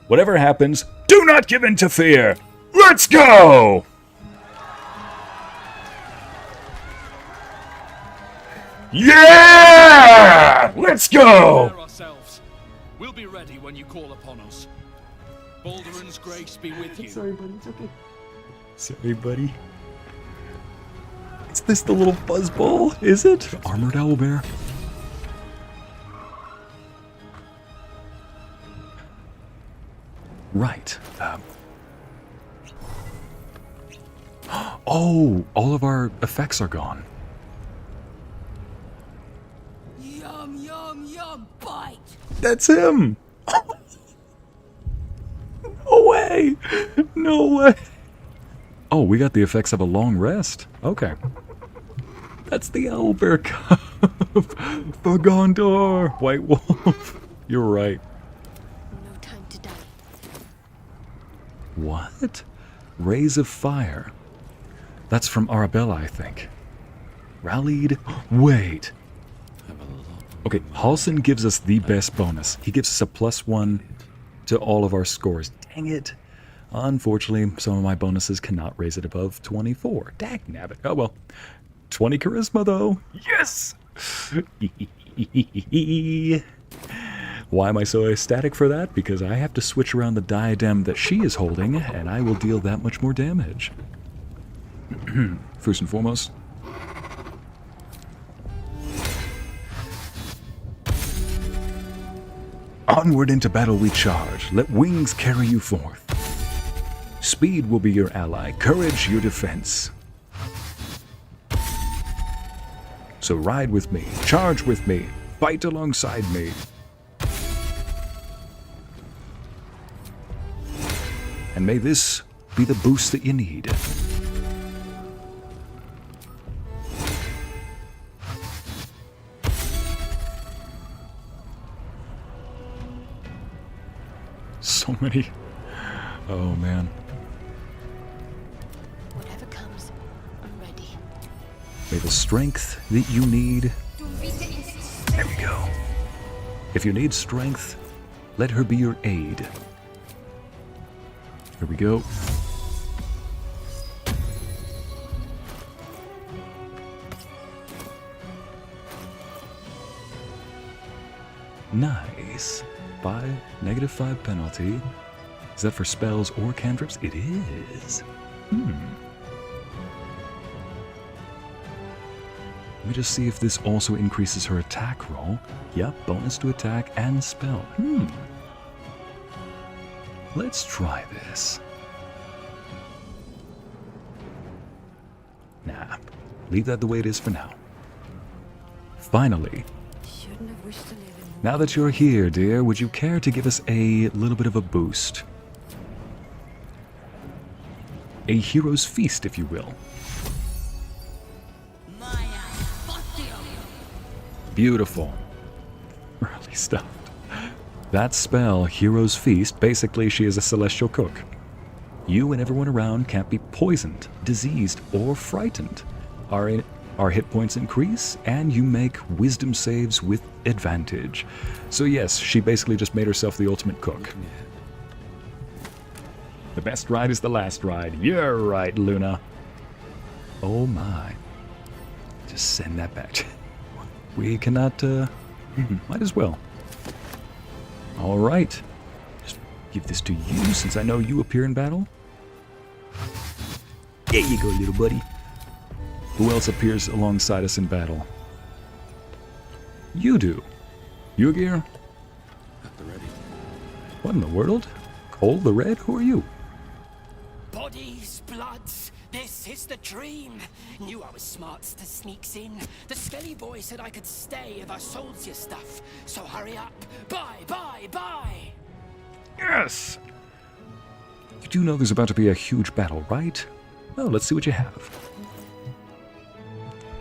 Whatever happens, do not give in to fear! Let's go! Yeah! Let's go! We'll be ready when you call upon us. Balduran's grace be with you. Sorry, buddy. It's okay. Sorry, buddy. Is this the little fuzzball? Is it? Armored Owlbear. Right. Oh, all of our effects are gone. Yum, yum, yum, bite! That's him! No way! No way! Oh, we got the effects of a long rest. Okay. That's the Owlbear Cub. For Gondor! White Wolf. You're right. No time to die. What? Rays of Fire. That's from Arabella, I think. Rallied. Wait. Okay, Halsin gives us the best bonus. He gives us a +1 to all of our scores. Dang it. Unfortunately, some of my bonuses cannot raise it above 24. Dag nabbit. Oh well. 20 charisma, though. Yes! Why am I so ecstatic for that? Because I have to switch around the diadem that she is holding, and I will deal that much more damage. First and foremost. Onward into battle we charge. Let wings carry you forth. Speed will be your ally, courage your defense. So ride with me, charge with me, fight alongside me. And may this be the boost that you need. So many. Oh man. Whatever comes, I'm ready. May the strength that you need... There we go. If you need strength, let her be your aid. Here we go. Nice. -5 penalty. Is that for spells or cantrips? It is. Let me just see if this also increases her attack roll. Yep, bonus to attack and spell. Let's try this. Nah, leave that the way it is for now. Finally. Now that you're here, dear, would you care to give us a little bit of a boost? A hero's feast, if you will. Beautiful. Really stuffed. That spell, Hero's Feast, basically she is a celestial cook. You and everyone around can't be poisoned, diseased, or frightened. Our hit points increase, and you make wisdom saves with advantage. So yes, she basically just made herself the ultimate cook. The best ride is the last ride. You're right, Luna. Oh my. Just send that back. We cannot, might as well. Alright. Just give this to you, since I know you appear in battle. There you go, little buddy. Who else appears alongside us in battle? You do. Yugir? At the ready. What in the world? Cole the Red? Who are you? Bodies, bloods, this is the dream. Knew I was smart to sneaks in. The skelly boy said I could stay if I sold your stuff. So hurry up. Bye, bye, bye. Yes! You do know there's about to be a huge battle, right? Oh, let's see what you have.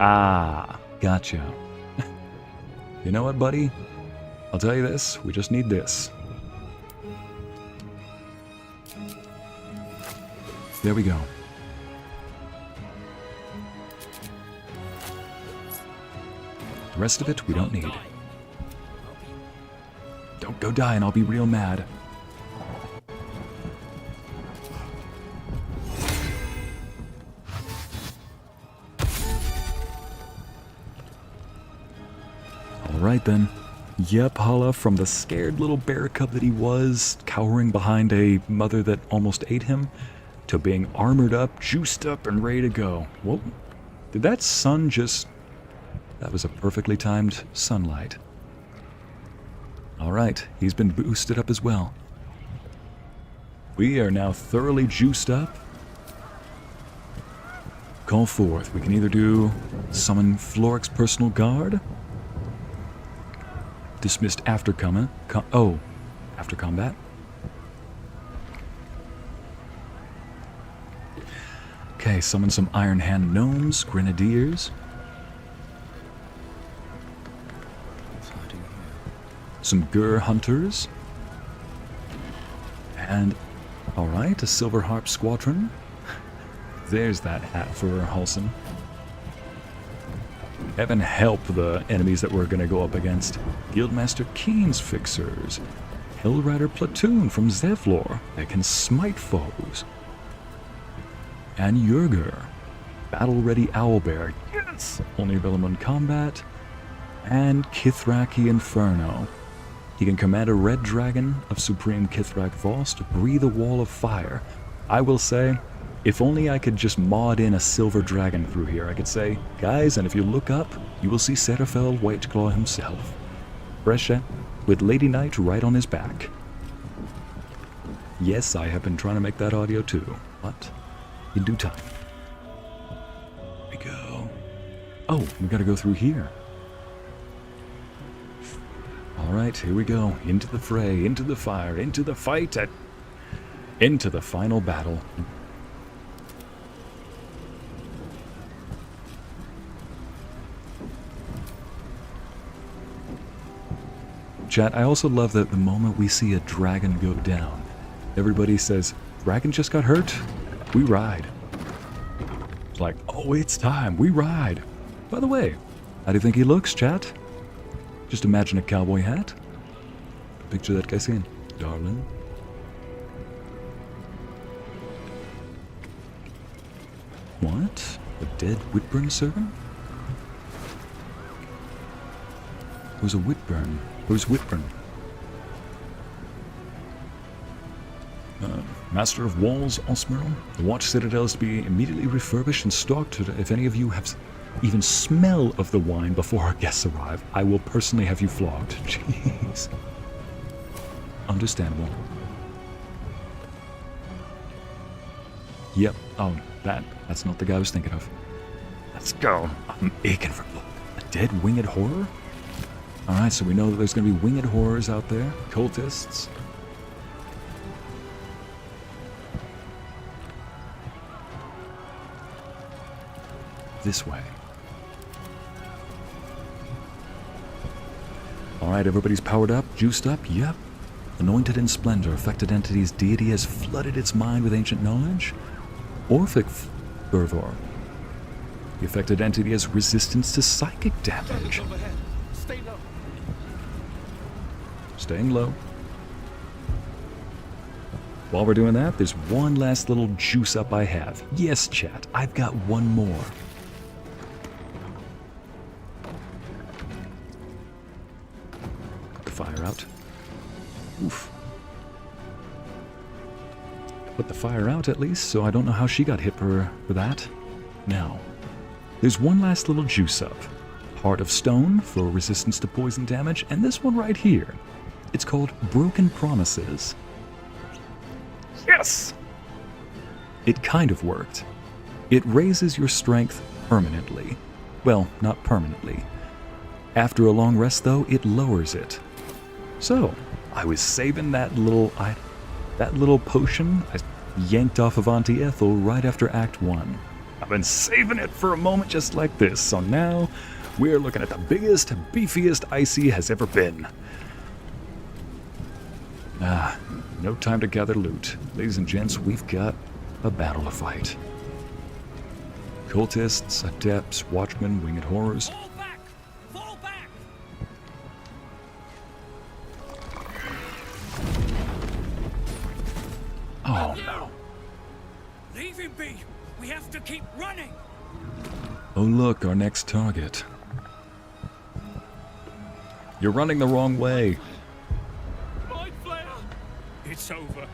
Ah, gotcha. You know what, buddy? I'll tell you this, we just need this. There we go. The rest of it, we don't need. Don't go die and I'll be real mad. Alright then. Yep, Hala, from the scared little bear cub that he was, cowering behind a mother that almost ate him, to being armored up, juiced up, and ready to go. Well, did that sun just... That was a perfectly timed sunlight. Alright, he's been boosted up as well. We are now thoroughly juiced up. Call forth. We can either do summon Floric's personal guard, dismissed after combat. After combat. Okay, summon some Iron Hand gnomes, grenadiers. Some Gur hunters. And, alright, a Silver Harp squadron. There's that hat for Halsin. Heaven help the enemies that we're going to go up against. Guildmaster Keen's Fixers. Hellrider Platoon from Zevlor that can smite foes. And Yurger. Battle-ready Owlbear. Yes! Only available in combat. And Kithraki Inferno. He can command a red dragon of Supreme Kithrak Voss to breathe a wall of fire. I will say, if only I could just mod in a silver dragon through here, I could say, guys, and if you look up, you will see Serafel Whiteclaw himself. Fresh with Lady Knight right on his back. Yes, I have been trying to make that audio too, but in due time. Here we go. Oh, we gotta go through here. Alright, here we go. Into the fray, into the fire, into the fight, into the final battle. Chat, I also love that the moment we see a dragon go down, everybody says, dragon just got hurt? We ride. It's like, oh, it's time, we ride. By the way, how do you think he looks, chat? Just imagine a cowboy hat. Picture that guy saying, darling. What? A dead Whitburn servant? Who's a Whitburn? Who's Whitburn? Master of Walls, Osmeril. The Watch Citadel is to be immediately refurbished and stocked. If any of you have even smell of the wine before our guests arrive, I will personally have you flogged. Jeez. Understandable. Yep. Oh, that's not the guy I was thinking of. Let's go. I'm aching for blood. A dead winged horror? Alright, so we know that there's going to be winged horrors out there. Cultists. This way. Alright, everybody's powered up, juiced up? Yep. Anointed in splendor, affected entity's deity has flooded its mind with ancient knowledge. Orphic fervor. The affected entity has resistance to psychic damage. Stay low. Staying low. While we're doing that, there's one last little juice up I have. Yes, chat, I've got one more. Put the fire out. Oof. Put the fire out at least, so I don't know how she got hit for that. Now, there's one last little juice up. Heart of Stone for resistance to poison damage, and this one right here. It's called Broken Promises. Yes! It kind of worked. It raises your strength permanently. Well, not permanently. After a long rest, though, it lowers it. So, I was saving that little potion I yanked off of Auntie Ethel right after Act 1. I've been saving it for a moment just like this, so now we're looking at the biggest, beefiest Ycey has ever been. No time to gather loot. Ladies and gents, we've got a battle to fight. Cultists, adepts, watchmen, winged horrors. Fall back! Fall back! Oh no. Leave him be! We have to keep running! Oh look, our next target. You're running the wrong way. It's over.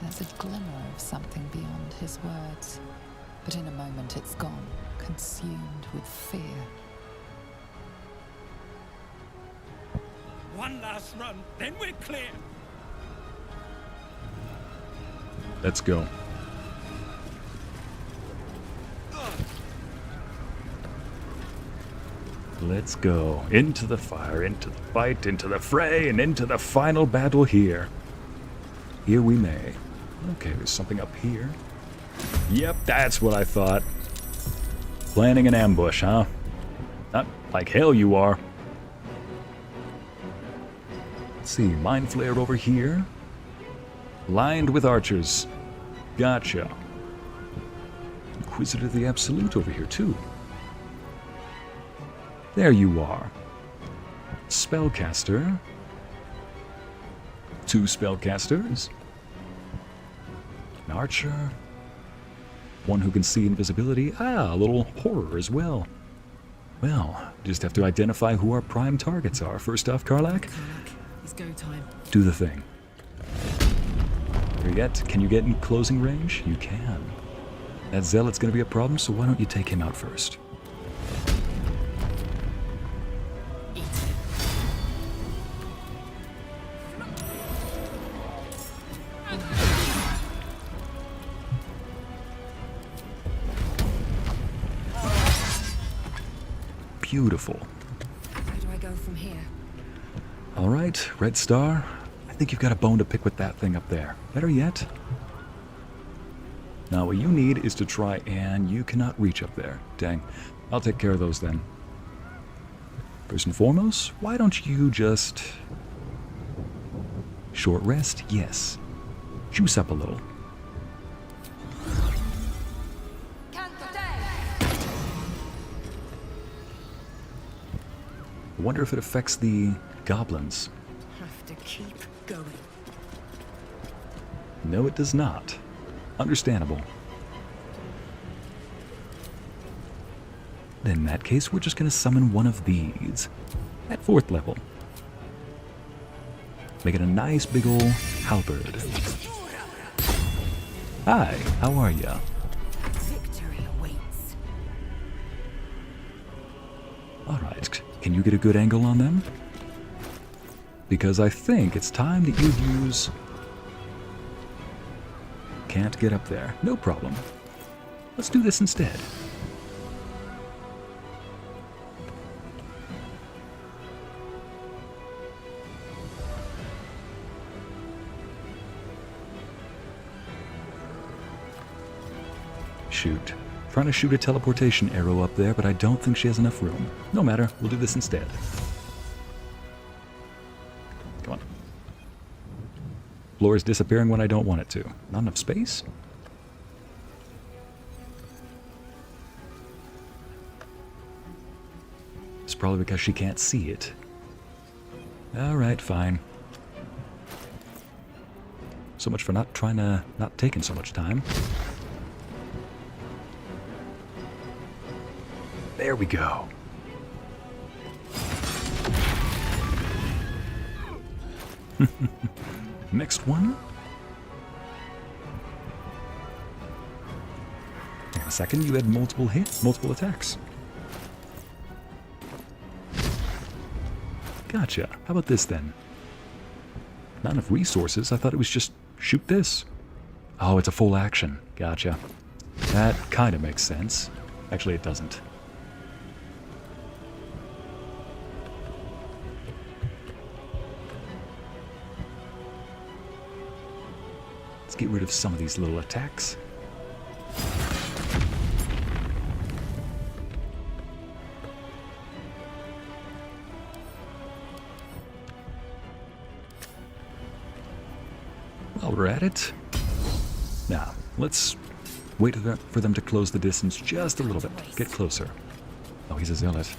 There's a glimmer of something beyond his words, but in a moment it's gone, consumed with fear. One last run, then we're clear. Let's go. Let's go. Into the fire, into the fight, into the fray, and into the final battle here. Here we may. Okay, there's something up here. Yep, that's what I thought. Planning an ambush, huh? Not like hell you are. Let's see, Mind Flayer over here. Lined with archers. Gotcha. Inquisitor the Absolute over here, too. There you are. Spellcaster. 2 spellcasters. An archer. One who can see invisibility. A little horror as well. Well, just have to identify who our prime targets are. First off, Karlach. It's go time. Do the thing. Can you get in closing range? You can. That zealot's gonna be a problem, so why don't you take him out first? Beautiful. Where do I go from here? Alright, Red Star. I think you've got a bone to pick with that thing up there. Better yet. Now what you need is to try, and you cannot reach up there. Dang. I'll take care of those then. First and foremost, why don't you just... Short rest? Yes. Juice up a little. I wonder if it affects the goblins. Have to keep going. No, it does not. Understandable. In that case, we're just going to summon one of these at 4th level. Make it a nice big ol' halberd. Hi, how are ya? Victory awaits. Alright, can you get a good angle on them? Because I think it's time that you use... Can't get up there. No problem. Let's do this instead. Shoot. Trying to shoot a teleportation arrow up there, but I don't think she has enough room. No matter, we'll do this instead. Come on. Floor is disappearing when I don't want it to. Not enough space? It's probably because she can't see it. Alright, fine. So much for not taking so much time. There we go. Next one. Hang on a second, you had multiple hits, multiple attacks. Gotcha. How about this then? Not enough resources. I thought it was just shoot this. Oh, it's a full action. Gotcha. That kind of makes sense. Actually, it doesn't. Let's get rid of some of these little attacks. While we're at it, now let's wait for them to close the distance just a little bit. Get closer. Oh, he's a zealot.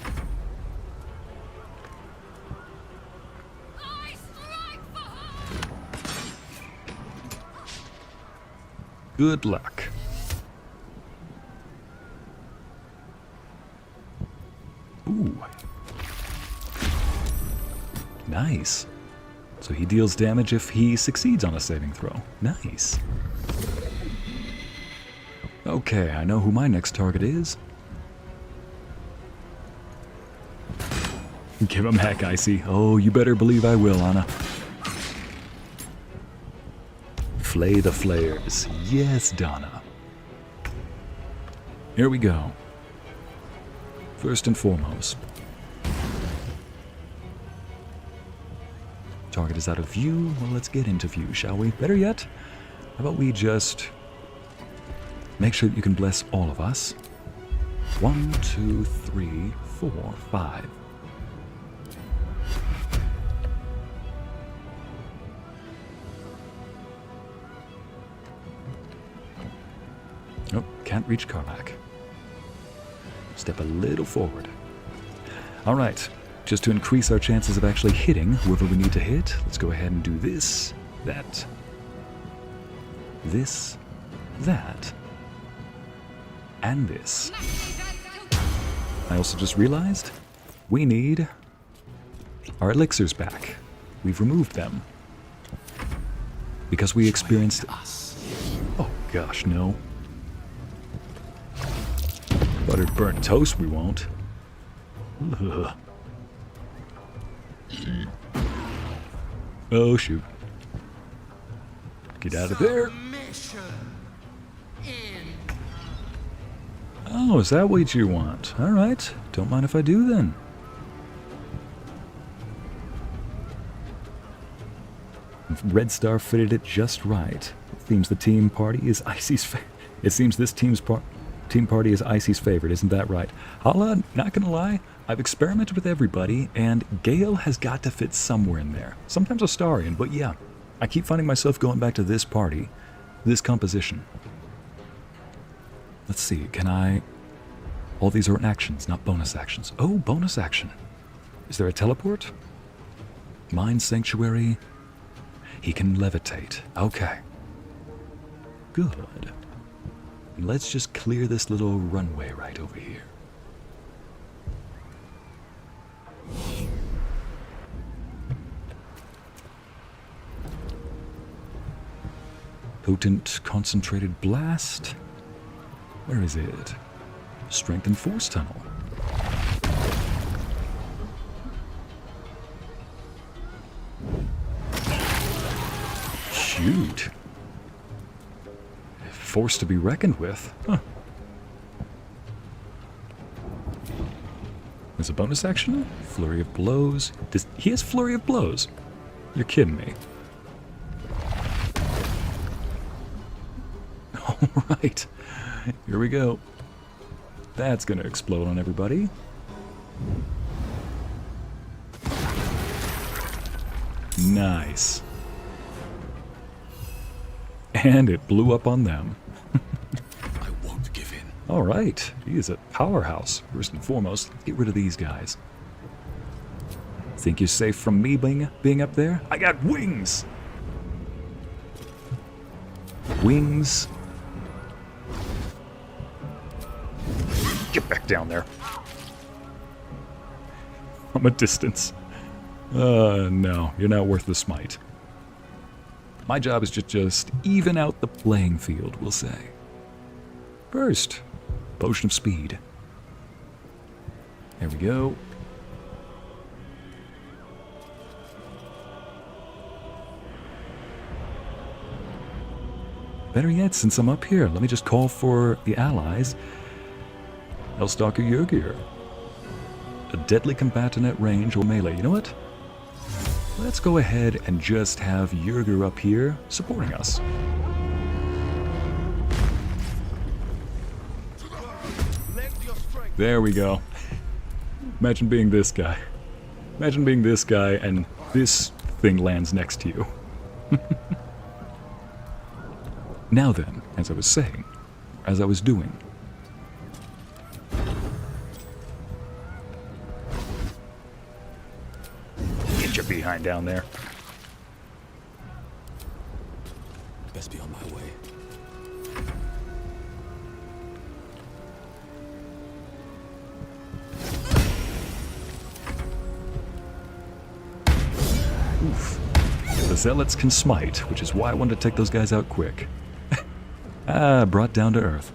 Good luck. Ooh. Nice. So he deals damage if he succeeds on a saving throw. Nice. Okay, I know who my next target is. Give him heck, Ycey. Oh, you better believe I will, Anna. Flay the flayers. Yes, Donna. Here we go. First and foremost. Target is out of view. Well, let's get into view, shall we? Better yet, how about we just make sure that you can bless all of us. 1, 2, 3, 4, 5. Nope, can't reach Karlach. Step a little forward. All right, just to increase our chances of actually hitting whoever we need to hit, let's go ahead and do this, that, this, that, and this. I also just realized we need our elixirs back. We've removed them because we experienced... Oh gosh, no. Buttered burnt toast we won't. Ugh. Oh shoot. Get out of there. Oh, is that what you want? Alright. Don't mind if I do then. Red Star fitted it just right. It seems the team party is Ycey's It seems this team party is Ycey's favorite, isn't that right? Hala, not gonna lie, I've experimented with everybody, and Gale has got to fit somewhere in there. Sometimes Astarion, but yeah, I keep finding myself going back to this party, this composition. Let's see, can I... All these are actions, not bonus actions. Oh, bonus action. Is there a teleport? Mind Sanctuary. He can levitate. Okay. Good. Let's just clear this little runway right over here. Potent Concentrated Blast. Where is it? Strength and Force Tunnel. Shoot. Force to be reckoned with. Huh. There's a bonus action? Flurry of Blows. He has Flurry of Blows. You're kidding me. Alright. Here we go. That's gonna explode on everybody. Nice. And it blew up on them. I won't give in. Alright. He is a powerhouse. First and foremost, let's get rid of these guys. Think you're safe from me being up there? I got wings! Wings. Get back down there. From a distance. No, you're not worth the smite. My job is to just even out the playing field, we'll say. First, Potion of Speed. There we go. Better yet, since I'm up here, let me just call for the allies. Hellstalker Yurgir. A deadly combatant at range or melee. You know what? Let's go ahead and just have Yurgir up here supporting us. There we go. Imagine being this guy. Imagine being this guy and this thing lands next to you. Now then, as I was saying, as I was doing. Get your behind down there. Best be on my way. Oof. The Zealots can smite, which is why I wanted to take those guys out quick. Brought down to earth.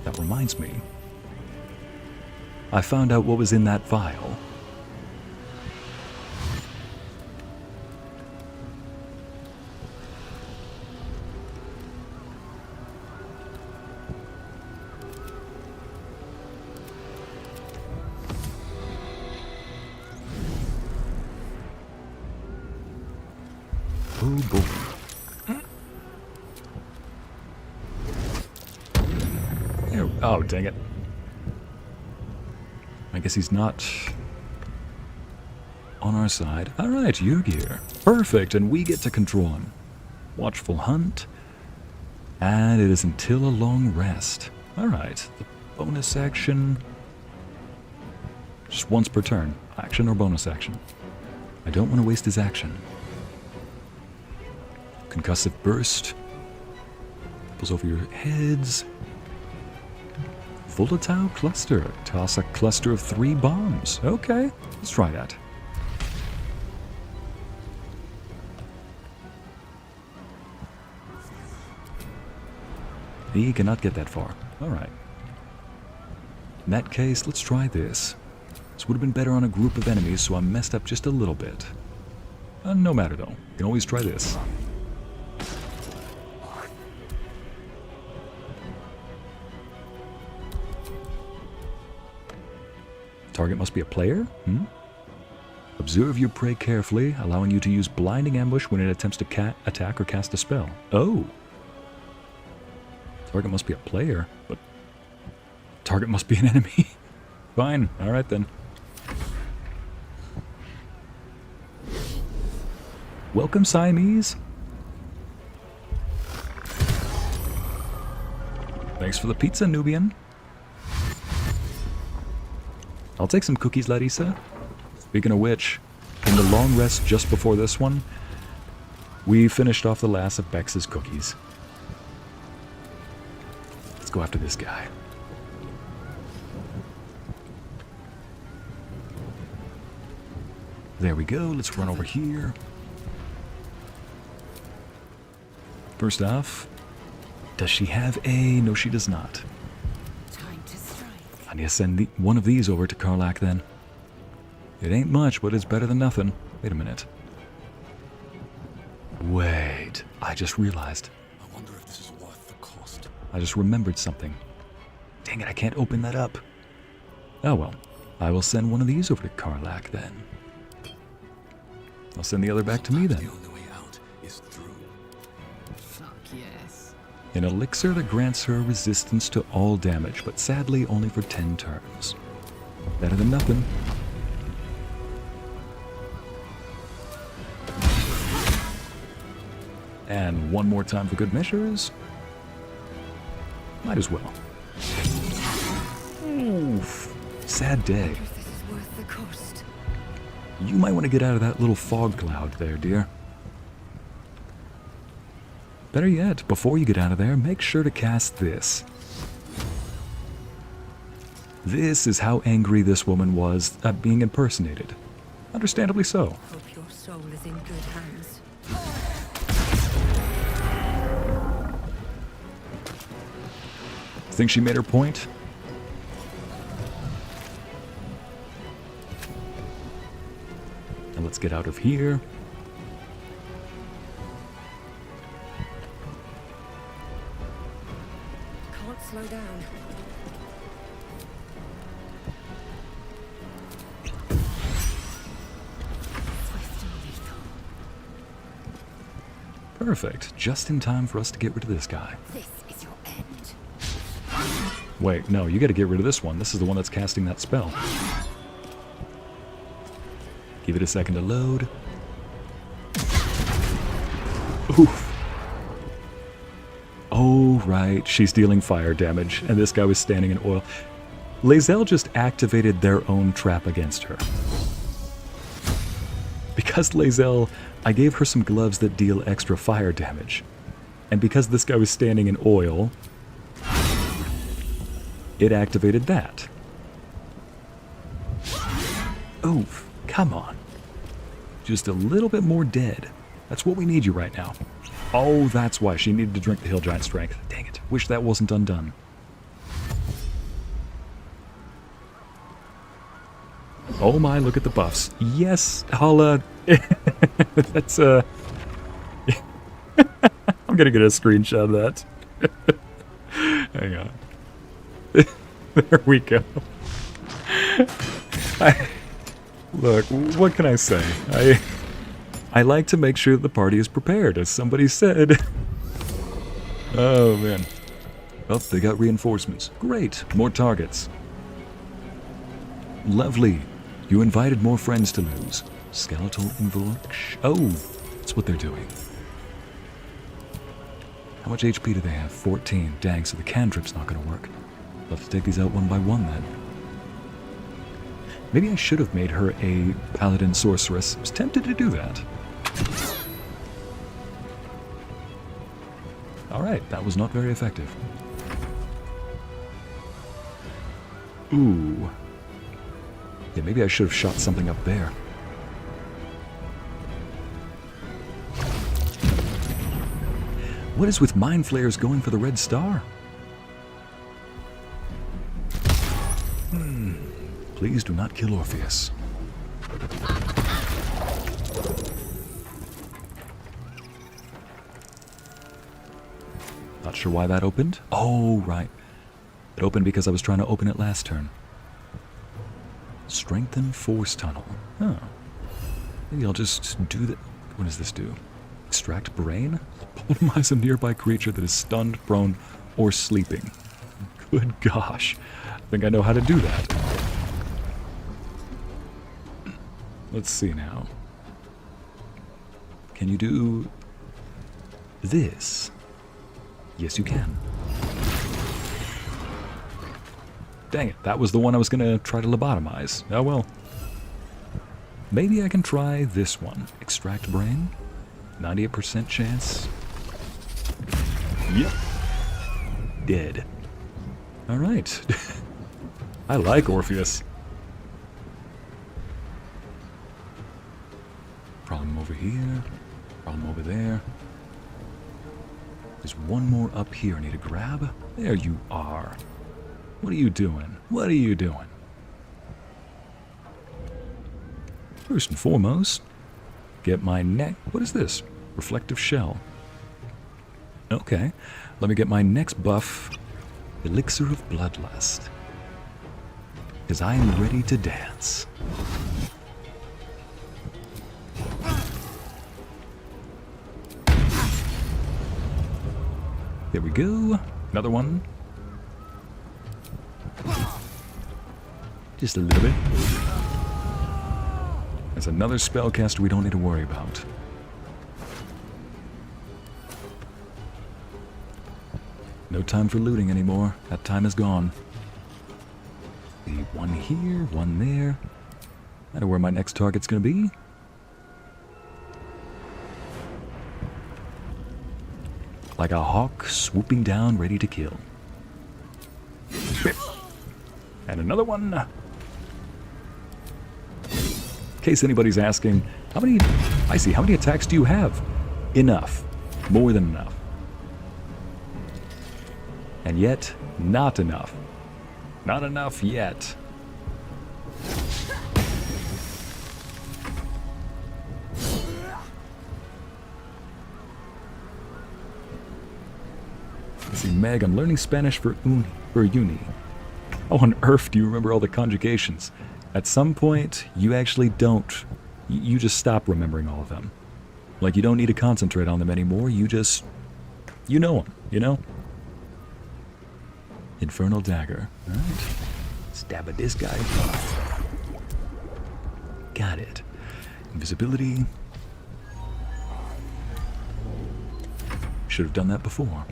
That reminds me. I found out what was in that vial. Oh boy. Here, oh, dang it. I guess he's not on our side. Alright, Yurgir. Perfect, and we get to control him. Watchful Hunt. And it is until a long rest. Alright, the bonus action. Just once per turn. Action or bonus action. I don't want to waste his action. Concussive Burst. Pulls over your heads. Volatile Cluster. Toss a cluster of 3 bombs. Okay, let's try that. He cannot get that far. Alright. In that case, let's try this. This would have been better on a group of enemies, so I messed up just a little bit. No matter though. You can always try this. Target must be a player? Observe your prey carefully, allowing you to use blinding ambush when it attempts to attack or cast a spell. Oh. Target must be a player, but target must be an enemy. Fine. Alright then. Welcome, Siamese. Thanks for the pizza, Nubian. I'll take some cookies, Larissa. Speaking of which, in the long rest just before this one, we finished off the last of Bex's cookies. Let's go after this guy. There we go. Let's run over here. First off, does she have a... No, she does not. Time to strike. I need to send one of these over to Karlach then. It ain't much, but it's better than nothing. Wait a minute. Wait, I just realized. I wonder if this is worth the cost. I just remembered something. Dang it, I can't open that up. Oh well, I will send one of these over to Karlach then. I'll send the other back to me then. The only way out is through. Fuck yes. An elixir that grants her resistance to all damage, but sadly only for 10 turns. Better than nothing. And one more time for good measures. Might as well. Oof. Sad day. This is worth the cost. You might want to get out of that little fog cloud there, dear. Better yet, before you get out of there, make sure to cast this. This is how angry this woman was at being impersonated. Understandably so. Hope your soul is in good hands. Think she made her point? And let's get out of here. Can't slow down. Swift and lethal. Perfect. Just in time for us to get rid of this guy. This is your end. Wait, no, you gotta get rid of this one. This is the one that's casting that spell. Give it a second to load. Oof. Oh, right. She's dealing fire damage, and this guy was standing in oil. Lae'zel just activated their own trap against her. Because Lae'zel, I gave her some gloves that deal extra fire damage. And because this guy was standing in oil, it activated that. Oof, come on. Just a little bit more dead. That's what we need you right now. Oh, that's why she needed to drink the Hill Giant Strength. Dang it, wish that wasn't undone. Oh my, look at the buffs. Yes, I'll, that's, I'm gonna get a screenshot of that. Hang on. There we go. Look, what can I say? I like to make sure that the party is prepared, as somebody said. Oh, man. Oh, they got reinforcements. Great, more targets. Lovely. You invited more friends to lose. Skeletal invocation. Oh, that's what they're doing. How much HP do they have? 14. Dang, so the cantrip's not going to work. I'll have to take these out one by one then. Maybe I should have made her a paladin sorceress. I was tempted to do that. Alright, that was not very effective. Ooh. Yeah, maybe I should have shot something up there. What is with mind flayers going for the red star? Please do not kill Orpheus. Not sure why that opened. Oh, right. It opened because I was trying to open it last turn. Strengthen Force Tunnel. Oh. Maybe I'll just do that. What does this do? Extract Brain? Polemize a nearby creature that is stunned, prone, or sleeping. Good gosh. I think I know how to do that. Let's see now. Can you do this? Yes, you can. Dang it, that was the one I was going to try to lobotomize. Oh well. Maybe I can try this one. Extract brain. 98% chance. Yep. Dead. Alright. I like Orpheus. Problem over here. Problem over there. There's one more up here I need to grab. There you are. What are you doing? What are you doing? First and foremost, get my neck. What is this? Reflective shell. Okay. Let me get my next buff. Elixir of Bloodlust. Because I am ready to dance. There we go. Another one. Just a little bit. That's another spellcaster we don't need to worry about. No time for looting anymore. That time is gone. The one here, one there. I know where my next target's gonna be. Like a hawk swooping down, ready to kill. And another one. In case anybody's asking, how many attacks do you have? Enough. More than enough. And yet, not enough. Not enough yet. Let's see, Meg, I'm learning Spanish for uni. How on earth do you remember all the conjugations? At some point, you actually don't. You just stop remembering all of them. Like, you don't need to concentrate on them anymore. You just... You know them, you know? Infernal Dagger. Alright. Stab at this guy. Got it. Invisibility. Should have done that before.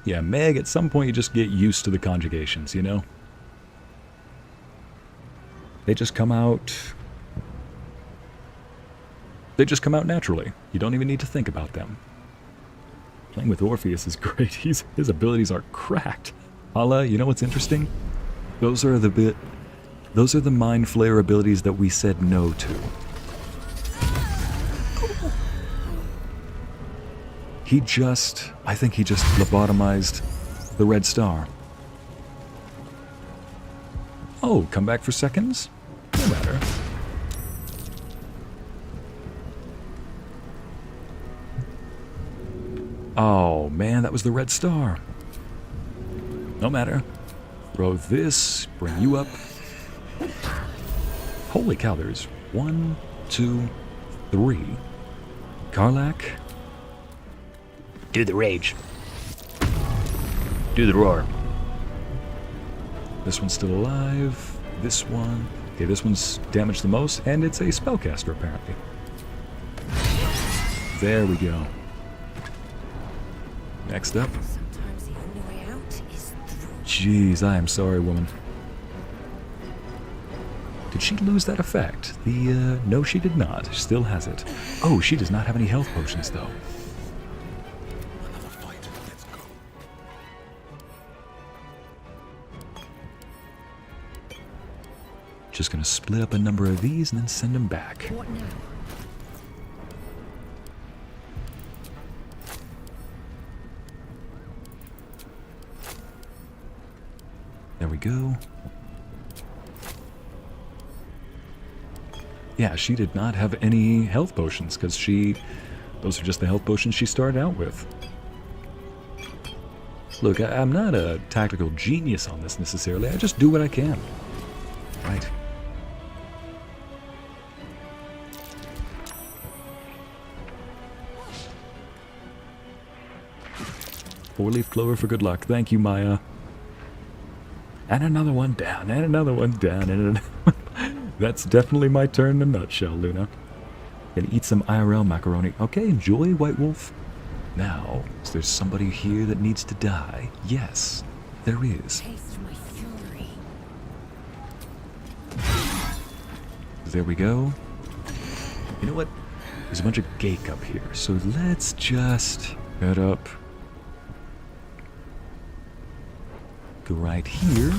Yeah, Meg, at some point you just get used to the conjugations, you know? They just come out... They just come out naturally. You don't even need to think about them. Playing with Orpheus is great. His abilities are cracked. Hala, you know what's interesting? Those are the Mind Flayer abilities that we said no to. I think he just lobotomized the Red Star. Oh, come back for seconds? No matter. Oh, man, that was the Red Star. No matter. Throw this, bring you up. Holy cow, there's 1, 2, 3. Karlach. Do the rage. Do the roar. This one's still alive. This one. Okay, this one's damaged the most, and it's a spellcaster, apparently. There we go. Next up. Sometimes the only way out is through. Jeez, I am sorry, woman. Did she lose that effect? No, she did not. She still has it. Oh, she does not have any health potions, though. Just gonna split up a number of these and then send them back. What now? There we go. Yeah, she did not have any health potions because those are just the health potions she started out with. Look, I'm not a tactical genius on this necessarily. I just do what I can. Right. Four-leaf clover for good luck. Thank you, Maya. And another one down, and another one down, and another one. That's definitely my turn in a nutshell, Luna. Gonna eat some IRL macaroni. Okay, enjoy, White Wolf. Now, is there somebody here that needs to die? Yes, there is. Taste my fury. There we go. You know what? There's a bunch of Gake up here, so let's just head up. Go right here.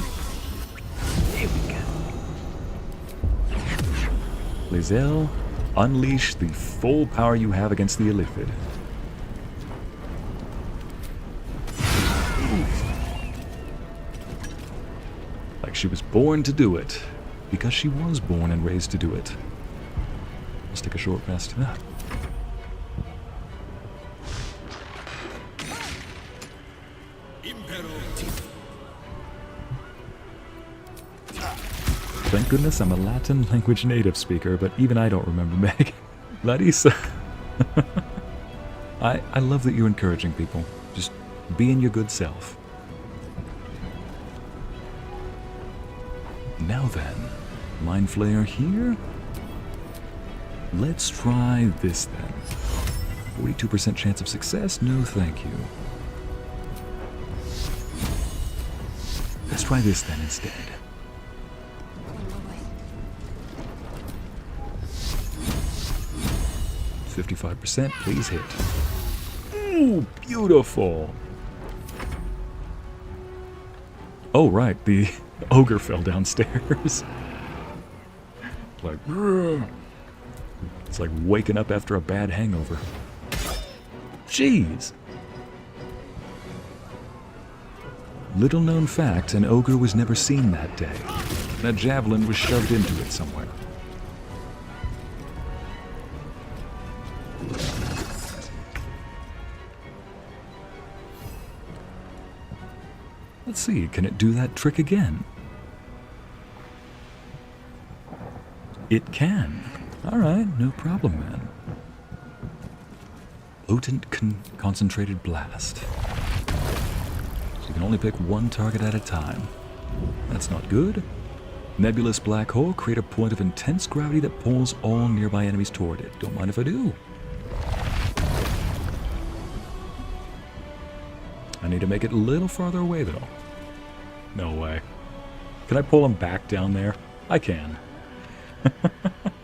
There we go. Lae'zel, unleash the full power you have against the Illithid. Like she was born to do it. Because she was born and raised to do it. Let's take a short rest. Thank goodness I'm a Latin language native speaker, but even I don't remember Meg. Larissa. I love that you're encouraging people. Just being your good self. Now then, Mind Flayer here. Let's try this then. 42% chance of success? No thank you. Let's try this then instead. 55%, please hit. Ooh, beautiful. Oh, right, the ogre fell downstairs. Like, it's like waking up after a bad hangover. Jeez. Little known fact, an ogre was never seen that day. That javelin was shoved into it somewhere. Let's see, can it do that trick again? It can. Alright, no problem, man. Potent concentrated blast. So you can only pick one target at a time. That's not good. Nebulous black hole, create a point of intense gravity that pulls all nearby enemies toward it. Don't mind if I do. I need to make it a little farther away, though. No way. Can I pull him back down there? I can.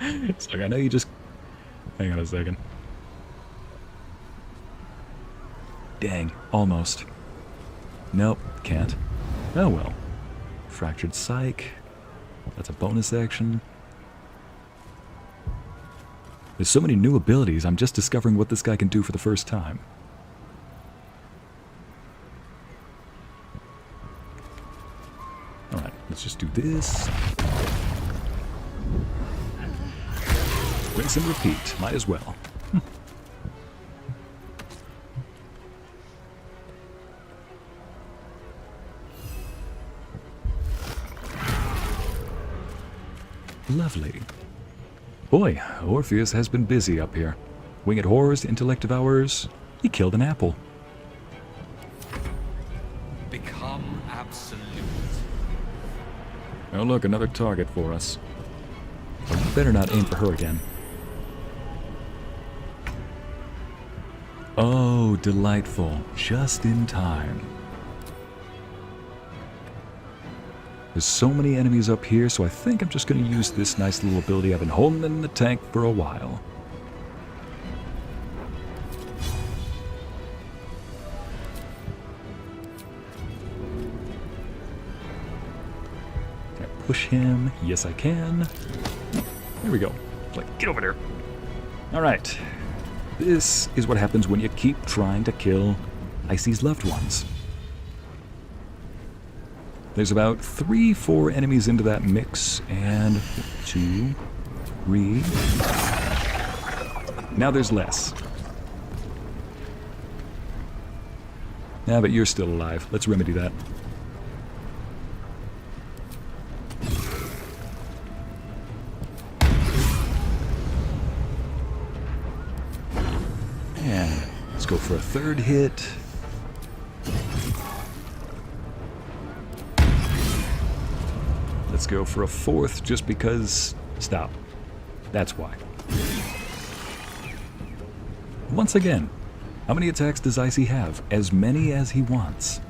It's like, I know you just... Hang on a second. Dang, almost. Nope, can't. Oh well. Fractured Psych. That's a bonus action. There's so many new abilities, I'm just discovering what this guy can do for the first time. Alright, let's just do this. Rinse and repeat, might as well. Lovely. Boy, Orpheus has been busy up here. Winged horrors, intellect devourers. He killed an apple. Become absolute. Oh look, another target for us. Well, you better not aim for her again. Oh, delightful. Just in time. There's so many enemies up here, so I think I'm just going to use this nice little ability I've been holding in the tank for a while. Can I push him? Yes, I can. There we go. Like, get over there. Alright. This is what happens when you keep trying to kill Ycey's loved ones. There's about 3-4 enemies into that mix, and 2, 3. Now there's less. Yeah, but you're still alive. Let's remedy that. And let's go for a third hit. Let's go for a fourth just because... Stop. That's why. Once again, how many attacks does Ycey have? As many as he wants.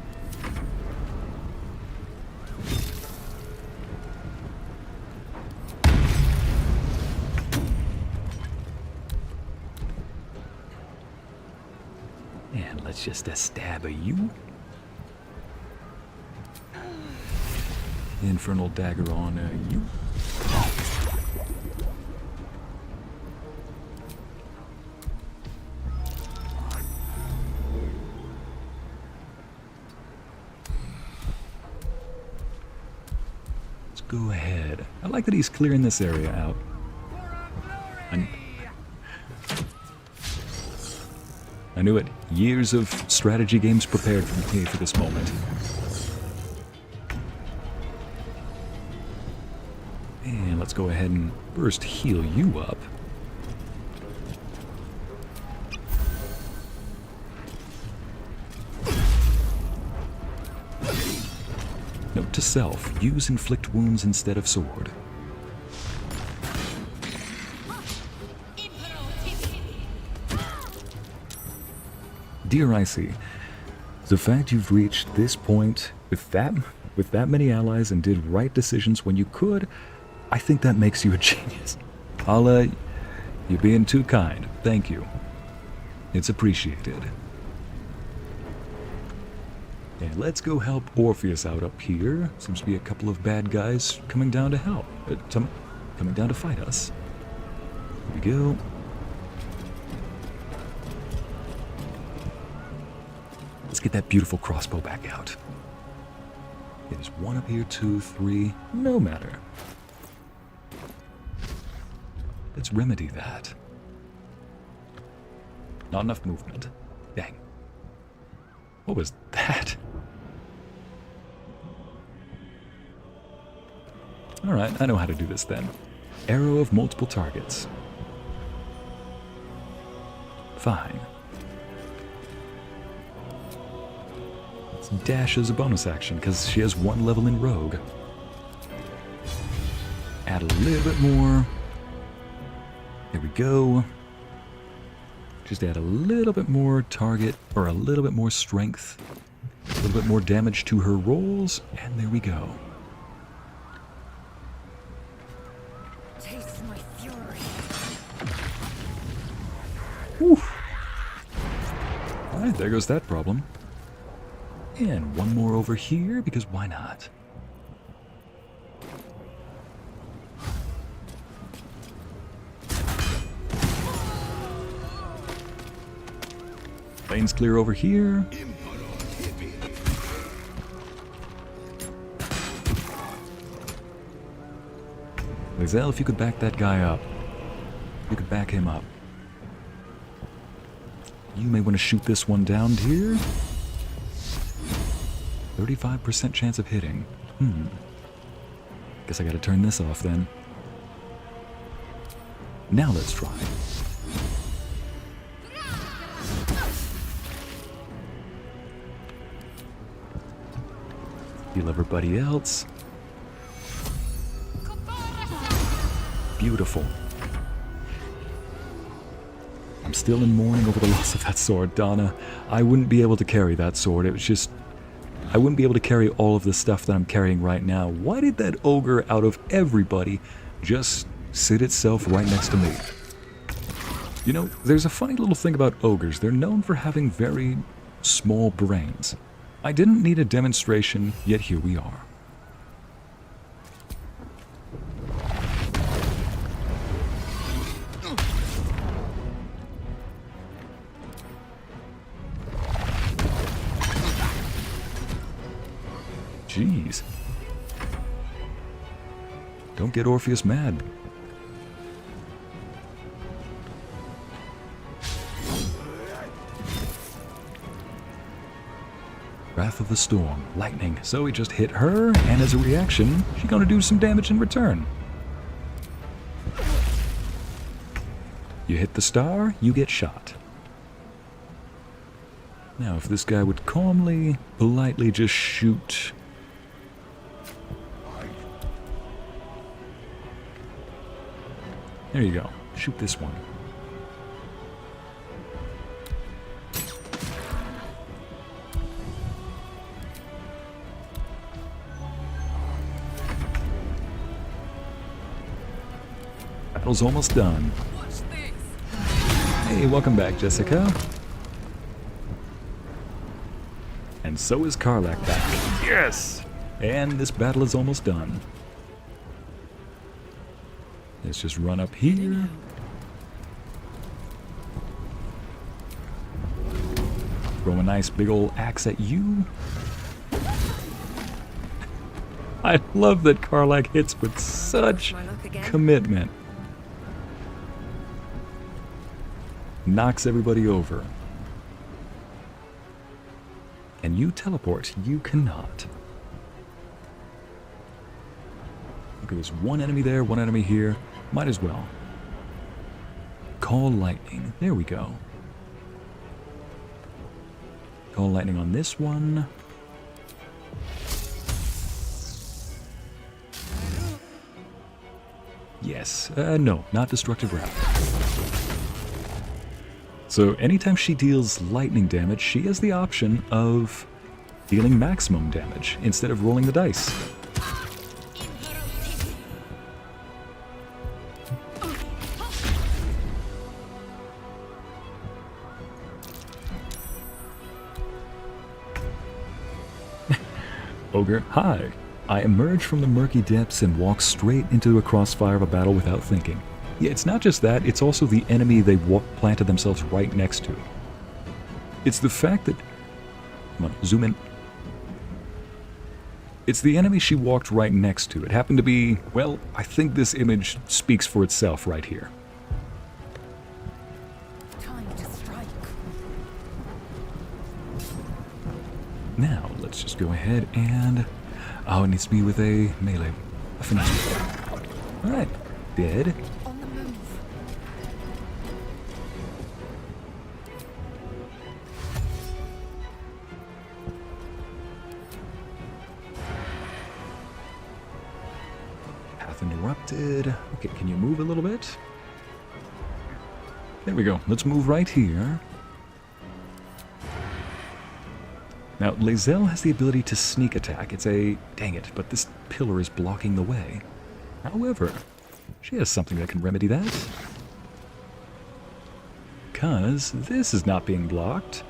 And let's just stab at you. Infernal dagger on you. Let's go ahead. I like that he's clearing this area out. I knew it. Years of strategy games prepared me for this moment. And let's go ahead and first heal you up. Note to self, use inflict wounds instead of sword. Dear Ycey, the fact you've reached this point with that many allies and did right decisions when you could, I think that makes you a genius. You're being too kind. Thank you. It's appreciated. And let's go help Orpheus out up here. Seems to be a couple of bad guys coming down to help. Coming down to fight us. Here we go. Let's get that beautiful crossbow back out. There's one up here, 2, 3, no matter. Let's remedy that. Not enough movement. Dang. What was that? Alright, I know how to do this then. Arrow of multiple targets. Fine. Let's dash as a bonus action, because she has 1 level in Rogue. Add a little bit more. There we go. Just add a little bit more target, or a little bit more strength. A little bit more damage to her rolls, and there we go. Taste my fury. Whew. Alright, there goes that problem. And one more over here, because why not? Lane's clear over here. Lae'zel, if you could back that guy up. You could back him up. You may want to shoot this one down here. 35% chance of hitting. Guess I gotta turn this off then. Now let's try. Heal everybody else. Beautiful. I'm still in mourning over the loss of that sword, Donna. I wouldn't be able to carry that sword. It was just... I wouldn't be able to carry all of the stuff that I'm carrying right now. Why did that ogre, out of everybody, just sit itself right next to me? You know, there's a funny little thing about ogres. They're known for having very small brains. I didn't need a demonstration, yet here we are. Jeez. Don't get Orpheus mad. Wrath of the Storm, lightning. So he just hit her, and as a reaction, she's gonna do some damage in return. You hit the star, you get shot. Now, if this guy would calmly, politely just shoot... There you go. Shoot this one. Battle's almost done. Hey, welcome back, Jessica. And so is Karlach back. Yes! And this battle is almost done. Let's just run up here. Throw a nice big old axe at you. I love that Karlach hits with such commitment. Knocks everybody over. Can you teleport? You cannot. Okay, there's one enemy there, one enemy here. Might as well. Call lightning. There we go. Call lightning on this one. Yes. No, not destructive wrap. So anytime she deals lightning damage, she has the option of dealing maximum damage instead of rolling the dice. Ogre, hi. I emerge from the murky depths and walk straight into a crossfire of a battle without thinking. Yeah, it's not just that, it's also the enemy they planted themselves right next to. It's the fact that... Come on, zoom in. It's the enemy she walked right next to. It happened to be... Well, I think this image speaks for itself right here. Time to strike. Now, let's just go ahead and... Oh, it needs to be with a melee. A finesse. Alright. Dead. On the move. Path interrupted. Okay, can you move a little bit? There we go. Let's move right here. Now, Lae'zel has the ability to sneak attack. It's a... Dang it, but this pillar is blocking the way. However, she has something that can remedy that. Because this is not being blocked.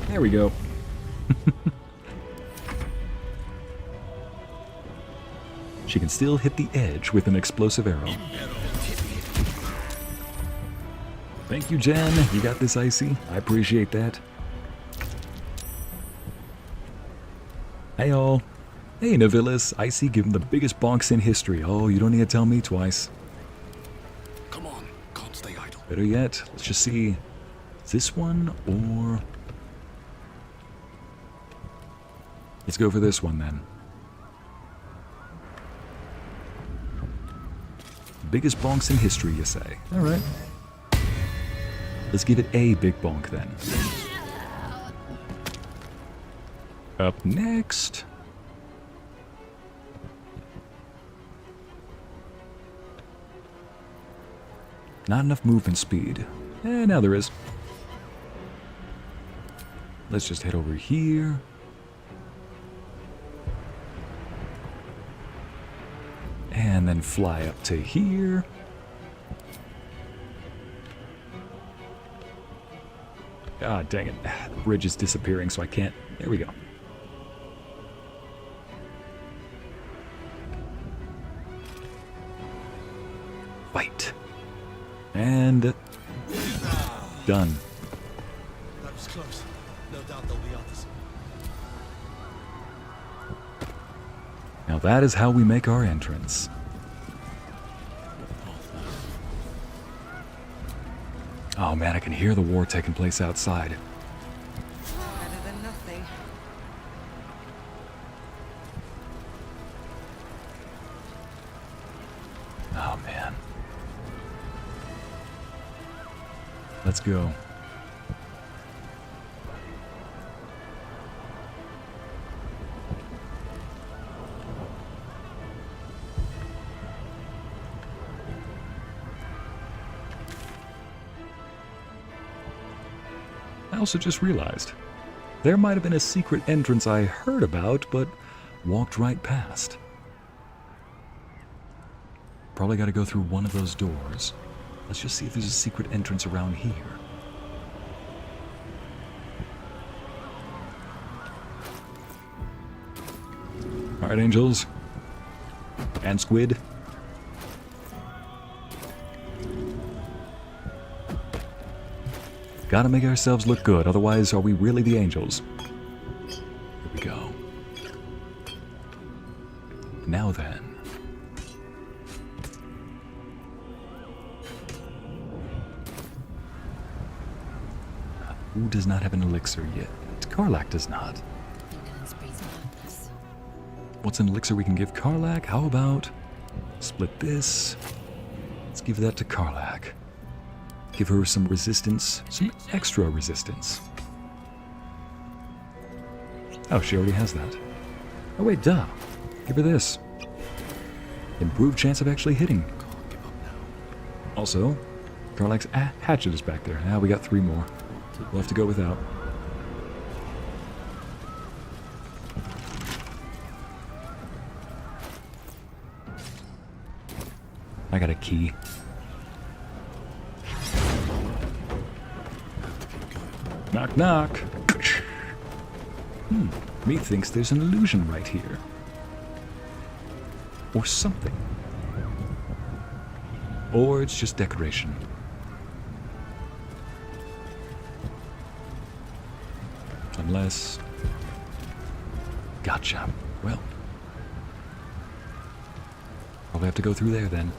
There we go. She can still hit the edge with an explosive arrow. Thank you, Jen. You got this, Ycey. I appreciate that. Hey, all. Hey, Navilis. Ycey, give him the biggest bonks in history. Oh, you don't need to tell me twice. Come on, can't stay idle. Better yet, let's just see. Is this one or... Let's go for this one then. Biggest bonks in history, you say. All right. Let's give it a big bonk then. Up next. Not enough movement speed. Now there is. Let's just head over here. And then fly up to here. Ah, dang it. The bridge is disappearing, so I can't... There we go. Fight. And... Done. That was close. No doubt there'll be others. Now that is how we make our entrance. Oh man, I can hear the war taking place outside. Better than nothing. Oh man. Let's go. I also just realized, there might have been a secret entrance I heard about, but walked right past. Probably got to go through one of those doors. Let's just see if there's a secret entrance around here. Alright, angels. And squid. Gotta make ourselves look good, otherwise are we really the angels? Here we go. Now then. Who does not have an elixir yet? Karlach does not. What's an elixir we can give Karlach? How about split this? Let's give that to Karlach. Give her some resistance, some extra resistance. Oh, she already has that. Oh wait, duh. Give her this. Improved chance of actually hitting. Also, Karlach's hatchet is back there. Now we got 3 more. We'll have to go without. I got a key. Knock, knock. Methinks there's an illusion right here. Or something. Or it's just decoration. Unless... Gotcha. Well. Probably have to go through there then.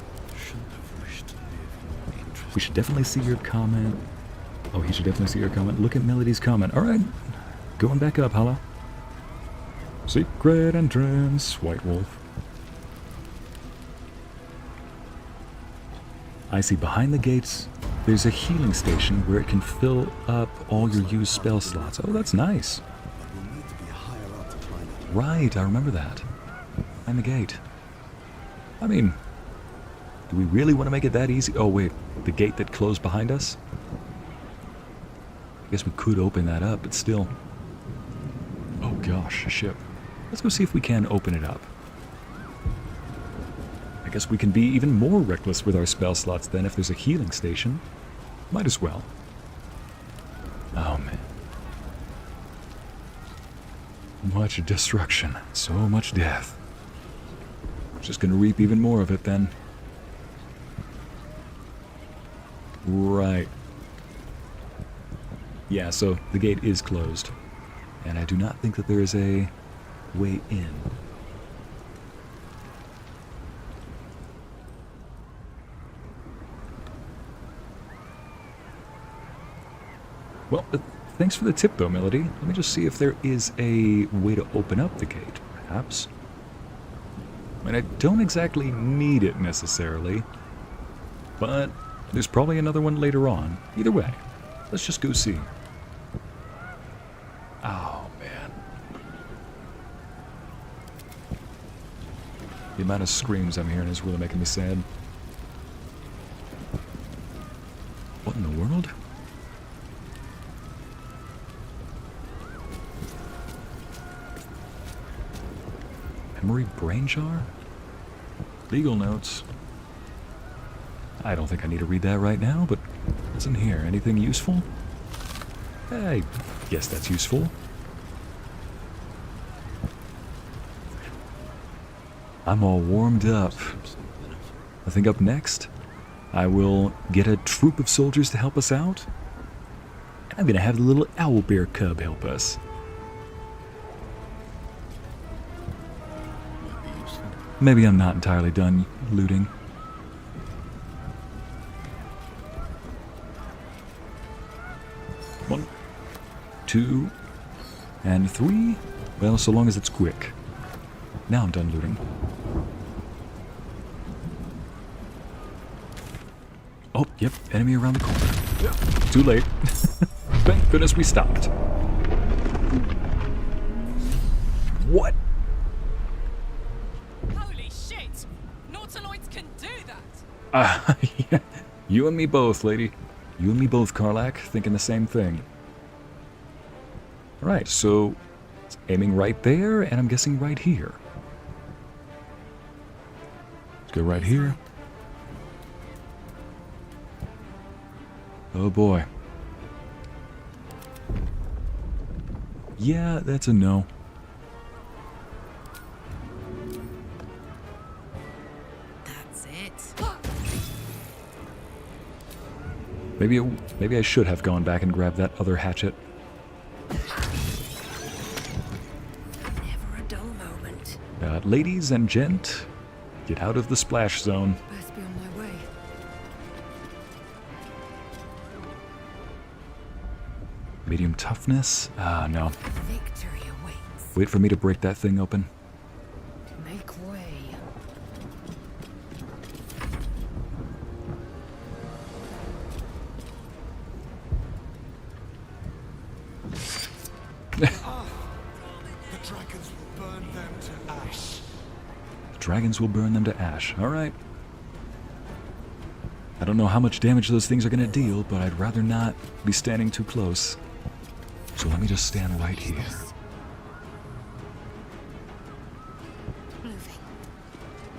We should definitely see your comment. Oh, he should definitely see your comment. Look at Melody's comment. Alright. Going back up, hello. Secret entrance, White Wolf. I see behind the gates, there's a healing station where it can fill up all your used spell slots. Oh, that's nice. Right, I remember that. Behind the gate. I mean, do we really want to make it that easy? Oh, wait. The gate that closed behind us? I guess we could open that up, but still. Oh gosh, a ship. Let's go see if we can open it up. I guess we can be even more reckless with our spell slots then if there's a healing station. Might as well. Oh man. Much destruction. So much death. Just gonna reap even more of it then. Right. Yeah, so the gate is closed. And I do not think that there is a way in. Well, thanks for the tip though, Melody. Let me just see if there is a way to open up the gate, perhaps. I mean, I don't exactly need it necessarily, but there's probably another one later on. Either way, let's just go see. Oh, man. The amount of screams I'm hearing is really making me sad. What in the world? Memory brain jar? Legal notes. I don't think I need to read that right now, but what's in here? Anything useful? I guess that's useful. I'm all warmed up. I think up next, I will get a troop of soldiers to help us out. And I'm gonna have the little owlbear cub help us. Maybe I'm not entirely done looting. One, 2, and 3. Well, so long as it's quick. Now I'm done looting. Oh, yep, enemy around the corner. Too late. Thank goodness we stopped. What? Holy shit! Nautiloids can do that! Yeah. You and me both, lady. You and me both, Karlach, thinking the same thing. Alright, so it's aiming right there, and I'm guessing right here. Let's go right here. Oh boy. Yeah, that's a no. That's it. Maybe I should have gone back and grabbed that other hatchet. Never a dull moment. Ladies and gent, get out of the splash zone. Best be on my way. Medium toughness? Ah, no. Victory awaits. Wait for me to break that thing open. Make way. The dragons will burn them to ash. Dragons will burn them to ash. Alright. I don't know how much damage those things are going to deal, but I'd rather not be standing too close. So let me just stand right here.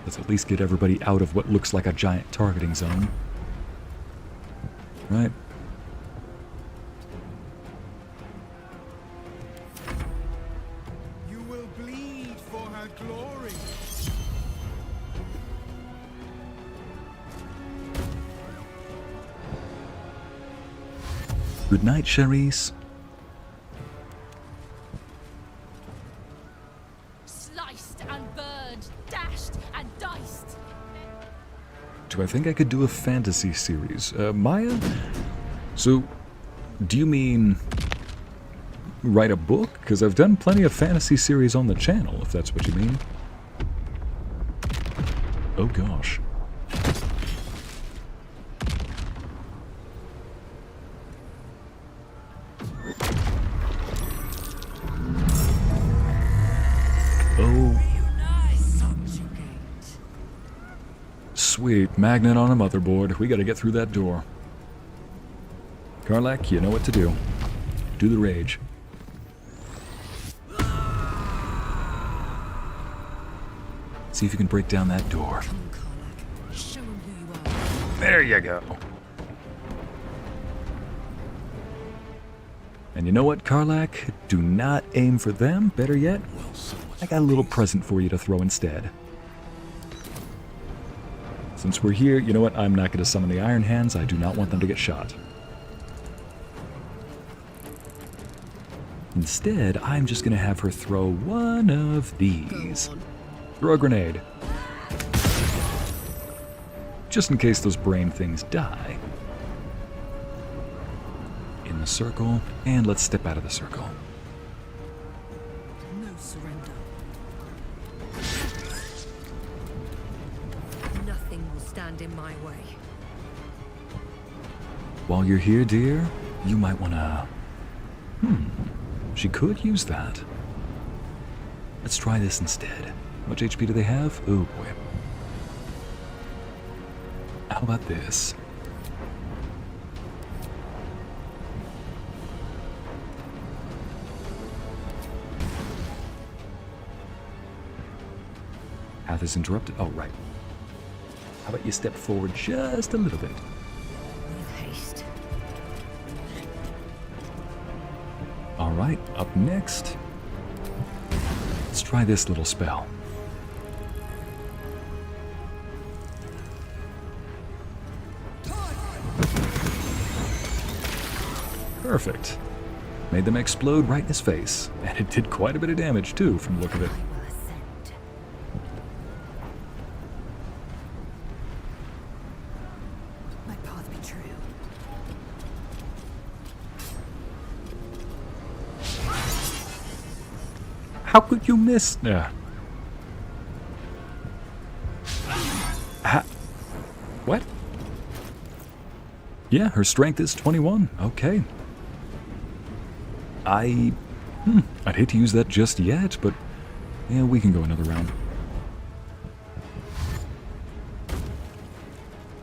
Let's at least get everybody out of what looks like a giant targeting zone. Right? You will bleed for her glory. Good night, Charisse. Sliced and burned, dashed and diced. Do I think I could do a fantasy series? Maya? So, do you mean write a book? Because I've done plenty of fantasy series on the channel, if that's what you mean. Oh gosh. Oh. Sweet. Magnet on a motherboard. We gotta get through that door. Karlach, you know what to do. Do the rage. See if you can break down that door. Show him who you are. There you go. And you know what, Karlach? Do not aim for them. Better yet, I got a little present for you to throw instead. Since we're here, you know what? I'm not going to summon the Iron Hands. I do not want them to get shot. Instead, I'm just going to have her throw one of these. Throw a grenade. Just in case those brain things die. In the circle, and let's step out of the circle. No surrender. Nothing will stand in my way. While you're here, dear, you might want to... She could use that. Let's try this instead. How much HP do they have? Oh boy. How about this? Path is interrupted. Oh, right. How about you step forward just a little bit? With haste. Alright, up next. Let's try this little spell. Perfect. Made them explode right in his face. And it did quite a bit of damage too, from the look of it. My path be true. How could you miss? What? Yeah, her strength is 21. Okay. I'd hate to use that just yet, but yeah, we can go another round.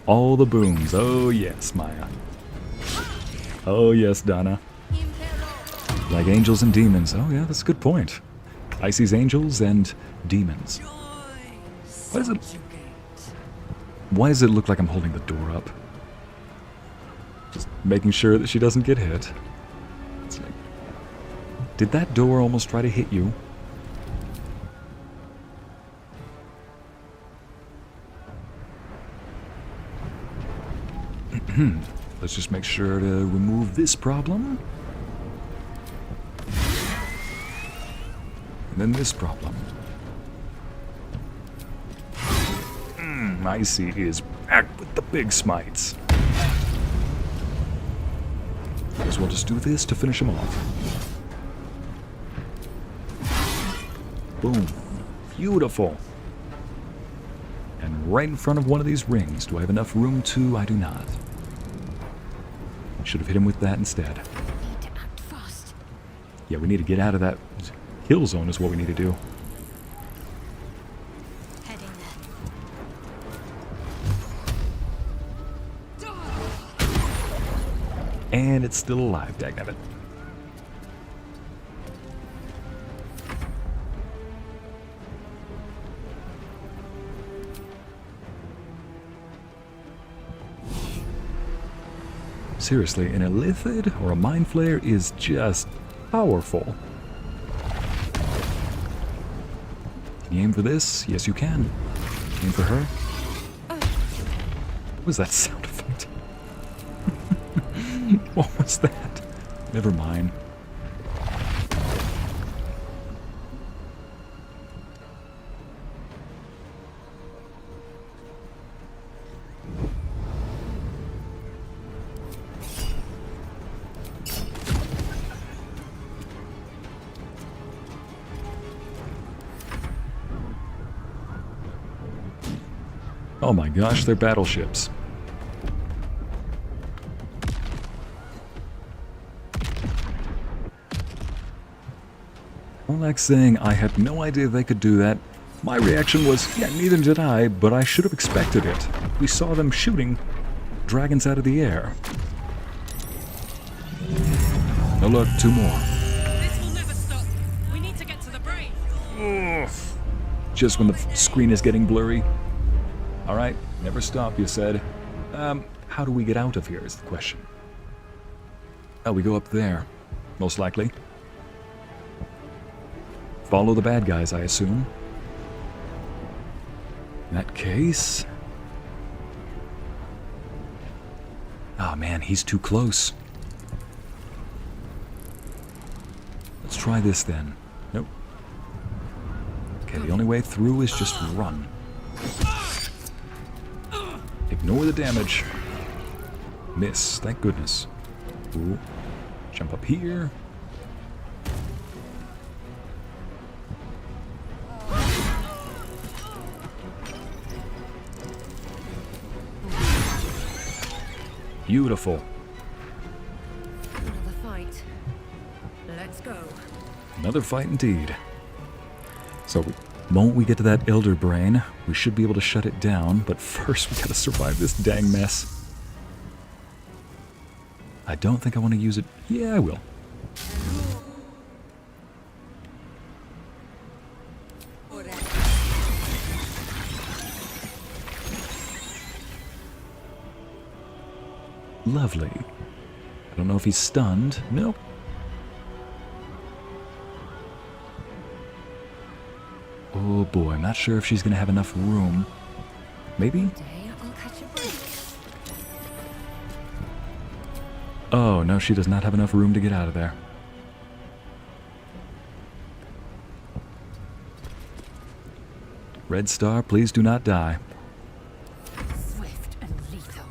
All the booms. Oh yes, Maya. Oh yes, Donna. Like angels and demons. Oh yeah, that's a good point. Ycey's angels and demons. What is it? Why does it look like I'm holding the door up? Just making sure that she doesn't get hit. It's like, did that door almost try to hit you? Let's just make sure to remove this problem. And then this problem. Ycey is back with the big smites. Might as well just do this to finish him off. Boom. Beautiful. And right in front of one of these rings. Do I have enough room to? I do not. Should have hit him with that instead. Need to act fast. Yeah, we need to get out of that kill zone is what we need to do. Heading there. And it's still alive, dagnabbit. Seriously, an Illithid or a Mind Flayer is just powerful. Can you aim for this? Yes, you can. Aim for her. What was that sound effect? What was that? Never mind. Oh my gosh, they're battleships. Karlach saying, I had no idea they could do that. My reaction was, yeah, neither did I, but I should have expected it. We saw them shooting dragons out of the air. Oh look, two more. This will never stop. We need to get to the brain. Ugh. Just when the screen is getting blurry. Alright, never stop, you said. How do we get out of here is the question. Oh, we go up there. Most likely. Follow the bad guys, I assume. In that case... Ah, man, he's too close. Let's try this then. Nope. Okay, the only way through is just run. Ignore the damage. Miss, thank goodness. Ooh. Jump up here. Beautiful. Another fight. Let's go. Another fight indeed. So, the moment we get to that Elder Brain, we should be able to shut it down, but first we gotta survive this dang mess. I don't think I want to use it. Yeah, I will. Lovely. I don't know if he's stunned. Nope. Oh boy, I'm not sure if she's gonna have enough room. Maybe? Oh, no, she does not have enough room to get out of there. Red Star, please do not die. Swift and lethal.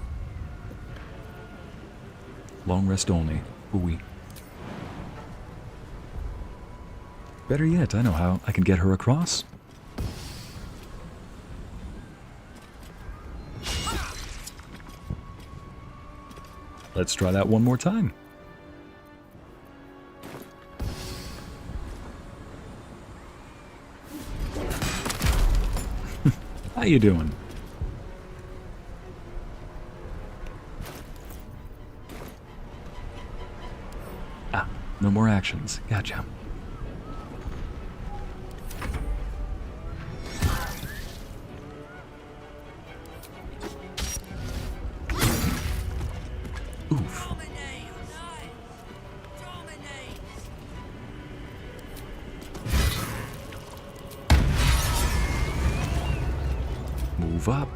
Long rest only. Ooh-wee. Better yet, I know how I can get her across. Let's try that one more time. How you doing? Ah, no more actions. Gotcha. Oof. move up.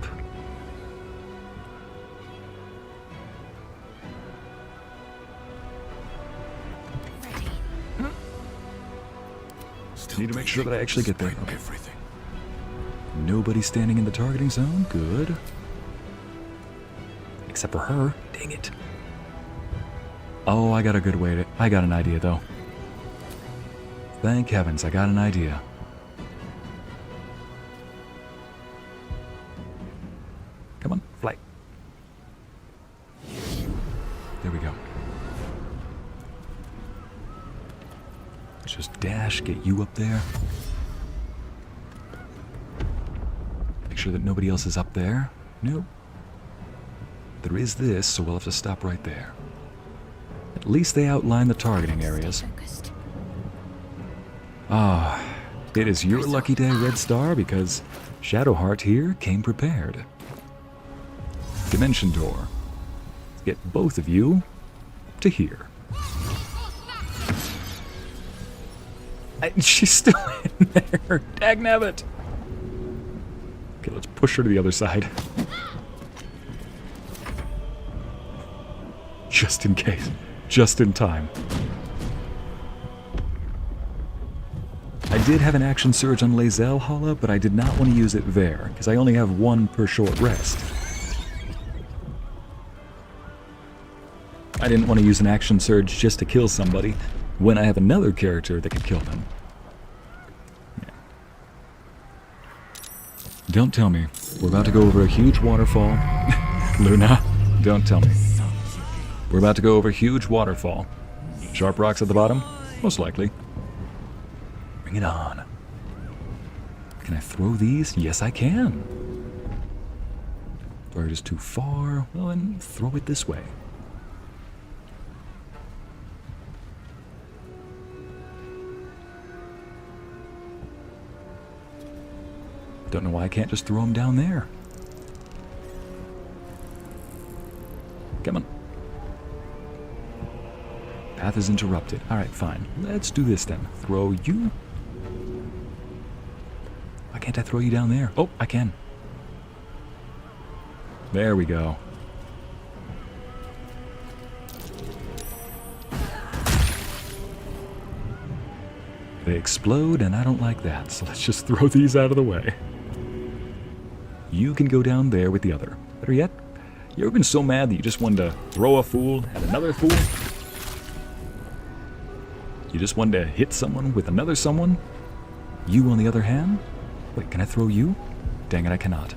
Need to make sure that I actually get there. Okay. Nobody standing in the targeting zone. Good. Except for her. Dang it. Oh, I got a good way to... I got an idea, though. Thank heavens, I got an idea. Come on, fly. There we go. Let's just dash, get you up there. Make sure that nobody else is up there. Nope. There is this, so we'll have to stop right there. At least they outline the targeting areas. Ah, it is your lucky day, Red Star, because Shadowheart here came prepared. Dimension door. Get both of you to here. She's still in there. Dagnabbit. Okay, let's push her to the other side. Just in case. Just in time. I did have an action surge on Lae'zel, Hala, but I did not want to use it there, because I only have one per short rest. I didn't want to use an action surge just to kill somebody, when I have another character that could kill them. Yeah. Don't tell me. We're about to go over a huge waterfall. Luna, don't tell me. We're about to go over a huge waterfall. Sharp rocks at the bottom? Most likely. Bring it on. Can I throw these? Yes, I can. Or just too far? Well, then throw it this way. Don't know why I can't just throw them down there. Come on. Path is interrupted. Alright, fine. Let's do this then. Throw you. Why can't I throw you down there? Oh, I can. There we go. They explode, and I don't like that, so let's just throw these out of the way. You can go down there with the other. Better yet, you ever been so mad that you just wanted to throw a fool at another fool? You just wanted to hit someone with another someone? You, on the other hand? Wait, can I throw you? Dang it, I cannot.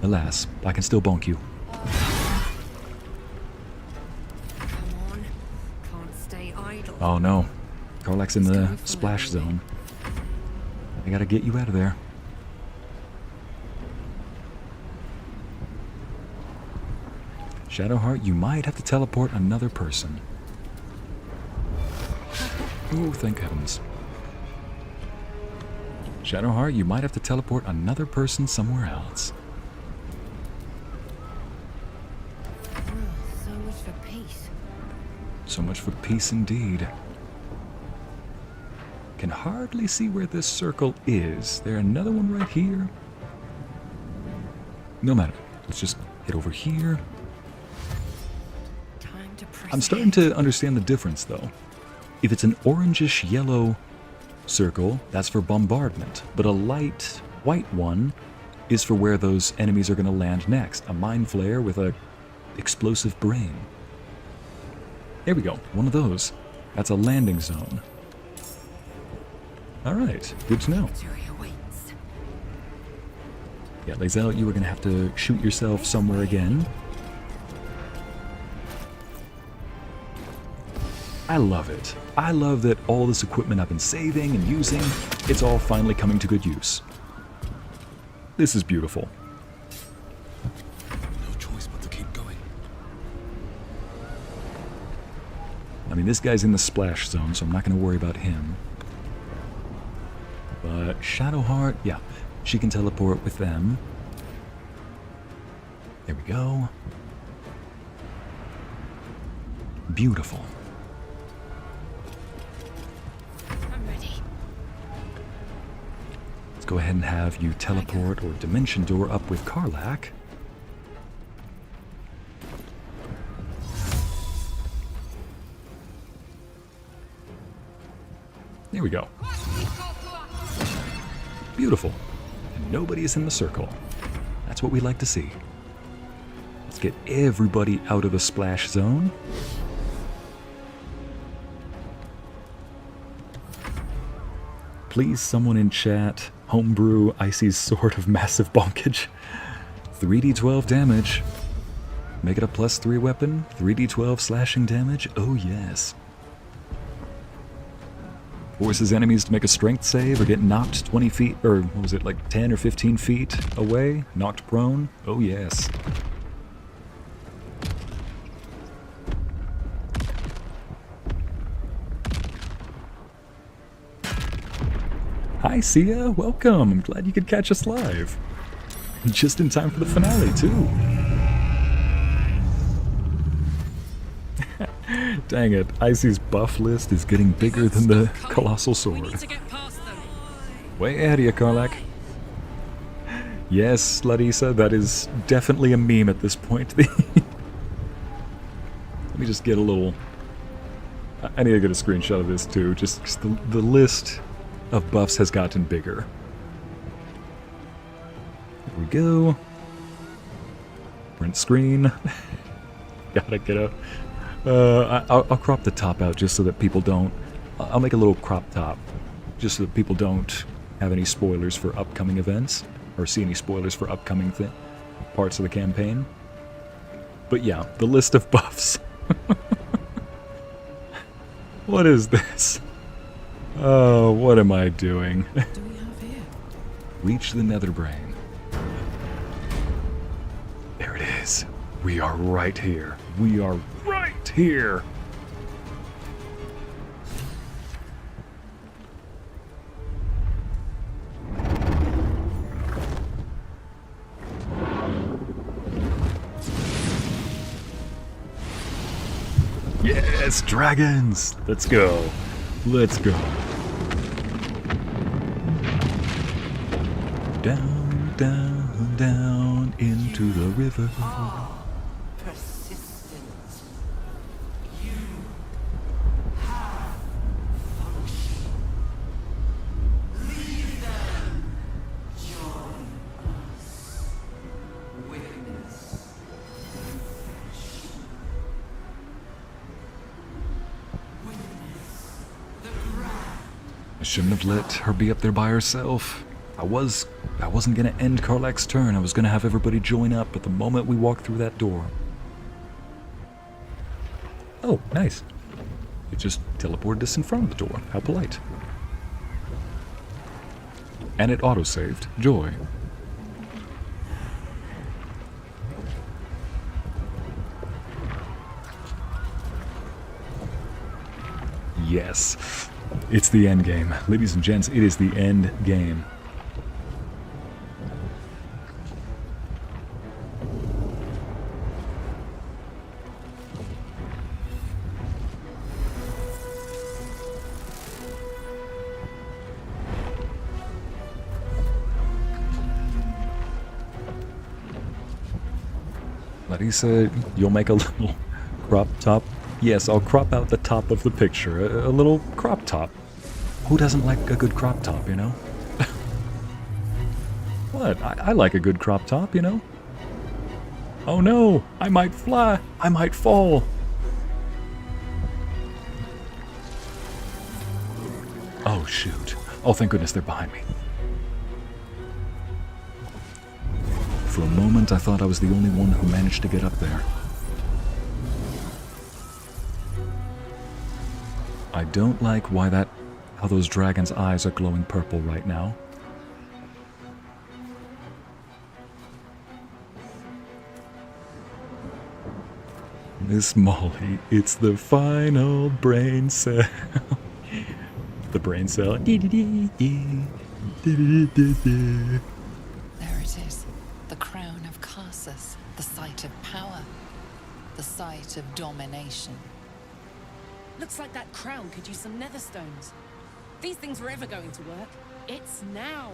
Alas, I can still bonk you. Come on. Can't stay idle. Oh no. Karlach's in the splash zone. I gotta get you out of there. Shadowheart, you might have to teleport another person. Oh, thank heavens. Shadowheart, you might have to teleport another person somewhere else. So much for peace. So much for peace indeed. Can hardly see where this circle is. There another one right here? No matter. Let's just hit over here. I'm starting to understand the difference, though. If it's an orangish yellow circle, that's for bombardment, but a light white one is for where those enemies are going to land next. A mind flare with a explosive brain. There we go, one of those. That's a landing zone. Alright, good to know. Yeah, Lae'zel, you were going to have to shoot yourself somewhere again. I love it. I love that all this equipment I've been saving and using, it's all finally coming to good use. This is beautiful. No choice but to keep going. I mean, this guy's in the splash zone, so I'm not going to worry about him. But Shadowheart, yeah, she can teleport with them. There we go. Beautiful. go ahead and have you teleport or dimension door up with Karlach. There we go. Beautiful. And nobody is in the circle. That's what we like to see. Let's get everybody out of the splash zone. Please, someone in chat, homebrew Ycey's Sword of Massive Bonkage. 3d12 damage. Make it a +3 weapon. 3d12 slashing damage. Oh yes. Forces enemies to make a strength save or get knocked 20 feet, or what was it, like 10 or 15 feet away? Knocked prone? Oh yes. Hi Sia, welcome. I'm glad you could catch us live. Just in time for the finale too. Dang it, Ycey's buff list is getting bigger than the Colossal Sword. Way ahead of you, Karlach. Yes, Lae'zel, that is definitely a meme at this point. Let me just get a little... I need to get a screenshot of this too, just 'cause the list of buffs has gotten bigger. There we go. Print screen. Gotta get a... I'll crop the top out just so that people don't... I'll make a little crop top just so that people don't have any spoilers for upcoming events or see any spoilers for upcoming parts of the campaign. But yeah, the list of buffs. What is this? Oh, what am I doing? What do we have here? Reach the Nether Brain. There it is. We are right here. We are right here. Yes, dragons! Let's go. Let's go. Down, down, down into the river. Persistent. You have function. Leave them. Join us. Witness. I shouldn't have let her be up there by herself. I wasn't gonna end Karlach's turn. I was gonna have everybody join up, but the moment we walked through that door... Oh, nice. It just teleported us in front of the door. How polite. And it autosaved. Joy. Yes. It's the end game. Ladies and gents, it is the end game. Lae'zel, you'll make a little crop top. Yes, I'll crop out the top of the picture. A little crop top. Who doesn't like a good crop top, you know? What? I like a good crop top, you know? Oh no! I might fly! I might fall! Oh shoot. Oh, thank goodness they're behind me. For a moment, I thought I was the only one who managed to get up there. I don't like how those dragons' eyes are glowing purple right now. Miss Molly, it's the final brain cell. The brain cell. There it is. The crown of Karsus. The site of power. The site of domination. Looks like that crown could use some nether stones. These things were ever going to work. It's now.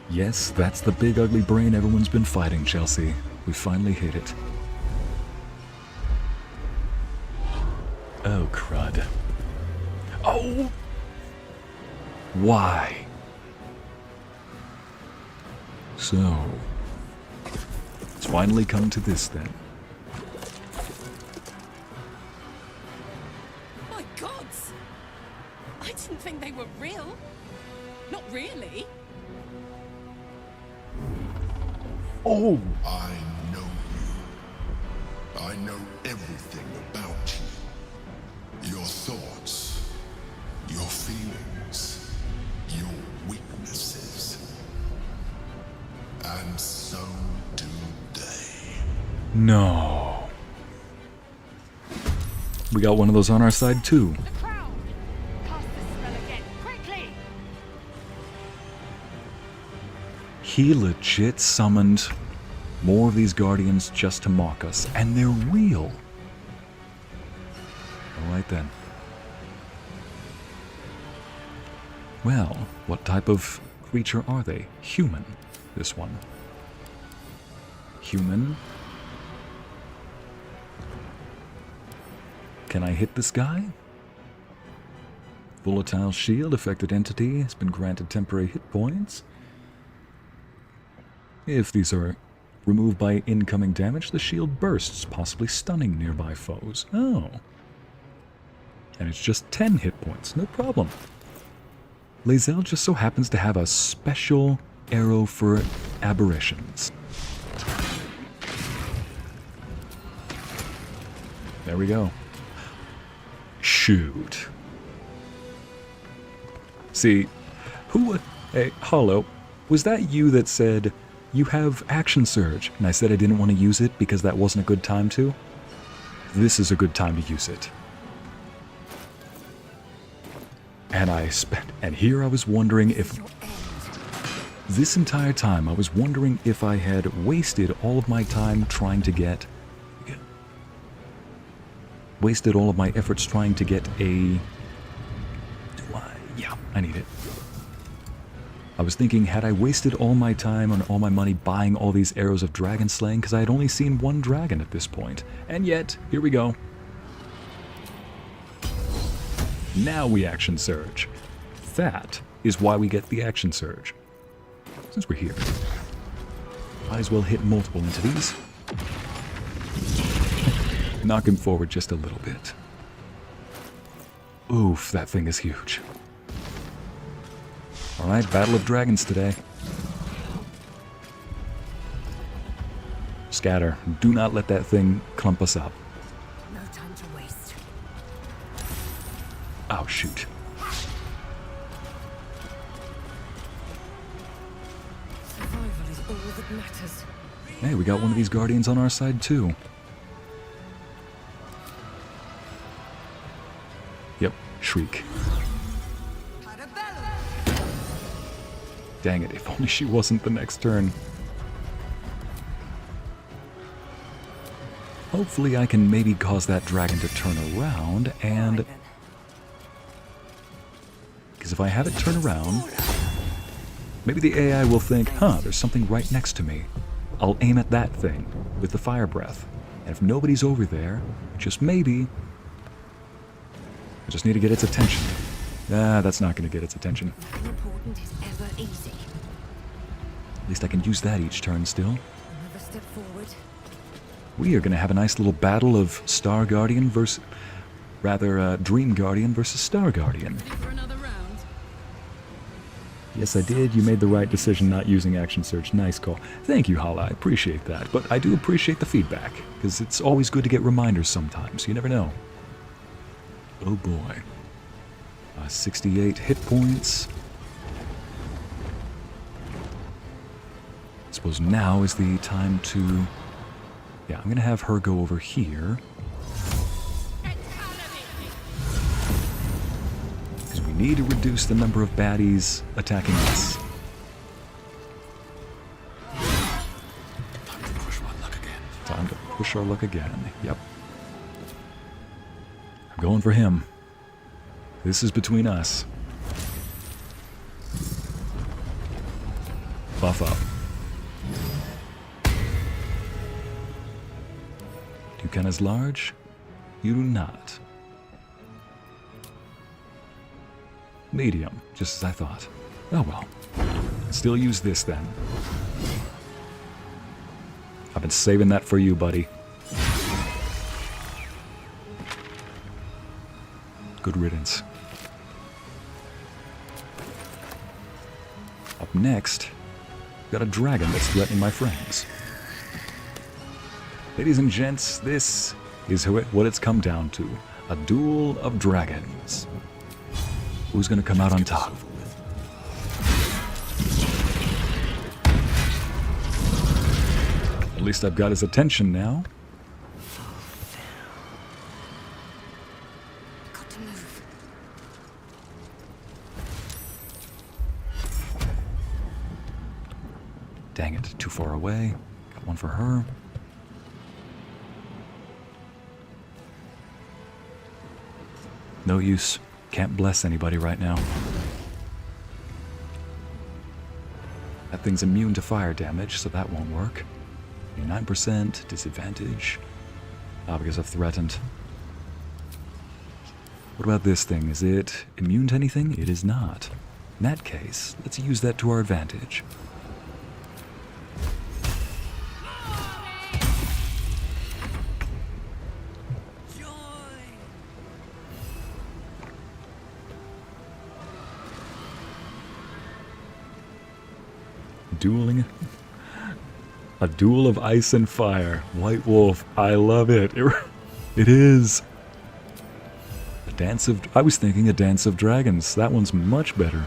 Yes, that's the big ugly brain everyone's been fighting, Chelsea. We finally hit it. Oh, crud. Oh! Why? So... it's finally come to this, then. My gods! I didn't think they were real. Not really. Oh! I know you. I know everything about you. Your thoughts, your feelings, your weaknesses. And so do they. No. We got one of those on our side, too. He legit summoned more of these guardians just to mock us, and they're real. Alright then. Well, what type of creature are they? Human, this one. Human. Can I hit this guy? Volatile shield, affected entity has been granted temporary hit points. If these are removed by incoming damage, the shield bursts, possibly stunning nearby foes. Oh. And it's just 10 hit points, no problem. Lae'zel just so happens to have a special arrow for aberrations. There we go. Shoot. See, who... Hey, Hollow, was that you that said... you have action surge, and I said I didn't want to use it because that wasn't a good time to? This is a good time to use it. And here I was wondering if... this entire time I was wondering if I had wasted all of my time trying to get... wasted all of my efforts trying to get a... Yeah, I need it. I was thinking, had I wasted all my time and all my money buying all these arrows of dragon slaying, because I had only seen one dragon at this point. And yet, here we go. Now we action surge. That is why we get the action surge. Since we're here, might as well hit multiple entities. Knock him forward just a little bit. Oof, that thing is huge. Alright, Battle of Dragons today. Scatter. Do not let that thing clump us up. No time to waste. Oh, shoot. Survival is all that matters. Hey, we got one of these guardians on our side, too. Yep, Shriek. Dang it, if only she wasn't the next turn. Hopefully I can maybe cause that dragon to turn around, and... because if I have it turn around, maybe the AI will think, huh, there's something right next to me. I'll aim at that thing with the fire breath. And if nobody's over there, just maybe, I just need to get its attention. Ah, that's not going to get its attention. Nothing important is ever easy. At least I can use that each turn still. Another step forward. We are going to have a nice little battle of Star Guardian versus... rather, Dream Guardian versus Star Guardian. Yes, I did. You made the right decision not using Action Surge. Nice call. Thank you, Hala. I appreciate that. But I do appreciate the feedback, because it's always good to get reminders sometimes. You never know. Oh boy. 68 hit points. I suppose now is the time to... yeah, I'm going to have her go over here. Because we need to reduce the number of baddies attacking us. Time to push my luck again. Time to push our luck again. Yep. I'm going for him. This is between us. buff up. Do you count as large? You do not. Medium, just as I thought. Oh well. Still use this then. I've been saving that for you, buddy. Good riddance. Up next, got a dragon that's threatening my friends. Ladies and gents, this is what it's come down to. A duel of dragons. Who's gonna come out on top? At least I've got his attention now. Got to move. Dang it, too far away. Got one for her. No use. Can't bless anybody right now. That thing's immune to fire damage, so that won't work. 9% disadvantage. Ah, because I've threatened. What about this thing? Is it immune to anything? It is not. In that case, let's use that to our advantage. Dueling. A duel of ice and fire. White Wolf. I love it. It is. A dance of... I was thinking a dance of dragons. That one's much better.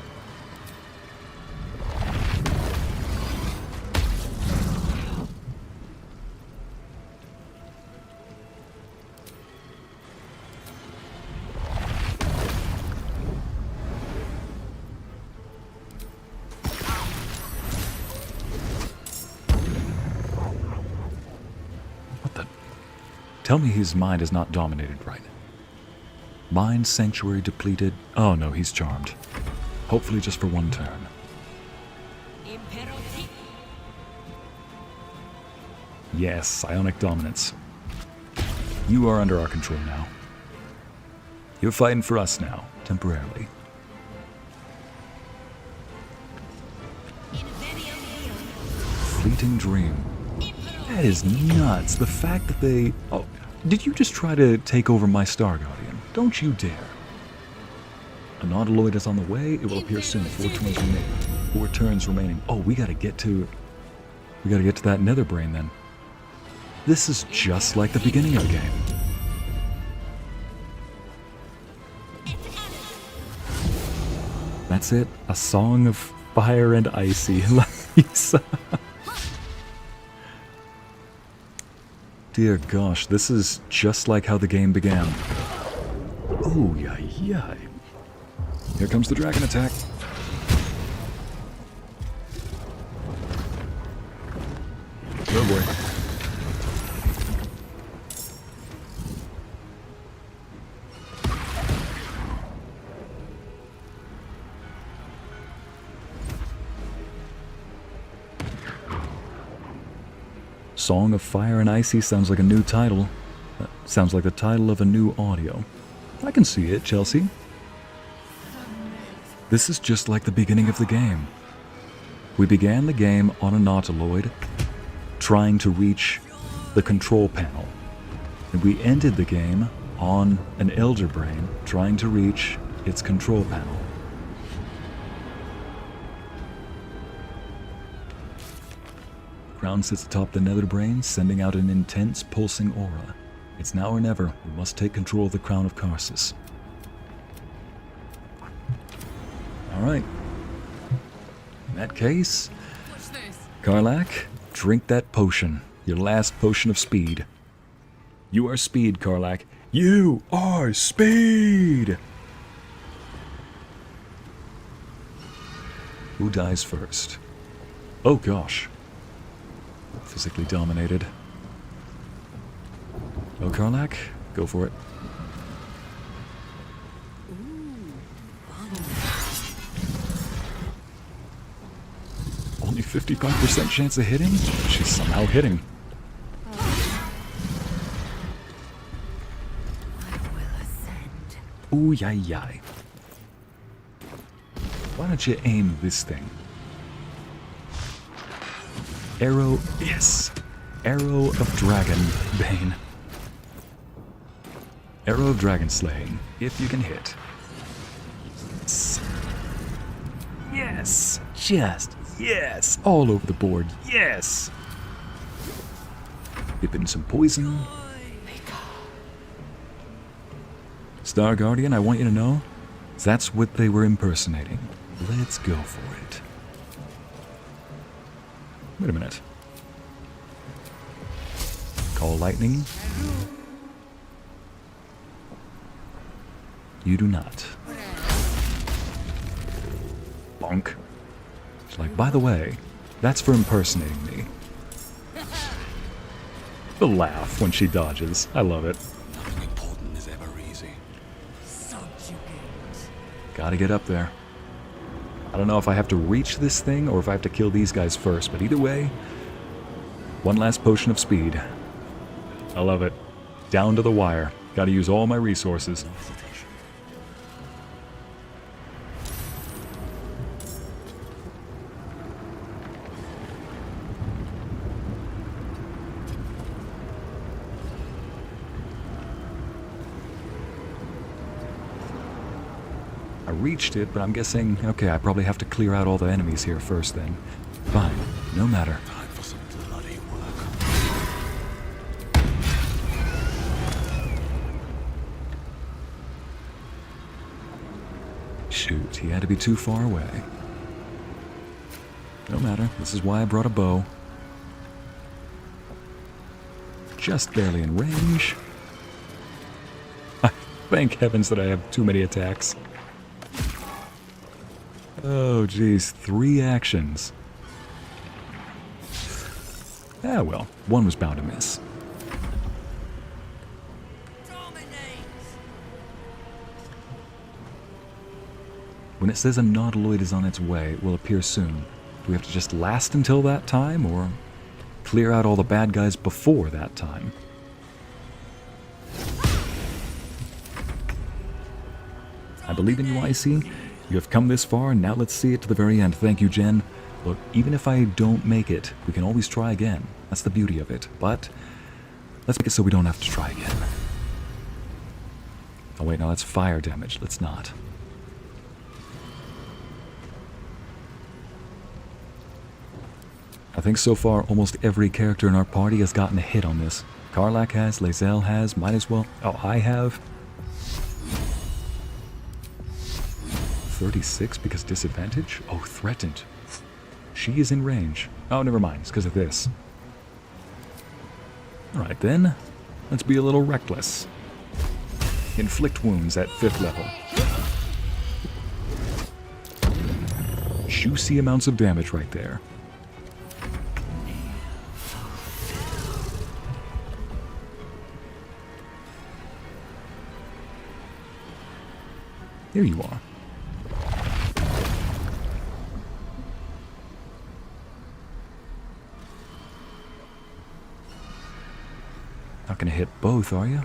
Tell me his mind is not dominated right. Mind sanctuary depleted. Oh no, he's charmed. Hopefully just for one turn. Yes, psionic dominance. You are under our control now. You're fighting for us now, temporarily. Fleeting dream. That is nuts. The fact that they... Oh, did you just try to take over my Star Guardian? Don't you dare. An Nautiloid is on the way. It will appear soon. 4 turns remaining. 4 turns remaining. Oh, we gotta get to that Nether Brain then. This is just like the beginning of the game. That's it. A song of fire and icy. Dear gosh, this is just like how the game began. Oh, yay. Here comes the dragon attack. Oh boy. Song of Fire and Icy sounds like a new title. Sounds like the title of a new audio. I can see it, Chelsea. This is just like the beginning of the game. We began the game on a Nautiloid, trying to reach the control panel. And we ended the game on an Elder Brain, trying to reach its control panel. Crown sits atop the Nether Brain, sending out an intense, pulsing aura. It's now or never. We must take control of the Crown of Karsus. Alright. In that case, Karlach, drink that potion. Your last potion of speed. You are speed, Karlach. You are speed! Who dies first? Oh gosh. Physically dominated. Oh, Karlach, go for it. Only 55% chance of hitting? She's somehow hitting. Ooh, yai, yai. Why don't you aim this thing? Arrow, yes. Arrow of Dragon Bane. Arrow of Dragon Slaying, if you can hit. Yes. Yes. Just yes. All over the board. Yes. Dip in some poison. Star Guardian, I want you to know, that's what they were impersonating. Let's go for it. Wait a minute. Call lightning. You do not. Bonk. She's like, by the way, that's for impersonating me. The laugh when she dodges. I love it. Nothing important is ever easy. Gotta get up there. I don't know if I have to reach this thing or if I have to kill these guys first, but either way, one last potion of speed. I love it. Down to the wire. Gotta use all my resources. I reached it, but I'm guessing, okay, I probably have to clear out all the enemies here first then. Fine, no matter. Time for some bloody work. Shoot, he had to be too far away. No matter, this is why I brought a bow. Just barely in range. Thank heavens that I have too many attacks. Oh, geez, 3 actions. Ah, well, one was bound to miss. When it says a nautiloid is on its way, it will appear soon. Do we have to just last until that time, or clear out all the bad guys before that time? I believe in you, Ycey. You have come this far, and now let's see it to the very end. Thank you, Jen. Look, even if I don't make it, we can always try again. That's the beauty of it. But let's make it so we don't have to try again. Oh wait, no, that's fire damage. Let's not. I think so far almost every character in our party has gotten a hit on this. Karlach has, Lae'zel has, might as well. Oh, I have. 36 because disadvantage? Oh, threatened. She is in range. Oh, never mind. It's because of this. Alright then. Let's be a little reckless. Inflict wounds at 5th level. Juicy amounts of damage right there. Here you are. Not gonna hit both, are you?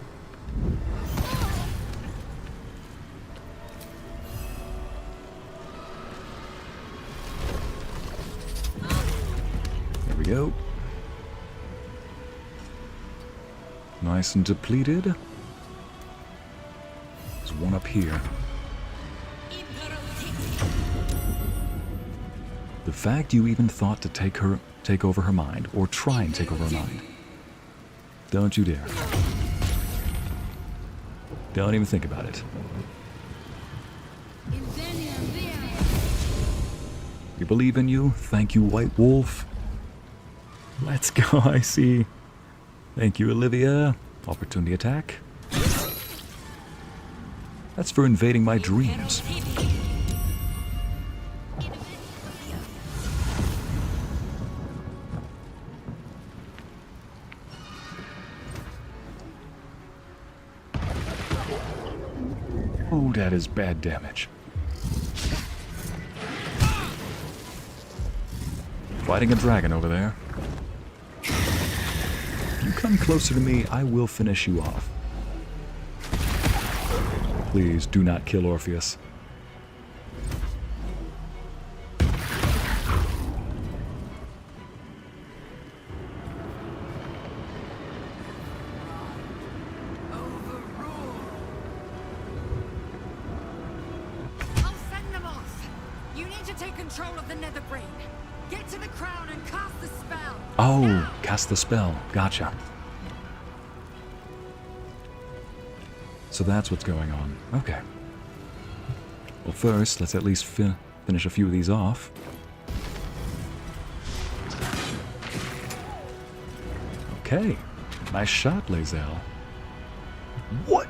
There we go. Nice and depleted. There's one up here. The fact you even thought to take over her mind, or try and take over her mind. Don't you dare. Don't even think about it. We believe in you. Thank you, White Wolf. Let's go, Ycey. Thank you, Olivia. Opportunity attack. That's for invading my dreams. Oh, that is bad damage. fighting a dragon over there. If you come closer to me, I will finish you off. Please do not kill Orpheus. I'll send them off. You need to take control of the Nether Brain. Get to the crown and cast the spell. Oh, cast the spell. Gotcha. So that's what's going on. Okay. Well, first, let's at least finish a few of these off. Okay. Nice shot, Lae'zel. What?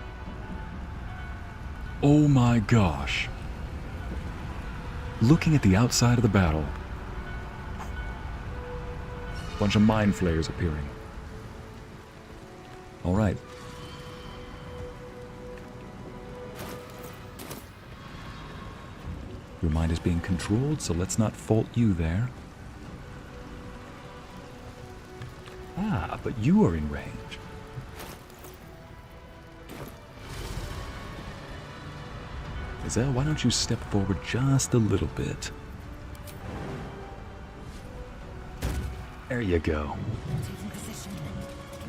Oh my gosh. Looking at the outside of the battle. Bunch of mind flayers appearing. Alright. Your mind is being controlled, so let's not fault you there. Ah, but you are in range. Lae'zel, why don't you step forward just a little bit? There you go.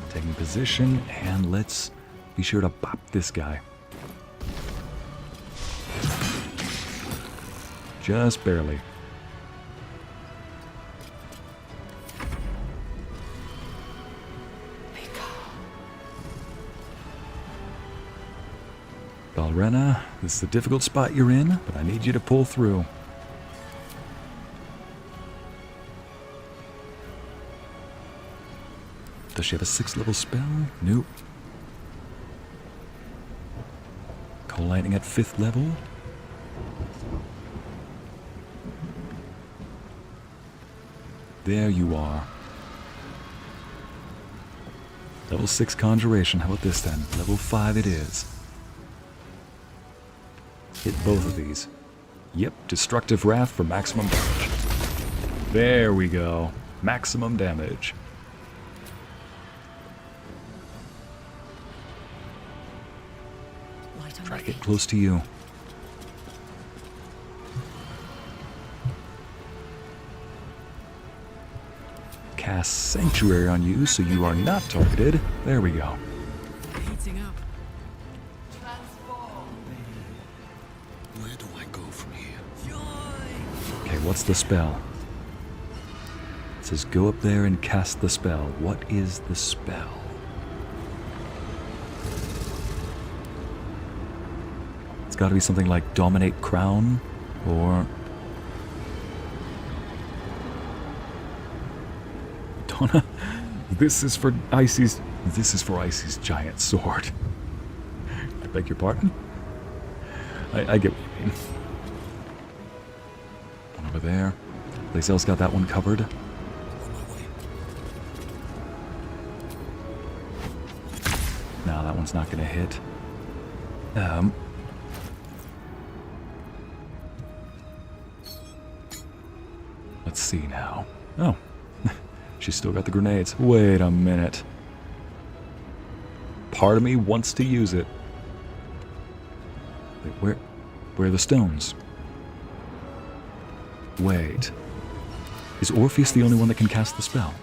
Taking position, and let's be sure to bop this guy. Just barely. Balrena, this is a difficult spot you're in, but I need you to pull through. Does she have a 6th level spell? Nope. Call Lightning at 5th level. There you are. Level 6 Conjuration. How about this then? Level 5 it is. Hit both of these. Yep, Destructive Wrath for maximum damage. There we go. Maximum damage. Try to get close to you. Cast Sanctuary on you so you are not targeted. There we go. Heating up. Where do I go from here? Okay, what's the spell? It says go up there and cast the spell. What is the spell? It's got to be something like Dominate Crown, or... Donna, this is for Ycey's giant sword. I beg your pardon? I get what you mean. One over there. Lae'zel's got that one covered. No, that one's not gonna hit. Let's see now. Oh. She's still got the grenades. Wait a minute. Part of me wants to use it. Wait, where are the stones? Wait. Is Orpheus the only one that can cast the spell?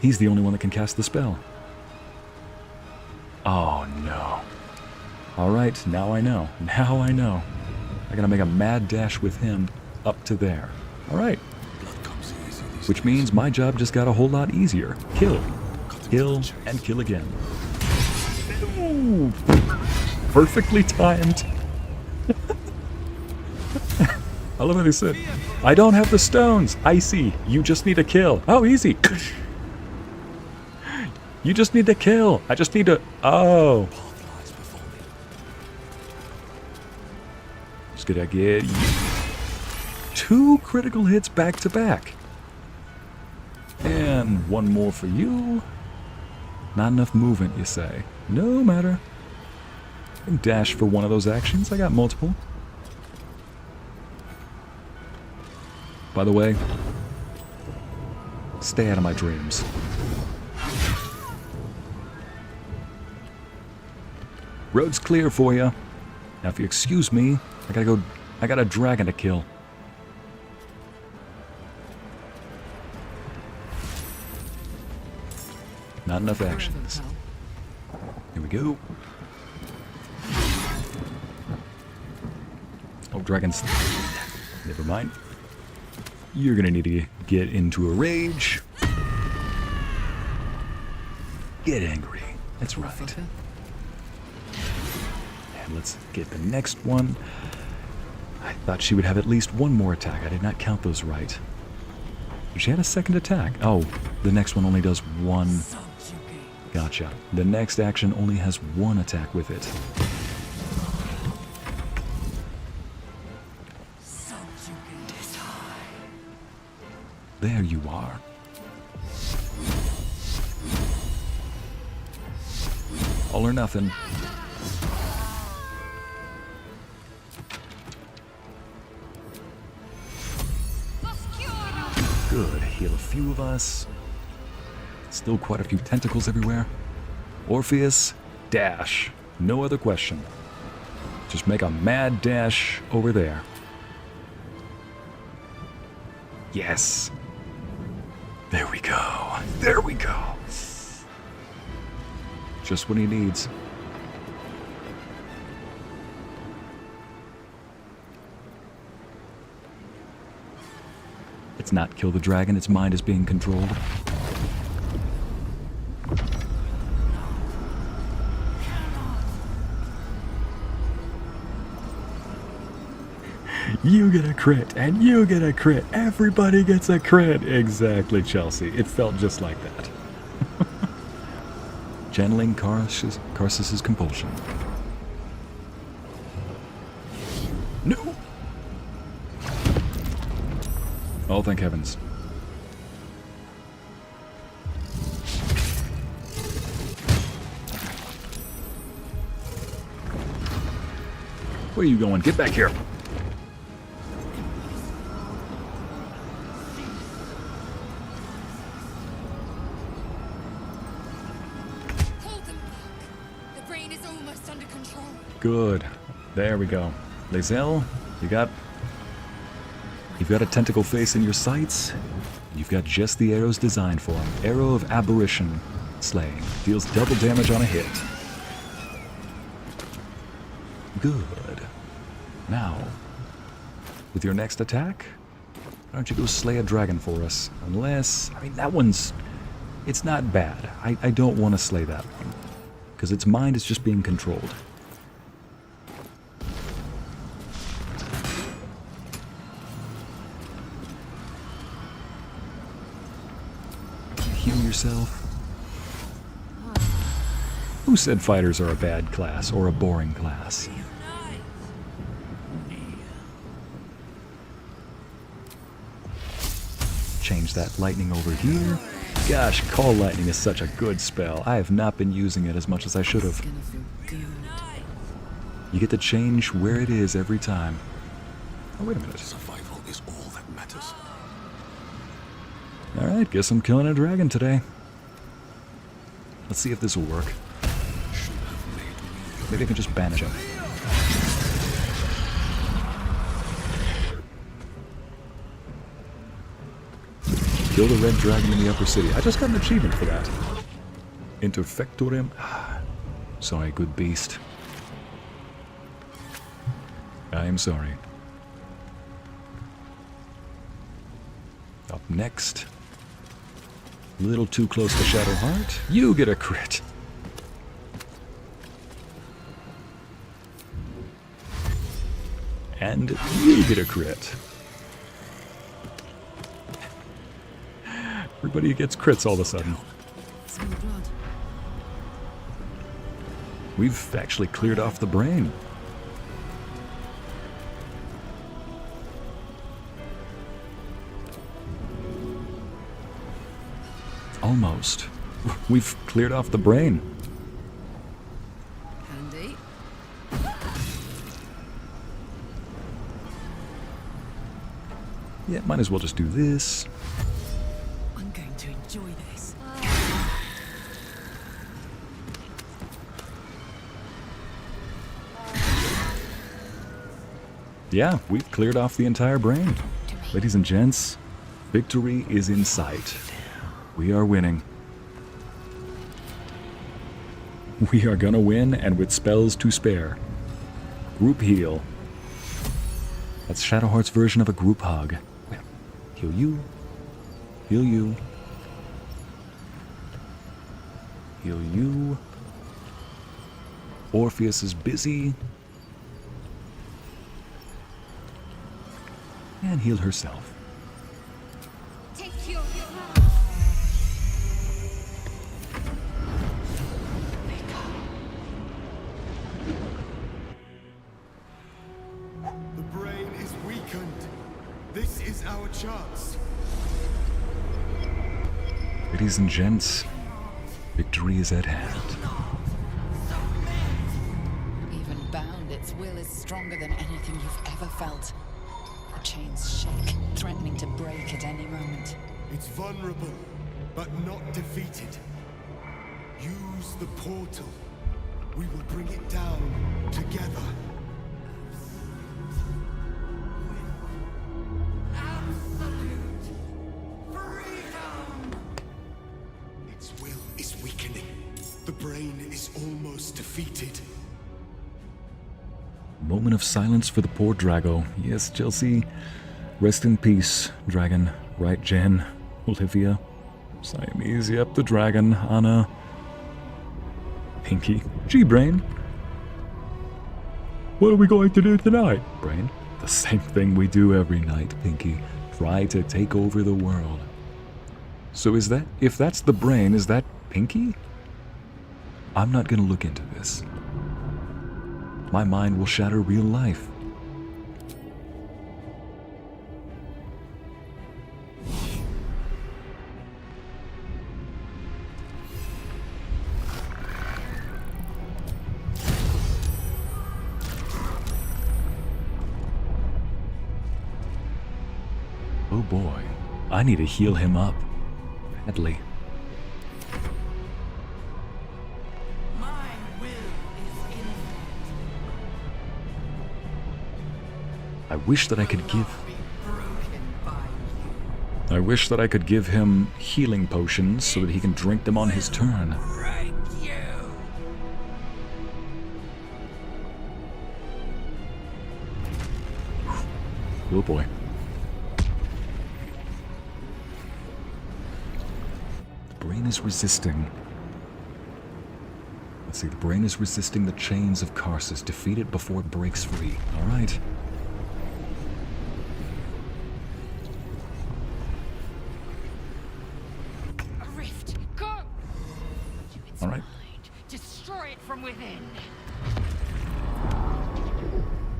He's the only one that can cast the spell. Oh no. Alright, now I know. Now I know. I gotta make a mad dash with him up to there. Alright. Which means my job just got a whole lot easier. Kill. Kill, and kill again. Ooh. Perfectly timed. I love how they said, I don't have the stones. Ycey, you just need to kill. Oh, easy. You just need to kill. I just need to... Oh. Just gonna get 2 critical hits back to back. And one more for you. Not enough movement, you say. No matter. I can dash for one of those actions. I got multiple. By the way, Stay out of my dreams. Road's clear for you. Now, if you excuse me, I got a dragon to kill. Not enough actions. Here we go. Oh, dragons. Never mind. You're gonna need to get into a rage. Get angry. That's right. And let's get the next one. I thought she would have at least one more attack. I did not count those right. She had a second attack. Oh, the next one only does one. Gotcha. The next action only has one attack with it. There you are. All or nothing. Good. Heal a few of us. Still quite a few tentacles everywhere. Orpheus, dash. No other question. Just make a mad dash over there. Yes. There we go. There we go. Just what he needs. It's not kill the dragon, its mind is being controlled. You get a crit, and you get a crit. Everybody gets a crit. Exactly, Chelsea. It felt just like that. Channeling Karsus's compulsion. No! Oh, thank heavens. Where are you going? Get back here. Good. There we go. Lae'zel, you've got a tentacle face in your sights. You've got just the arrows designed for him. Arrow of Aberration Slaying. Deals double damage on a hit. Good. Now, with your next attack, why don't you go slay a dragon for us? Unless, I mean, that one's, it's not bad. I don't want to slay that one. Because its mind is just being controlled. Heal yourself. Who said fighters are a bad class or a boring class? Change that lightning over here. Gosh, Call Lightning is such a good spell. I have not been using it as much as I should have. You get to change where it is every time. Oh, wait a minute. Survival is all that matters. Alright, guess I'm killing a dragon today. Let's see if this will work. Maybe I can just banish him. Kill the red dragon in the upper city. I just got an achievement for that. Interfectorem. Sorry, good beast. I am sorry. Up next. A little too close to Shadowheart. You get a crit. And you get a crit. Everybody gets crits all of a sudden. We've actually cleared off the brain. Almost. We've cleared off the brain. Handy. Yeah, might as well just do this. I'm going enjoy this. Yeah, we've cleared off the entire brain. Ladies and gents, victory is in sight. We are winning. We are gonna win, and with spells to spare. Group heal. That's Shadowheart's version of a group hug. Heal you. Heal you. Heal you. Orpheus is busy. And heal herself. The brain is weakened. This is our chance. Ladies and gents, victory is at hand. Even bound, its will is stronger than anything you've ever felt. The chains shake, threatening to break at any moment. It's vulnerable, but not defeated. Use the portal. We will bring it down together. Absolute freedom! Its will is weakening. The brain is almost defeated. Moment of silence for the poor Drago. Yes, Chelsea. Rest in peace, dragon. Right, Jen? Olivia? Siamese, yep, the dragon. Anna. Pinky. Gee, Brain. What are we going to do tonight, Brain? The same thing we do every night, Pinky. Try to take over the world. So is that, if that's the Brain, is that Pinky? I'm not gonna look into this. My mind will shatter real life. Oh boy, I need to heal him up. Badly. I wish that I could give him healing potions so that he can drink them on his turn. Oh boy. The brain is resisting. Let's see, the brain is resisting the chains of Karsus. Defeat it before it breaks free. Alright. All right. Destroy it from within.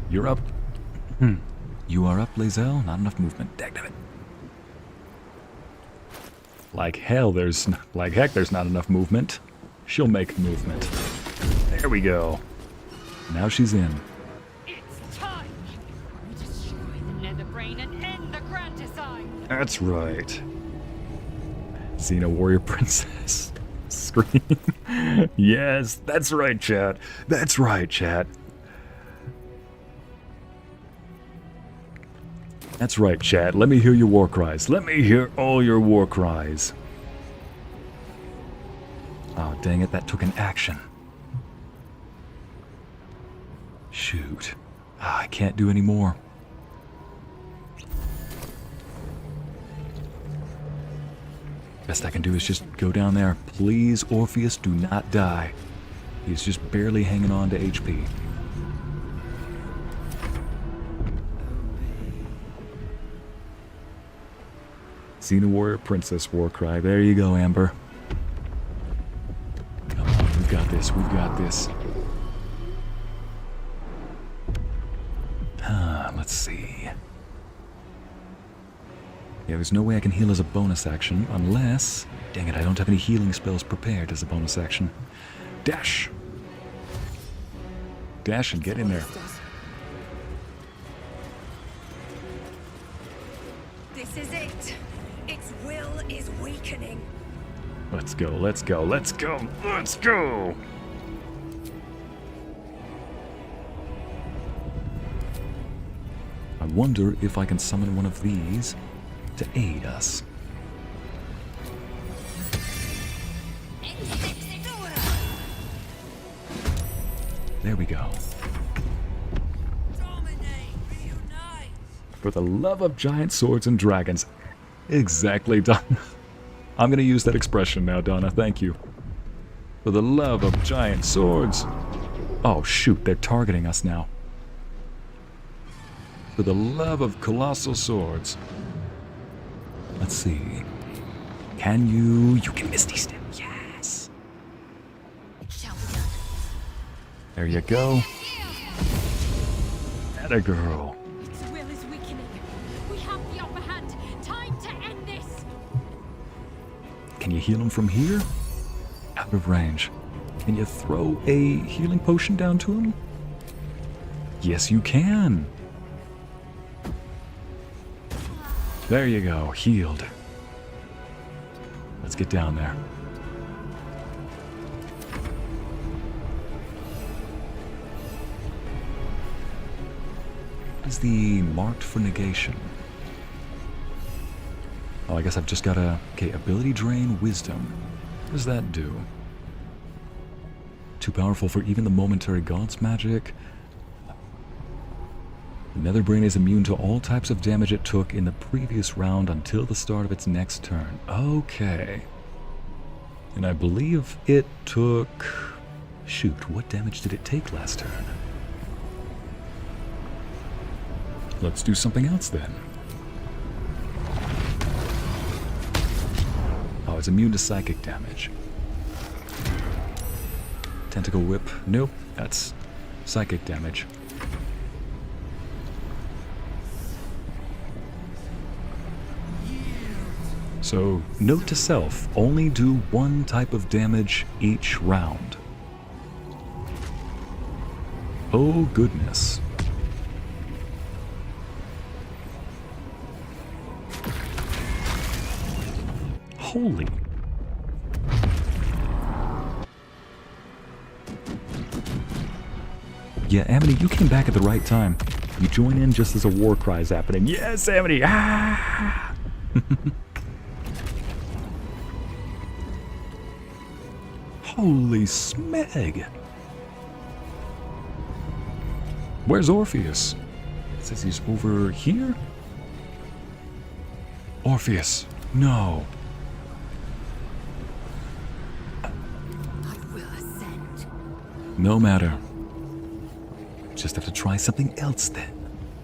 You're up. You are up, Lae'zel. Not enough movement. Dagnabbit. Like heck, there's not enough movement. She'll make movement. There we go. Now she's in. It's time. We destroy the Nether Brain and end the Grand Design. That's right. Xena Warrior Princess. Scream. Yes, that's right, chat. That's right, chat. That's right, chat. Let me hear your war cries. Let me hear all your war cries. Oh, dang it, that took an action. Shoot. I can't do any more. Best I can do is just go down there. Please, Orpheus, do not die. He's just barely hanging on to HP. Xena Warrior Princess War Cry. There you go, Amber. Come on, we've got this. We've got this. Let's see. Yeah, there's no way I can heal as a bonus action unless... Dang it, I don't have any healing spells prepared as a bonus action. Dash! Dash and get in there. This is it. Its will is weakening. Let's go, let's go, let's go, let's go! I wonder if I can summon one of these to aid us. There we go. For the love of giant swords and dragons. Exactly, Donna. I'm gonna use that expression now, Donna, thank you. For the love of giant swords. Oh shoot, they're targeting us now. For the love of colossal swords. Let's see. Can you... You can Misty Step, yes! There you go. Atta girl. Its will is weakening. We have the upper hand. Time to end this. Can you heal him from here? Out of range. Can you throw a healing potion down to him? Yes, you can. There you go, healed. Let's get down there. What is the marked for negation? Oh, I guess I've just got a... Okay, ability drain, wisdom. What does that do? Too powerful for even the momentary god's magic. The Nether Brain is immune to all types of damage it took in the previous round until the start of its next turn. Okay. And I believe it took... Shoot, what damage did it take last turn? Let's do something else then. Oh, it's immune to psychic damage. Tentacle Whip. Nope, that's psychic damage. So, note to self, only do one type of damage each round. Oh goodness. Holy. Yeah, Amity, you came back at the right time. You join in just as a war cry is happening. Yes, Amity! Ah! Holy smeg! Where's Orpheus? It says he's over here? Orpheus, no. I will ascend. No matter. Just have to try something else then.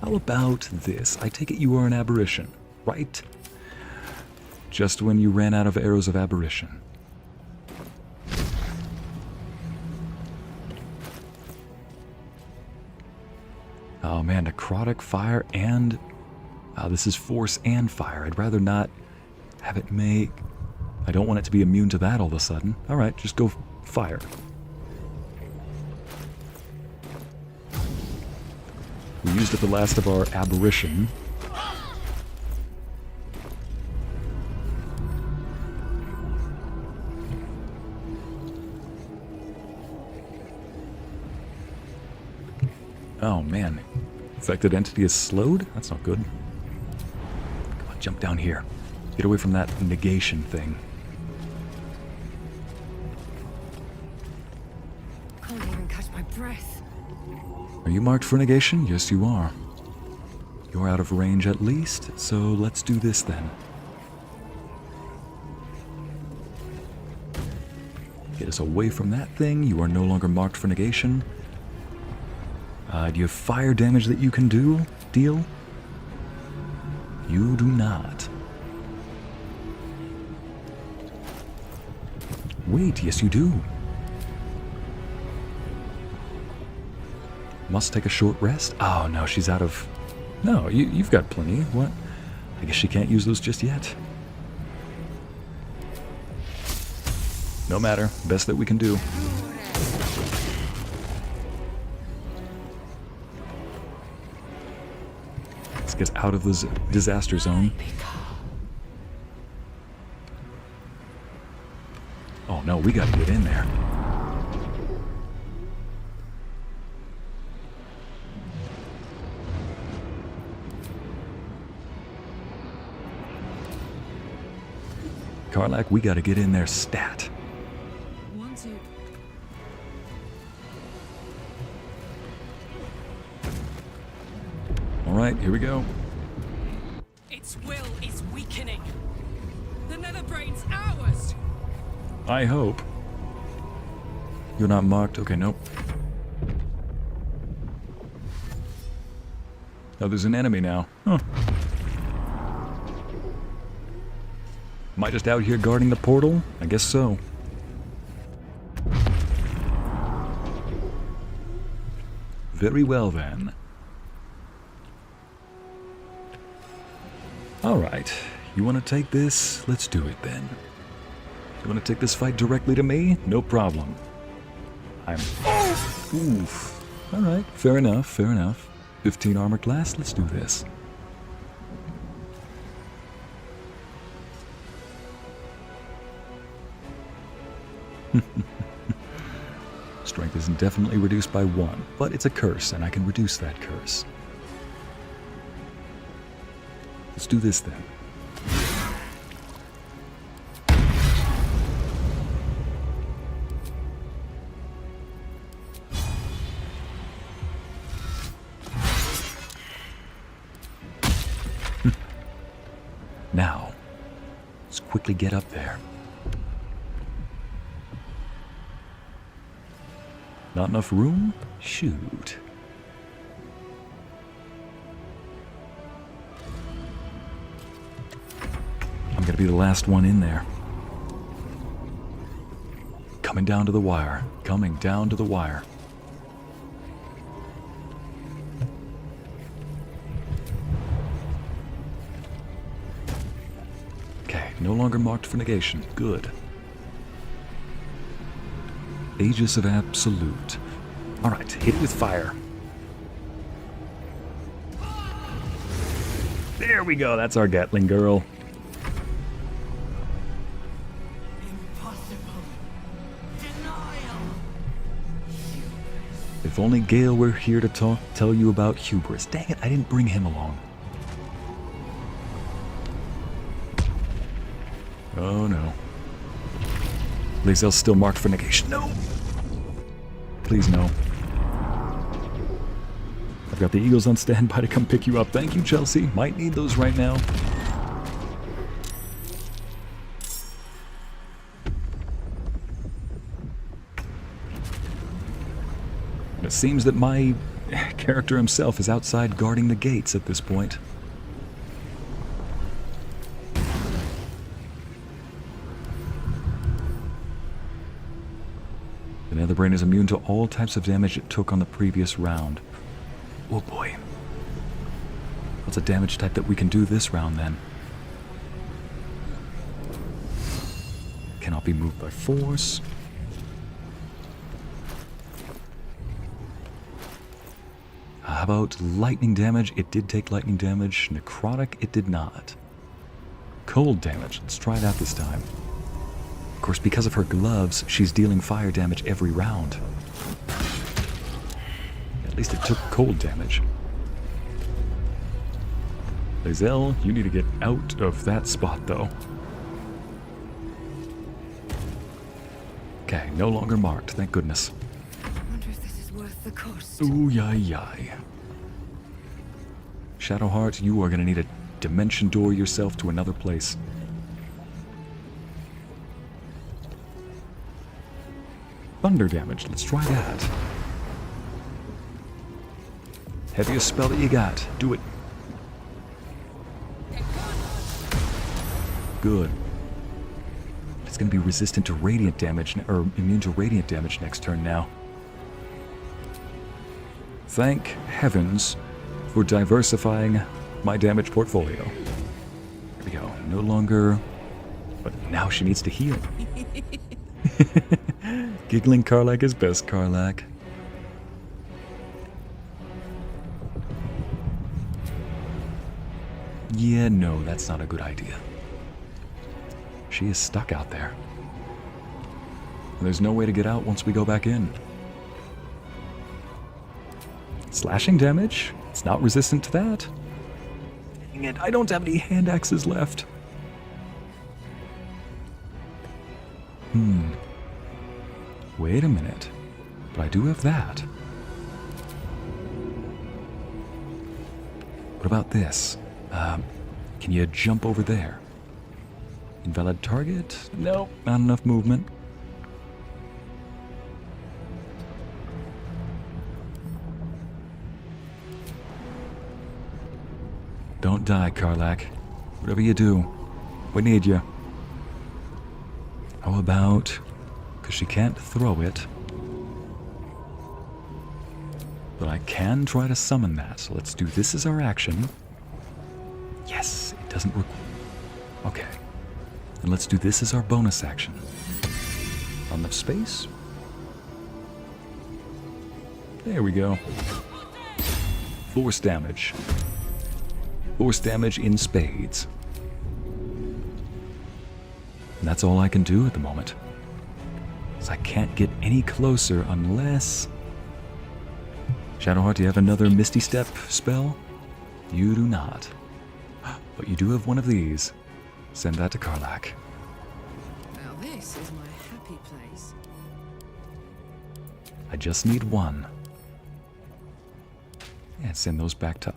How about this? I take it you are an aberration, right? Just when you ran out of arrows of aberration. Oh man, necrotic, fire, and... this is force and fire. I'd rather not have it make... I don't want it to be immune to that all of a sudden. Alright, just go fire. We used up the last of our aberration. Oh man. Affected entity is slowed? That's not good. Come on, jump down here. Get away from that negation thing. Can't even catch my breath. Are you marked for negation? Yes, you are. You're out of range at least, so let's do this then. Get us away from that thing. You are no longer marked for negation. Do you have fire damage that you can deal? You do not. Wait, yes you do. Must take a short rest? Oh no, she's out of... No, you've got plenty. What? I guess she can't use those just yet. No matter. Best that we can do. Let's get out of this disaster zone. no, we gotta get in there. Karlach, we gotta get in there stat. Alright, here we go. Its will is weakening. The Nether Brain's ours. I hope. You're not marked? Okay, nope. Oh, there's an enemy now. Huh. Am I just out here guarding the portal? I guess so. Very well then. Alright, you want to take this? Let's do it then. You want to take this fight directly to me? No problem. I'm... Oof. Alright, fair enough, fair enough. 15 armor class, let's do this. Strength is indefinitely reduced by 1, but it's a curse, and I can reduce that curse. Let's do this then. Now, let's quickly get up there. Not enough room? Shoot. I'm gonna be the last one in there. Coming down to the wire. Coming down to the wire. Okay, no longer marked for negation. Good. Aegis of Absolute. Alright, hit it with fire. There we go, that's our Gattling girl. If only Gale were here to tell you about hubris. Dang it, I didn't bring him along. Oh no. Lae'zel's still marked for negation. No! Please no. I've got the Eagles on standby to come pick you up. Thank you, Chelsea. Might need those right now. And it seems that my character himself is outside guarding the gates at this point. The Nether Brain is immune to all types of damage it took on the previous round. Oh boy. What's a damage type that we can do this round then? Cannot be moved by force. How about lightning damage? It did take lightning damage. Necrotic, it did not. Cold damage. Let's try that this time. Of course, because of her gloves, she's dealing fire damage every round. At least it took cold damage. Lae'zel, you need to get out of that spot, though. Okay, no longer marked, thank goodness. I wonder if this is worth the cost. Ooh, yay. Shadowheart, you are going to need to dimension door yourself to another place. Thunder damage, let's try that. Heaviest spell that you got, do it. Good. It's going to be resistant to radiant damage, or immune to radiant damage next turn now. Thank heavens for diversifying my damage portfolio. There we go. No longer... But now she needs to heal. Giggling Karlach is best, Karlach. Yeah, no, that's not a good idea. She is stuck out there. There's no way to get out once we go back in. Slashing damage? It's not resistant to that. Dang it, I don't have any hand axes left. Wait a minute. But I do have that. What about this? Can you jump over there? Invalid target? Nope, not enough movement. Don't die, Karlach. Whatever you do, we need you. How about... because she can't throw it. But I can try to summon that, so let's do this as our action. Yes, it doesn't require... Okay. And let's do this as our bonus action. Not enough space? There we go. Force damage. Force damage in spades. And that's all I can do at the moment. So I can't get any closer unless... Shadowheart, do you have another Misty Step spell? You do not. But you do have one of these. Send that to Karlach. Now this is my happy place. I just need one. And send those back to...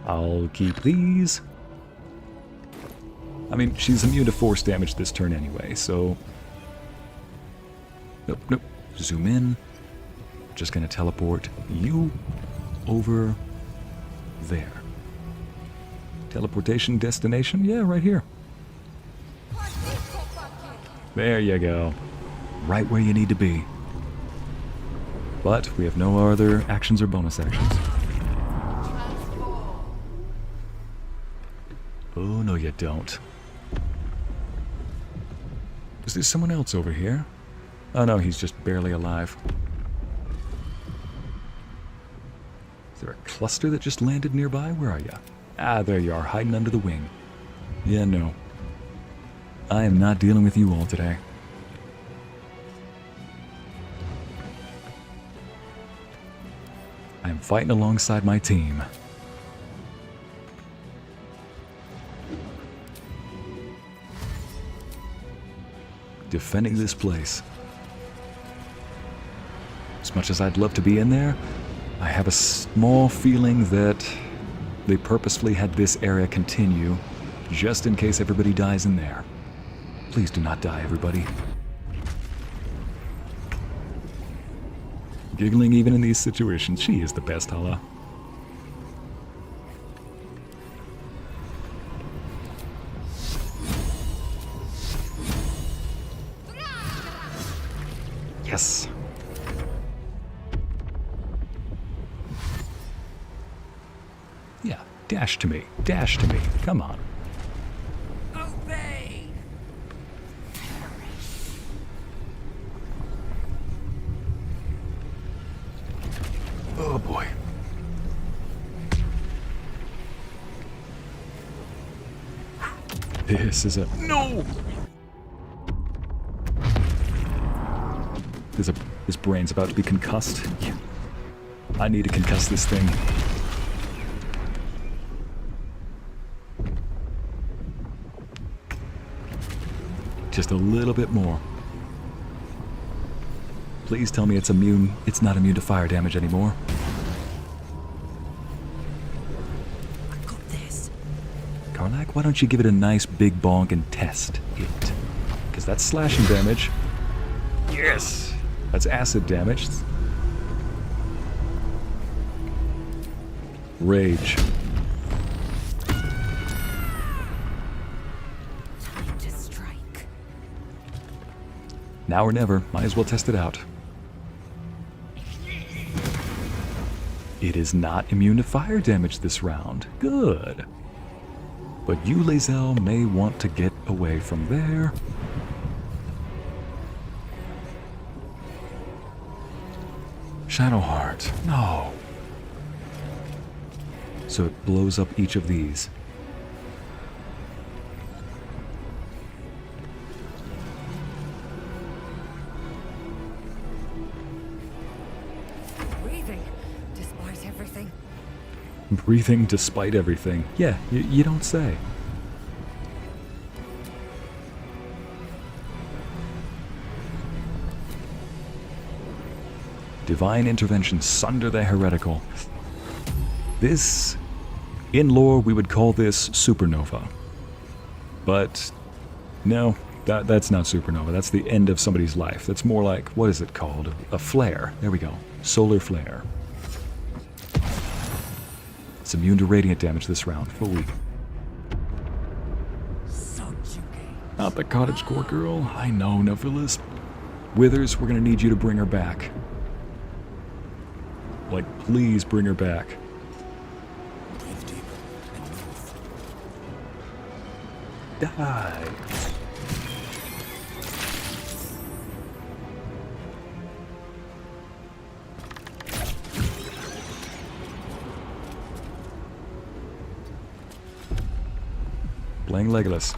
I'll keep these. I mean, she's immune to force damage this turn anyway, so... Nope, nope. Zoom in. Just gonna teleport you over there. Teleportation destination? Yeah, right here. There you go. Right where you need to be. But we have no other actions or bonus actions. Oh, no you don't. Is there someone else over here? Oh no, he's just barely alive. Is there a cluster that just landed nearby? Where are you? Ah, there you are, hiding under the wing. Yeah, no. I am not dealing with you all today. I am fighting alongside my team. Defending this place. As much as I'd love to be in there, I have a small feeling that they purposefully had this area continue just in case everybody dies in there. Please do not die, everybody. Giggling even in these situations, she is the best, Hala. Yes. Yeah, dash to me. Dash to me. Come on. Obey. Oh boy. This is a... No! His brain's about to be concussed. I need to concuss this thing. Just a little bit more. Please tell me it's immune. It's not immune to fire damage anymore. I got this. Karlach, why don't you give it a nice big bonk and test it? Because that's slashing damage. Yes! That's acid damage. Rage. Time to strike. Now or never. Might as well test it out. It is not immune to fire damage this round. Good. But you, Lae'zel, may want to get away from there. Shadowheart. No. So it blows up each of these. Breathing despite everything. Yeah, you don't say. Divine intervention, sunder the heretical. This, in lore, we would call this supernova. But no, that's not supernova. That's the end of somebody's life. That's more like, what is it called? A flare. There we go. Solar flare. It's immune to radiant damage this round. Fully. Not the cottagecore girl. I know, Nephilus. Withers, we're gonna need you to bring her back. Like, please bring her back. Breathe deeper and move. Die. Playing Legolas.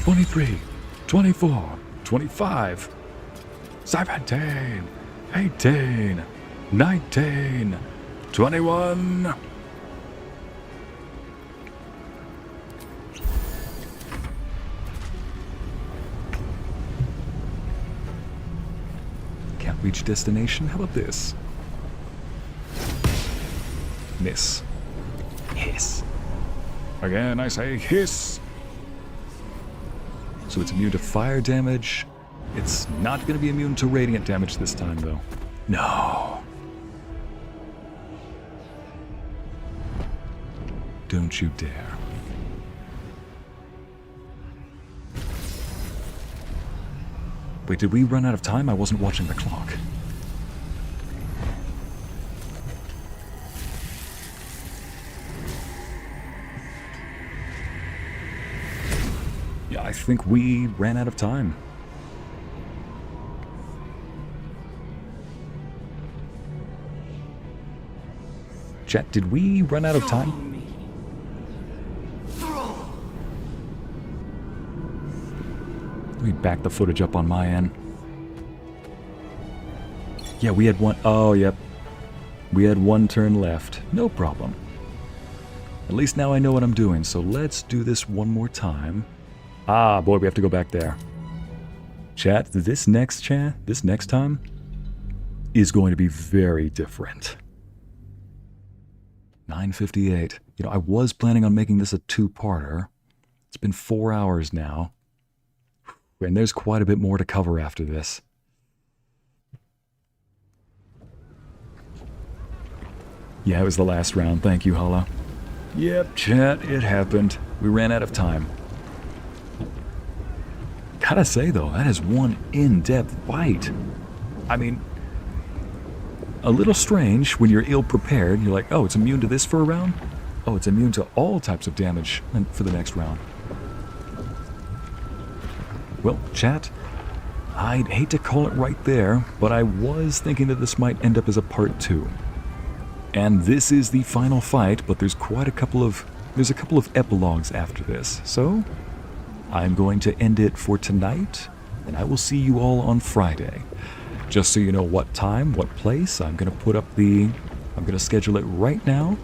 23, 24, 25, 17, 18, 19, 21. Can't reach destination? How about this? Miss. Hiss. Again, I say hiss. So it's immune to fire damage. It's not going to be immune to radiant damage this time, though. No. Don't you dare. Wait, did we run out of time? I wasn't watching the clock. Yeah, I think we ran out of time. Chat, did we run out of time? Let me back the footage up on my end. Yeah, we had one. Oh, yep. We had one turn left. No problem. At least now I know what I'm doing, so let's do this one more time. Ah, boy, we have to go back there. Chat, this next time is going to be very different. 9:58. You know, I was planning on making this a two-parter. It's been 4 hours now. And there's quite a bit more to cover after this. Yeah, it was the last round. Thank you, Hala. Yep, chat, it happened. We ran out of time. Gotta say, though, that is one in-depth fight. I mean, a little strange when you're ill-prepared. You're like, oh, it's immune to this for a round? Oh, it's immune to all types of damage for the next round. Well, chat, I'd hate to call it right there, but I was thinking that this might end up as a part 2. And this is the final fight, but there's a couple of epilogues after this. So, I'm going to end it for tonight, and I will see you all on Friday. Just so you know what time, what place, I'm going to schedule it right now,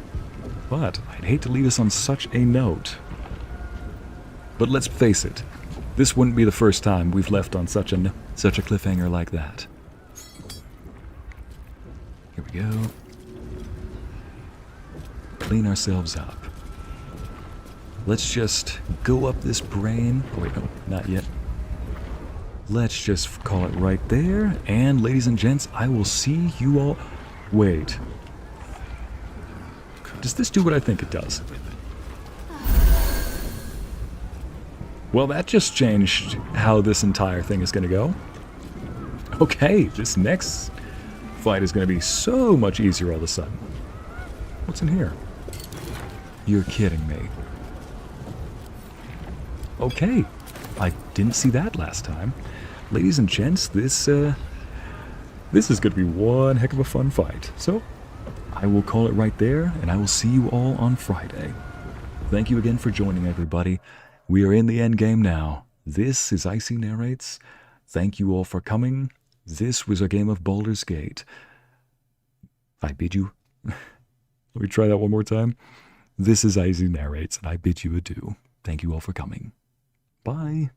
but I'd hate to leave us on such a note. But let's face it, this wouldn't be the first time we've left on such a cliffhanger like that. Here we go. Clean ourselves up. Let's just go up this brain. Oh wait, no, not yet. Let's just call it right there. And ladies and gents, I will see you all. Wait. Does this do what I think it does? Well, that just changed how this entire thing is going to go. Okay, this next fight is going to be so much easier all of a sudden. What's in here? You're kidding me. Okay, I didn't see that last time. Ladies and gents, this is going to be one heck of a fun fight. So, I will call it right there, and I will see you all on Friday. Thank you again for joining, everybody. We are in the end game now. This is Ycey Narrates. Thank you all for coming. This was a game of Baldur's Gate. I bid you Let me try that one more time. This is Ycey Narrates, and I bid you adieu. Thank you all for coming. Bye.